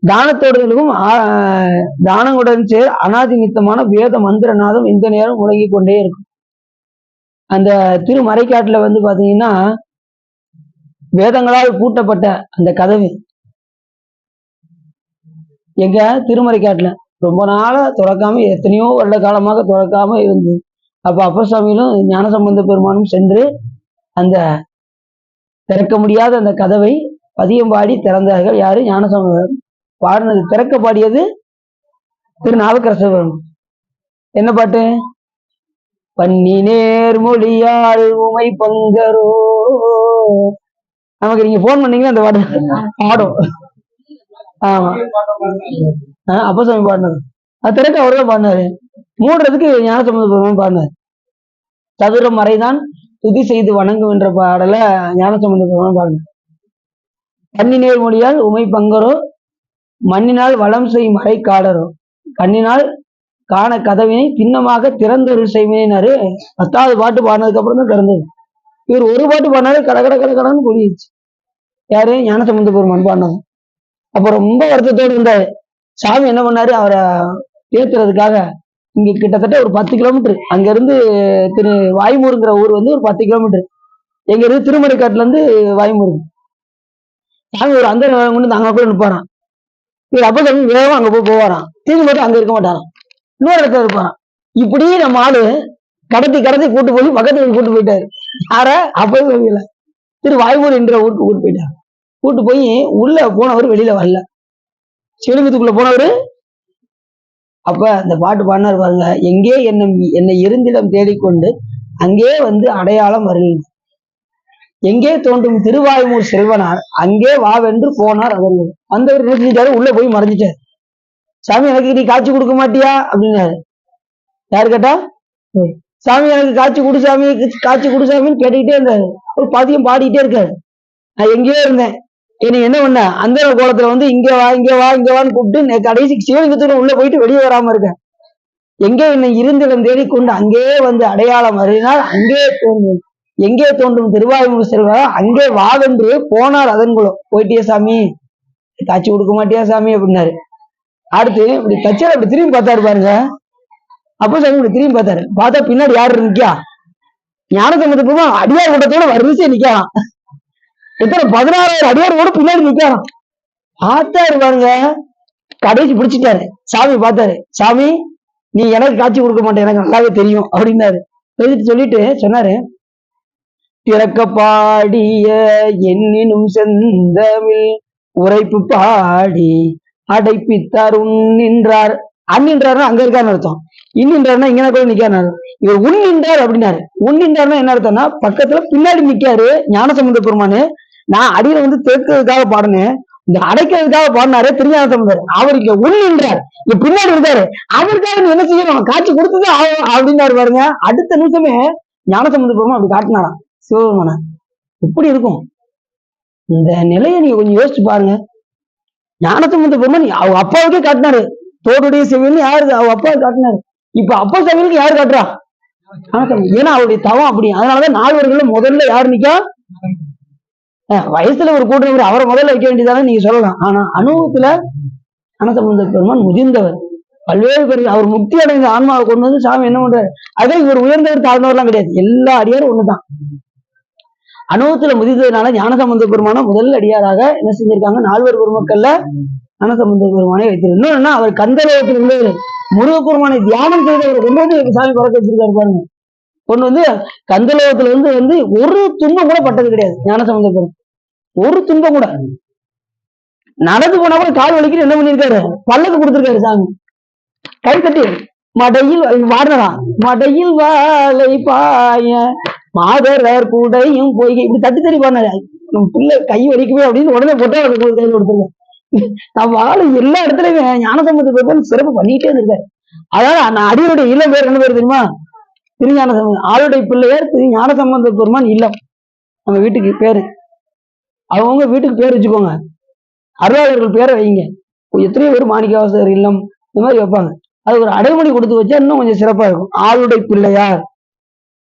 தானத்தோடுதலுக்கும் தானங்களுடன் சேர் அனாதிமித்தமான வேத மந்திரநாதம் இந்த நேரம் முழங்கி கொண்டே இருக்கும். அந்த திருமறைக்காட்டுல வந்து பாத்தீங்கன்னா வேதங்களால் பூட்டப்பட்ட அந்த கதவு எங்க திருமறைக்காட்டுல ரொம்ப நாளா திறக்காம எத்தனையோ வருட காலமாக திறக்காம இருந்தது. அப்ப அப்பசாமியிலும் ஞானசம்பந்த பெருமானும் சென்று அந்த திறக்க முடியாத அந்த கதவை பதியம் பாடி திறந்தார்கள். யாரு? ஞானசம்பந்தர் பாடினது. திறக்க பாடியது திருநாவுக்கரசர். என்ன பாட்டு? பன்னி நேர் மொழியால் உமை பங்கரோ. நமக்கு நீங்க போன் பண்ணீங்கன்னா அந்த பாட்டு பாடும். ஆமா, அப்பசாமி பாடினது. அது திறக்க அவர்தான் பாடினாரு. மூடுறதுக்கு ஞானசம்பந்த பெருமான் பாடினார். சதுர மறைதான் துதி செய்து வணங்கும் என்ற பாடல ஞானசம்பந்த பெருமான் பாடினார். கண்ணினேர் மொழியால் உமை பங்கரோ மண்ணினால் வளம் செய் மறை காடரோ கண்ணினால் காண கதவினை திண்ணமாக திறந்தொரு செய்வினாரு. 10வது பாட்டு பாடினதுக்கு அப்புறம் தான் திறந்தது. இவர் ஒரு பாட்டு பாடினாரு, கடன்னு கொடிச்சு. யாரு? ஞானசம்பந்த பெருமான் பாடினது. அப்ப ரொம்ப வருத்தத்தோடு இருந்தாரு. சாமி என்ன பண்ணாரு, அவரை ஏத்துறதுக்காக இங்க கிட்டத்தட்ட ஒரு 10 கிலோமீட்டர் அங்க இருந்து வாய்மூருங்கிற ஊர் வந்து ஒரு 10 கிலோமீட்டர். எங்க இருந்து திருமறைக்காட்டுல இருந்து வாய்மூரு. சாமி ஒரு அந்த கொண்டு அங்க கூட நிற்பாராம். இவர் அப்ப சாமி வேகம் அங்க போவாராம். திரும்பி மட்டும் அங்க இருக்க மாட்டாராம், இன்னொரு இடத்துல இருப்பாராம். இப்படி நம்ம ஆளு கடத்தி கூட்டு போய் பக்கத்து கூட்டு போயிட்டாரு. யார? அப்பவே சொல்லல, வாய்மூர் என்ற ஊருக்கு கூட்டு போயிட்டாரு. கூட்டு போய் உள்ள போனவர் வெளியில வரல, சிவலிங்கத்துக்குள்ள போனவரு. அப்ப அந்த பாட்டு பாடினார் பாருங்க, எங்கே என்னை இருந்திடம் தேடிக்கொண்டு அங்கே வந்து அடையாளம் வருகிறது, எங்கே தோன்றும் திருவாய்மூர் செல்வனார் அங்கே வாவென்று போனார் அவர்கள். வந்தவர் நினைச்சிட்டாரு, உள்ள போய் மறைஞ்சிட்டாரு. சாமி எனக்கு நீ காட்சி கொடுக்க மாட்டியா அப்படின்னாரு. யாரு கேட்டா? சாமி எனக்கு காட்சி கொடு சாமி, காட்சி கொடு சாமின்னு கேட்டுக்கிட்டே இருந்தாரு. ஒரு பதியம் பாடிக்கிட்டே இருக்காரு. நான் எங்கேயோ இருந்தேன், என்னை என்ன பண்ண அந்த கோலத்துல வந்து இங்க வான்னு கூப்பிட்டு கடைசி சிவலிங்கத்துல உள்ள போயிட்டு வெளியே வராம இருக்கேன். எங்கே என்னை இருந்திடம் தேடிக்கொண்டு அங்கே வந்து அடையாளம் அறினால் அங்கே தோன்றும், எங்கே தோன்றும் திருவாயூர் செல்வா அங்கே வாவென்று போனார் அதன்குளம். போயிட்டியா சாமி, காட்சி கொடுக்க மாட்டியா சாமி அப்படின்னாரு. அடுத்து இப்படி தச்சார், அப்படி திரும்பி பார்த்தாரு பாருங்க. அப்ப சாமி இப்படி திரும்பி பார்த்தாரு. பார்த்தா பின்னாடி யாரு நிக்கா? ஞானசம்பந்த பெருமான் அடியார் கூட்டத்தோட வரிசையா நிக்கலாம். எத்தனை 16,000 அடியார் கூட பின்னாடி நிக்கலாம். பார்த்தாரு பாருங்க, கடைசி பிடிச்சிட்டாரு. சாமி பார்த்தாரு, சாமி நீ எனக்கு காட்சி கொடுக்க மாட்டேன், எனக்கு நல்லாவே தெரியும் அப்படின்னாரு. சொல்லிட்டு சொன்னாரு, திறக்க பாடிய என்னினும் செந்தமிழ் உரைப்பு பாடி அடைப்பித்தார் உன்னின்றார். அன்னின்றார்னா அங்க இருக்காருன்னு அர்த்தம், இன்னின்றாருன்னா இங்க கூட நிக்காரு. இவர் உன்னின்றார் அப்படின்னாரு. உன்னின்றார்னா என்ன அர்த்தம்னா பக்கத்துல பின்னாடி நிக்காரு ஞானசம்பந்த பெருமானு. நான் அடியில வந்து தேக்கிறதுக்காக பாடினேன், இந்த அடைக்கிறதுக்காக பாடினாரு திருஞான சம்பந்தர். அவர் இங்க உள்நின்றார், இங்க பின்னாடி இருந்தாரு, அவருக்காக நீ என்ன செய்யணும், காட்சி கொடுத்தது அப்படின்னாரு பாருங்க. அடுத்த நிமிஷமே ஞானசம்பந்த பெருமான் அப்படி காட்டினாராம் சிவபெருமான. எப்படி இருக்கும் இந்த நிலையை நீங்க கொஞ்சம் யோசிச்சு பாருங்க. ஞானசம்பந்த பெருமான் அவங்க அப்பாவுக்கே காட்டினாரு, தோடுடைய செவியல் யாரு அவங்க அப்பா காட்டினாரு. இப்ப அப்பா செவியலுக்கு யாரு காட்டுறா? ஏன்னா அவருடைய தவம் அப்படி. அதனாலதான் 4 வருடங்கள்ல முதல்ல யாரு நிக்கா? வயசுல ஒரு கூட்டம், அவரை முதல்ல வைக்க வேண்டியதானே நீங்க சொல்லலாம். ஆனா அனுபவத்துல ஞானசம்பந்த பெருமான் முதிர்ந்தவர், பல்வேறு பேர் அவர் முக்தி அடைந்த ஆன்மாவை கொண்டு வந்து சாமி என்ன பண்றாரு. அதே இவர் உயர்ந்தவர் தாழ்ந்தவர்லாம் கிடையாது, எல்லா அடியாரும் ஒண்ணுதான். அனுபவத்துல முதிர்ந்ததுனால ஞானசம்பந்த பெருமானை முதல் அடியாராக என்ன செஞ்சிருக்காங்க, 4 பெருமக்கள்ல ஞானசம்பந்த பெருமானை வைத்திருக்காரு. இன்னொன்னா அவர் கந்தலோகத்தில் உள்ளவர், முருகப்பெருமானை தியானம் செய்தவர் கொண்டு வந்து சாமி பறக்க வச்சிருக்காரு பாருங்க. கொண்டு வந்து கந்தலோகத்துல வந்து ஒரு துன்பம் கூட பட்டது கிடையாது ஞானசம்பந்த பெருமான், ஒரு துன்பம் கூட. நடந்து போனா கூட கால் வலிக்கு என்ன பண்ணிருக்காரு, பல்லக்கு கொடுத்திருக்காரு சாமி. கை தட்டி மடையில் வாடினதான், மடையில் வாழை பாய மாதரர் கூடையும் போய் இப்படி தட்டி தட்டி பாடினாரு. நம்ம பிள்ளை கை வலிக்குமே அப்படின்னு உடனே போட்டா கையில் கொடுத்துருக்காரு. நம்ம ஆளு எல்லா இடத்துலயுமே ஞானசம்பந்த பெருமான் சிறப்பு பண்ணிட்டே இருந்திருக்காரு. அதனால நான் அடியோடைய இல்லம் பேர் என்ன பேர் தெரியுமா? திருஞான சம்பந்தம். ஆளுடைய பிள்ளையார் திரு ஞானசம்பந்த பெருமான் இல்லம் நம்ம வீட்டுக்கு பேரு. அவங்க வீட்டுக்கு பேர் வச்சுக்கோங்க, அருளாளர்கள் பேரை வைங்க. எத்தனையோ பேர் மாணிக்கவாசகர் இல்லம் இந்த மாதிரி வைப்பாங்க. அது ஒரு அடைமொழி கொடுத்து வச்சா இன்னும் கொஞ்சம் சிறப்பா இருக்கும். ஆளுடைய பிள்ளையார்,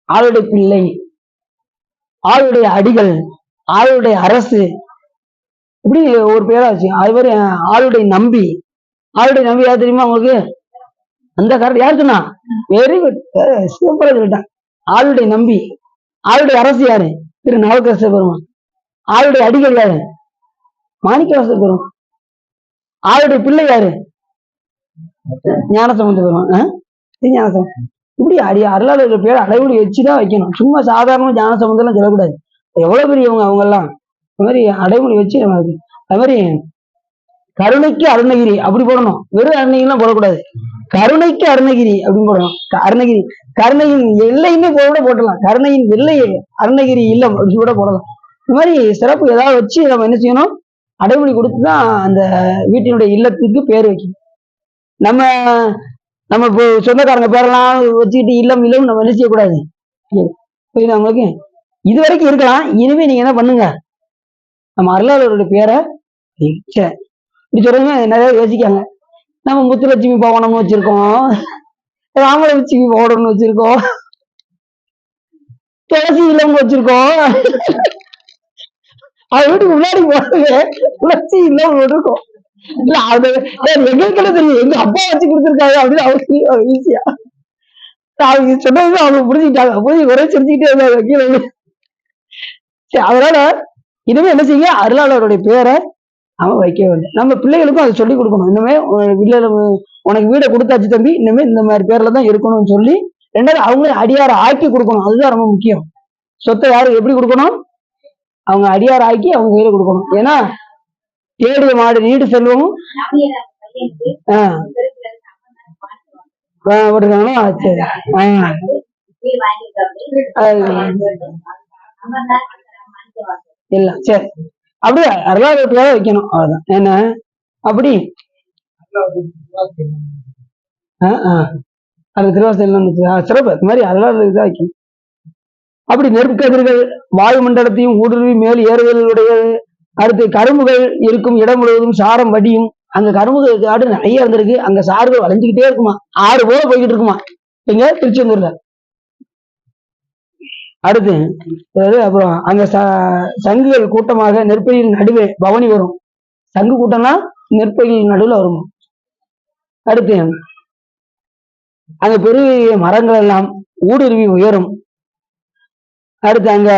ஆளுடைய பிள்ளை, ஆளுடைய அடிகள், ஆளுடைய அரசு, இப்படி ஒரு பேராச்சு. அது மாதிரி ஆளுடைய நம்பி. ஆளுடைய நம்பி யார் தெரியுமா உங்களுக்கு? அந்த கரெக்ட் யார் சொன்னா? வெரி குட், சூப்பரா சொல்லிட்டான். ஆளுடைய நம்பி. ஆளுடைய அரசு யாரு? திரு நவகரச பெருமான். ஆளுடைய அடிகள் யாரு? மாணிக்கவாச பெருமான். ஆளுடைய பிள்ளை யாரு? ஞானசம்பந்த பெருமான். ஞானசம்பந்தம். இப்படி அருளாளர்கள் பேர் அடைமொழி வச்சுதான் வைக்கணும். சும்மா சாதாரண ஞானசம்பந்தம் எல்லாம் சொல்லக்கூடாது. எவ்வளவு பெரியவங்க அவங்க எல்லாம். அது மாதிரி அடைமொழி வச்சு நம்ம அது மாதிரி கருணைக்கு அருணகிரி அப்படி போடணும். வெறும் அருணகிரிலாம் போடக்கூடாது. கருணைக்கு அருணகிரி அப்படின்னு போடணும். அருணகிரி கருணையின் எல்லைன்னு கூட போட்டலாம். கருணையின் எல்லை அருணகிரி இல்லம் அப்படின்னு கூட போடலாம். இந்த மாதிரி சிறப்பு ஏதாவது வச்சு நம்ம என்ன செய்யணும்? அடைமொழி கொடுத்துதான் அந்த வீட்டினுடைய இல்லத்துக்கு பேர் வைக்கணும். நம்ம நம்ம இப்போ சொந்தக்காரங்க பேரெல்லாம் வச்சுக்கிட்டு இல்லம் இல்லம் நம்ம என்ன செய்யக்கூடாது. புரியுதா உங்களுக்கு? இது வரைக்கும் இருக்கலாம். இனிமே நீங்க என்ன பண்ணுங்க, நம்ம அருளாளருடைய பேரை இப்படி சொல்றதுமே நிறைய யோசிக்காங்க. நம்ம முத்துலட்சுமி பவனம்னு வச்சிருக்கோம், ராமலட்சுமி பவனம்னு வச்சிருக்கோம், துளசி இல்லம்னு வச்சிருக்கோம். அது வீட்டுக்கு முன்னாடி போறது துளசி இல்லம் இருக்கும். இல்ல அது எங்களுக்கு தெரியும், எங்க அப்பா வச்சு கொடுத்துருக்காங்க அப்படின்னு அவருக்கு ஈஸியா அவங்க சொன்னது அவங்க புரிஞ்சுக்கிட்டாங்க. புரிஞ்சு ஒரே சிரிச்சுக்கிட்டே இருந்தாங்க கீழே. சரி, அதனால இனிமே என்ன செய்ய, அருளாளருடைய பேரை அவன் வைக்கவில்லை. நம்ம பிள்ளைகளுக்கும் அதை சொல்லி கொடுக்கணும். இன்னுமே உனக்கு வீடை கொடுத்தாச்சு தம்பி, இனிமே இந்த மாதிரி பேர்ல தான் இருக்கணும்னு சொல்லி, ரெண்டாவது அவங்களே அடியார ஆக்கி கொடுக்கணும். அதுதான் ரொம்ப முக்கியம். சொத்தை யாரு எப்படி கொடுக்கணும்? அவங்க அடியார ஆக்கி அவங்க கையில கொடுக்கணும். ஏன்னா தேடிய மாடு நீடு செல்வமும் போட்டுருக்காங்களா? சரி. இல்ல சரி, அப்படியே அருளாளருக்காக வைக்கணும். அவ்வளவுதான். என்ன அப்படி அது திருவாசல் சிறப்பு. அது மாதிரி அருளாளருக்கு தான் வைக்கணும். அப்படி நெற்கதிர்கள் வாயுமண்டலத்தையும் ஊடுருவி மேல் ஏறுதலுடைய. அடுத்து கரும்புகள் இருக்கும் இடம் முழுவதும் சாரம் வடியும். அங்க கரும்புகள் காடு நிறைய இருந்திருக்கு. அங்க சாறுகள் வளைஞ்சுக்கிட்டே இருக்குமா, ஆறு போல போய்கிட்டு இருக்குமா எங்க திருச்செந்தூர்ல. அடுத்து அப்புறம் அங்க சங்குகள் கூட்டமாக நெற்பயிரின் நடுவே பவனி வரும். சங்கு கூட்டம்னா நெற்பயிரின் நடுவில் வரும். அடுத்து அங்க பெரிய மரங்கள் எல்லாம் ஊடுருவி உயரும். அடுத்து அங்க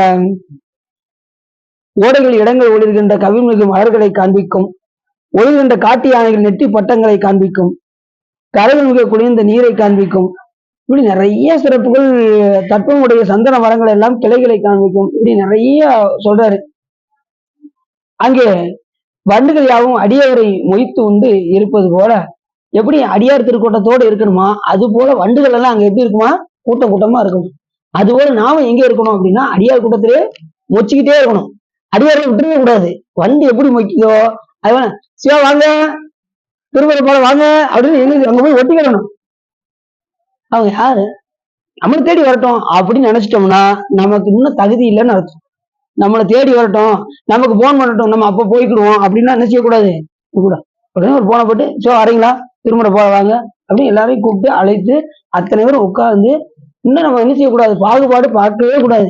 ஓடைகள் இடங்கள் ஒளிர்கின்ற கவிழ்மிகு மலர்களை காண்பிக்கும். ஒளிர்கின்ற காட்டு யானைகள் நெட்டி பட்டங்களை காண்பிக்கும். கரைகள் மிக குளிர்ந்த நீரை காண்பிக்கும். இப்படி நிறைய சிறப்புகள். தட்பமுடைய சந்தன மரங்கள் எல்லாம் கிளைகளை காண்பிக்கும். இப்படி நிறைய சொல்றாரு. அங்கே வண்டுகள் யாவும் அடியவரை மொய்த்து உண்டு இருப்பது போல, எப்படி அடியார் திருக்கூட்டத்தோடு இருக்கணுமா, அது போல வண்டுகள் எல்லாம் அங்க எப்படி இருக்குமா, கூட்டம் கூட்டமா இருக்கணும். அது போல நாம எங்க இருக்கணும் அப்படின்னா, அடியார் கூட்டத்திலே மொச்சிக்கிட்டே இருக்கணும். அடியாரை விட்டுறவே கூடாது. வண்டு எப்படி மொய்க்குதோ அது சிவா வாங்க, திருமலை போல வாங்க அப்படின்னு அங்க போய் ஒட்டிக்கிடணும். அவங்க யாரு, நம்மளை தேடி வரட்டும் அப்படின்னு நினைச்சிட்டோம்னா நமக்கு இன்னும் தகுதி இல்லைன்னு அர்த்தம். நம்மளை தேடி வரட்டும், நமக்கு போன் பண்ணட்டும், நம்ம அப்ப போய்க்கிடுவோம் அப்படின்னா என்ன செய்யக்கூடாது. கூட உடனே ஒரு போனை போட்டு சோ வரீங்களா, திருமண போல வாங்க அப்படின்னு எல்லாரையும் கூப்பிட்டு அழைத்து அத்தனை பேரும் உட்கார்ந்து, இன்னும் நம்ம என்ன செய்யக்கூடாது, பாகுபாடு பார்க்கவே கூடாது.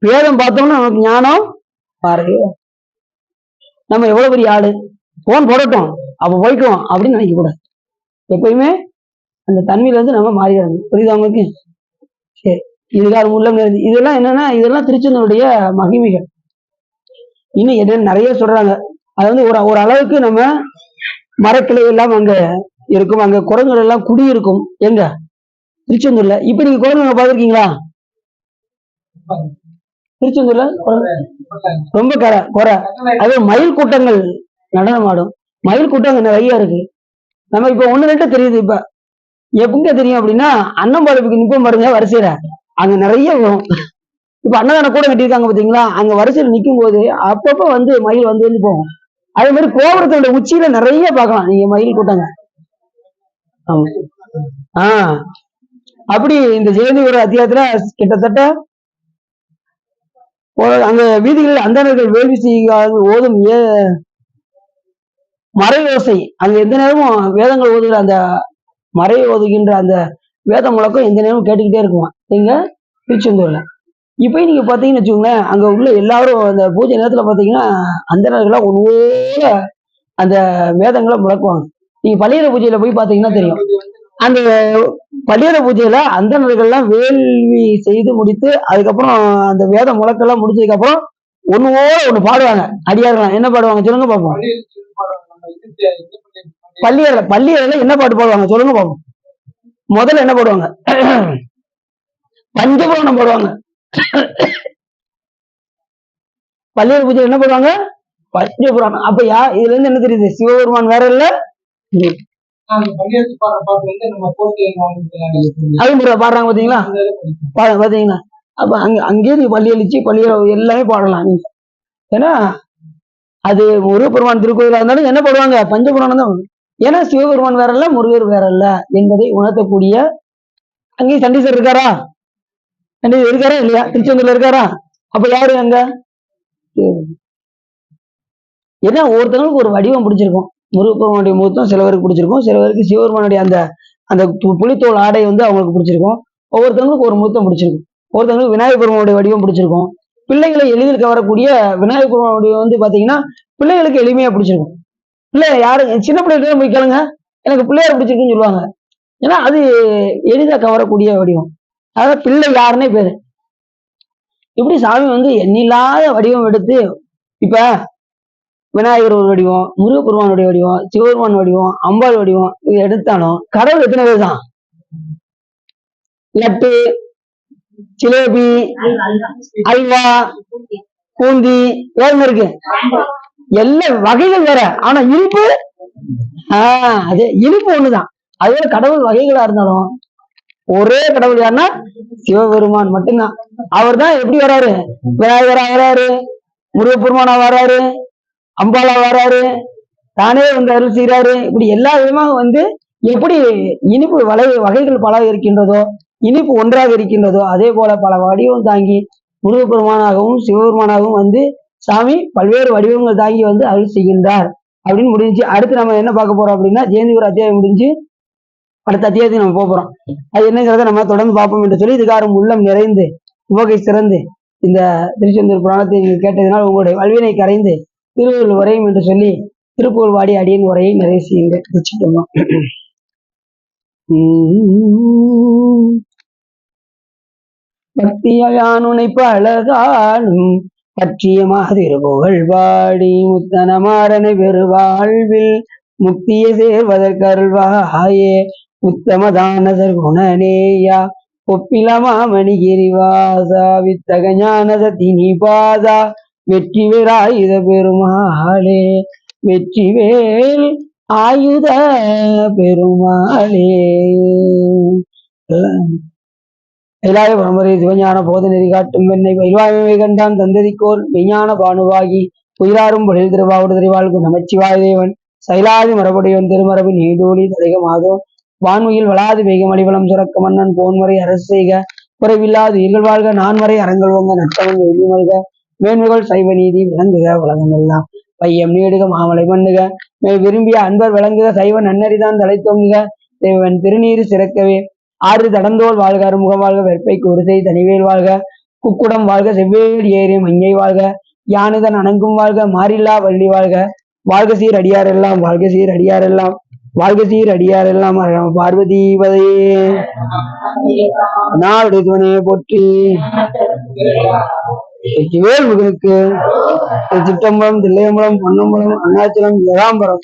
வேதம் பார்த்தோம்னா நமக்கு ஞானம் பாரு, நம்ம எவ்வளவு பெரிய ஆளு, போன் போடட்டும் அப்ப போய்க்குவோம் அப்படின்னு நினைக்க கூடாது. எப்பயுமே அந்த தன்மையில இருந்து நம்ம மாறிடுறது. புரியுதா உங்களுக்கு? சரி, இதுக்காக உள்ளம் இதெல்லாம் என்னன்னா, இதெல்லாம் திருச்செந்தூருடைய மகிமைகள். இன்னும் என்ன நிறைய சொல்றாங்க. அது வந்து ஒரு அளவுக்கு நம்ம மரக்கிளை எல்லாம் அங்க இருக்கும். அங்க குரங்குகள் எல்லாம் குடியிருக்கும். எங்க திருச்செந்தூர்ல. இப்ப நீங்க குரங்கு பாத்திருக்கீங்களா? திருச்செந்தூர்ல ரொம்ப குறை. அது மயில் கூட்டங்கள் நடனமாடும். மயில் கூட்டங்கள் நிறைய இருக்கு. நம்ம இப்ப ஒண்ணு ரெண்டு தெரியுது. இப்ப எங்க தெரியும் அப்படின்னா, அன்னம்பாளையத்துக்கு நிப்பம் பாருங்க வரிசையில, அங்க நிறைய வரும். இப்ப அன்னதான கூட கட்டியிருக்காங்க பாத்தீங்களா, அங்க வரிசையில் நிக்கும் போது அப்பப்ப வந்து மயில் வந்து போகும். அதே மாதிரி கோபுரத்தோட உச்சியில நிறைய பார்க்கலாம் நீங்க மயில் கூட்டங்க. அப்படி இந்த ஜெயந்தி ஒரு அத்தியாயத்துல கிட்டத்தட்ட அங்க வீதிகளில் அந்தணர்கள் வேள்வி செய்ய ஓதும் மறை ஓசை, அங்க எந்த நேரமும் வேதங்கள் ஓதுகிற அந்த மறை ஓதுகின்ற அந்த வேத முழக்கம் எந்த நேரமும் கேட்டுக்கிட்டே இருக்குமா எங்க திருச்செந்தூர்ல. இப்பயும் நீங்க பாத்தீங்கன்னு வச்சுக்கோங்களேன், அங்க உள்ள எல்லாரும் அந்த பூஜை நேரத்துல பாத்தீங்கன்னா அந்தணர்கள்லாம் ஒருவேள அந்த வேதங்களை முழக்குவாங்க. நீங்க பள்ளியிற பூஜையில போய் பாத்தீங்கன்னா தெரியும். அந்த பள்ளியிற பூஜையில அந்தணர்கள்லாம் வேள்வி செய்து முடித்து அதுக்கப்புறம் அந்த வேத முழக்கெல்லாம் முடிச்சதுக்கு அப்புறம் ஒண்ணுவோட ஒண்ணு பாடுவாங்க. அடியார்களாம் என்ன பாடுவாங்க சொல்லுங்க பாப்போம். பள்ளியறையில என்ன பாட்டு பாடுவாங்க சொல்லுங்க பாப்போம். முதல்ல என்ன பாடுவாங்க? பஞ்சபுராணம் பாடுவாங்க. பள்ளியறை பூஜை என்ன பண்ணுவாங்க? பஞ்சபுராணம். அப்ப இதுல இருந்து என்ன தெரியுது? சிவபெருமான் வேற இல்ல, அது பாடுறாங்க பாத்தீங்களா? பாத்தீங்களா? அப்ப அங்கேயே நீ பள்ளி அழிச்சு பள்ளிய எல்லாமே பாடலாம் நீங்க. ஏன்னா அது முருகப்பெருமான் திருக்கோயிலா இருந்தாலும் என்ன பாடுவாங்க? பஞ்சபுராணம் தான். ஏன்னா சிவபெருமான் வேற இல்ல, முருகர் வேற இல்ல என்பதை உணர்த்தக்கூடிய. அங்கேயும் சண்டீசர் இருக்காரா? சண்டீசர் இருக்காரா இல்லையா? திருச்செந்தூர்ல இருக்காரா? அப்ப யாரு அங்க? ஏன்னா ஒவ்வொருத்தவங்களுக்கு ஒரு வடிவம் பிடிச்சிருக்கும். முருகப்பெருமானுடைய முகத்தம் சிலவருக்கு பிடிச்சிருக்கும், சிலவருக்கு சிவபெருமானுடைய அந்த அந்த புலித்தோல் ஆடை வந்து அவங்களுக்கு பிடிச்சிருக்கும். ஒவ்வொருத்தவங்களுக்கு ஒரு முகத்தம் பிடிச்சிருக்கும். ஒவ்வொருத்தவங்களுக்கு விநாயகர் பெருமானுடைய வடிவம் பிடிச்சிருக்கும். பிள்ளைகளை எளிதில் கவரக்கூடிய விநாயகர் பெருமானுடைய வந்து பாத்தீங்கன்னா பிள்ளைகளுக்கு எளிமையா பிடிச்சிருக்கும். பிள்ளை யாரு சின்ன பிள்ளைகிட்ட போய் கேளுங்க, எனக்கு பிள்ளையார் பிடிச்சிருக்குன்னு சொல்லுவாங்க. ஏன்னா அது எளிதா கவரக்கூடிய வடிவம். அதாவது பிள்ளை யாருன்னே பேரு. இப்படி சாமி வந்து எண்ணில்லாத வடிவம் எடுத்து, இப்ப விநாயகர் ஒரு வடிவம், முருகப்பெருமானுடைய வடிவம், சிவபெருமான் வடிவம், அம்பாள் வடிவம், இது எடுத்தாலும் கடவுள் எத்தனை பேர் தான்? லட்டு, ஜிலேபி, அல்வா, பூந்தி, வேற இருக்கு எல்லா வகைகள் வேற. ஆனா இனிப்பு அது இனிப்பு ஒண்ணுதான். அதுவே கடவுள் வகைகளா இருந்தாலும் ஒரே கடவுள் யாருன்னா சிவபெருமான் மட்டும்தான். அவர் தான் எப்படி வராரு? விநாயகரா வராரு, முருகப்பெருமானா வராரு, அம்பாலா வராரு, தானே வந்து அருள் செய்யறாரு. இப்படி எல்லா விதமாக வந்து எப்படி இனிப்பு வகைகள் பல இருக்கின்றதோ, இனிப்பு ஒன்றாக இருக்கின்றதோ, அதே போல பல வடிவம் தாங்கி முருகப்பெருமானாகவும் சிவபெருமானாகவும் வந்து சாமி பல்வேறு வடிவங்கள் தாங்கி வந்து அருள் செய்கின்றார் அப்படின்னு முடிஞ்சு. அடுத்து நம்ம என்ன பார்க்க போறோம் அப்படின்னா, ஜெயந்தி ஒரு அத்தியாயம் முடிஞ்சு அடுத்த அத்தியாயத்துக்கு நம்ம போறோம். அது என்னங்கிறத நம்ம தொடர்ந்து பார்ப்போம் என்று சொல்லி, இதுக்காரும் உள்ளம் நிறைந்து உவகை சிறந்து இந்த திருச்செந்தூர் புராணத்தை நீங்கள் கேட்டதினால் உங்களுடைய வல்வினை கரைந்து திருவள்ளுவர் உரையும் என்று சொல்லி திருப்பூர் வாடி அடியின் உரையை நிறைவு செய்யுங்க. திருச்சிட்டோம். பக்தியான் உனைப்பு அழகாலும் பற்றிய மாதிருபுகழ் பாடி முத்தனமாறனை பெருவாழ்வில் முக்தியை சேர்வதற்கருள்வாயே உத்தமதானதர் குணநேயா ஒப்பிலமாமணிகிரிவாசா வித்தக ஞானதத்தினி பாதா வெற்றிவேல் ஆயுத பெருமாளே வெற்றிவேல் ஆயுத பெருமாளே. இலாய பரம்பரை சிவஞான போத நெறி காட்டும் வெண்ணை பயில்வாய்மை கண்டான் தந்ததிக்கோர் மெய்ஞான பானுவாகி உயிராரும் பொழில் திருவாவுடு திரைவாழ்கு நமச்சிவாய தேவன் சைலாதி மரபுடையவன் திருமரபின் நீடோடி தலைக மாதோ வான்மையில் வளாது பெய்க மலிவளம் சுரக்க மன்னன் போன்முறை அரசு செய்க குறைவில்லாது உயிர்கள் வாழ்க நான்மறை அறங்கள் வங்க நட்டவன் வெள்ளி மல்க மேன்மைகள் சைவ நீதி விளங்குக உலகம் எல்லாம் பையம் நீடுக மாமலை மண்ணுக மே விரும்பிய அன்பர் விளங்குக சைவ நன்னறிதான் தலைத்தொங்குக தேவன் திருநீர் சிறக்கவே ஆறு தடந்தோல் வாழ்க அறுமுகம் வாழ்க வெற்பை குருசை தனிவேல் வாழ்க குக்குடம் வாழ்க செவ்வேல் ஏறி மஞ்சை வாழ்க யானுதன் அணங்கும் வாழ்க மாறில்லா வள்ளி வாழ்க வாழ்க சீர் அடியாரெல்லாம் வாழ்க சீர் அடியாரெல்லாம் வாழ்க சீர் அடியாரெல்லாம் பார்வதி பதையே நாளுடைய துணையை போற்றி வேல் முகனுக்கு சிற்றம்பலம் தில்லையம்பலம் பொன்னம்பலம் அருணாச்சலம் ஏகாம்பரம்.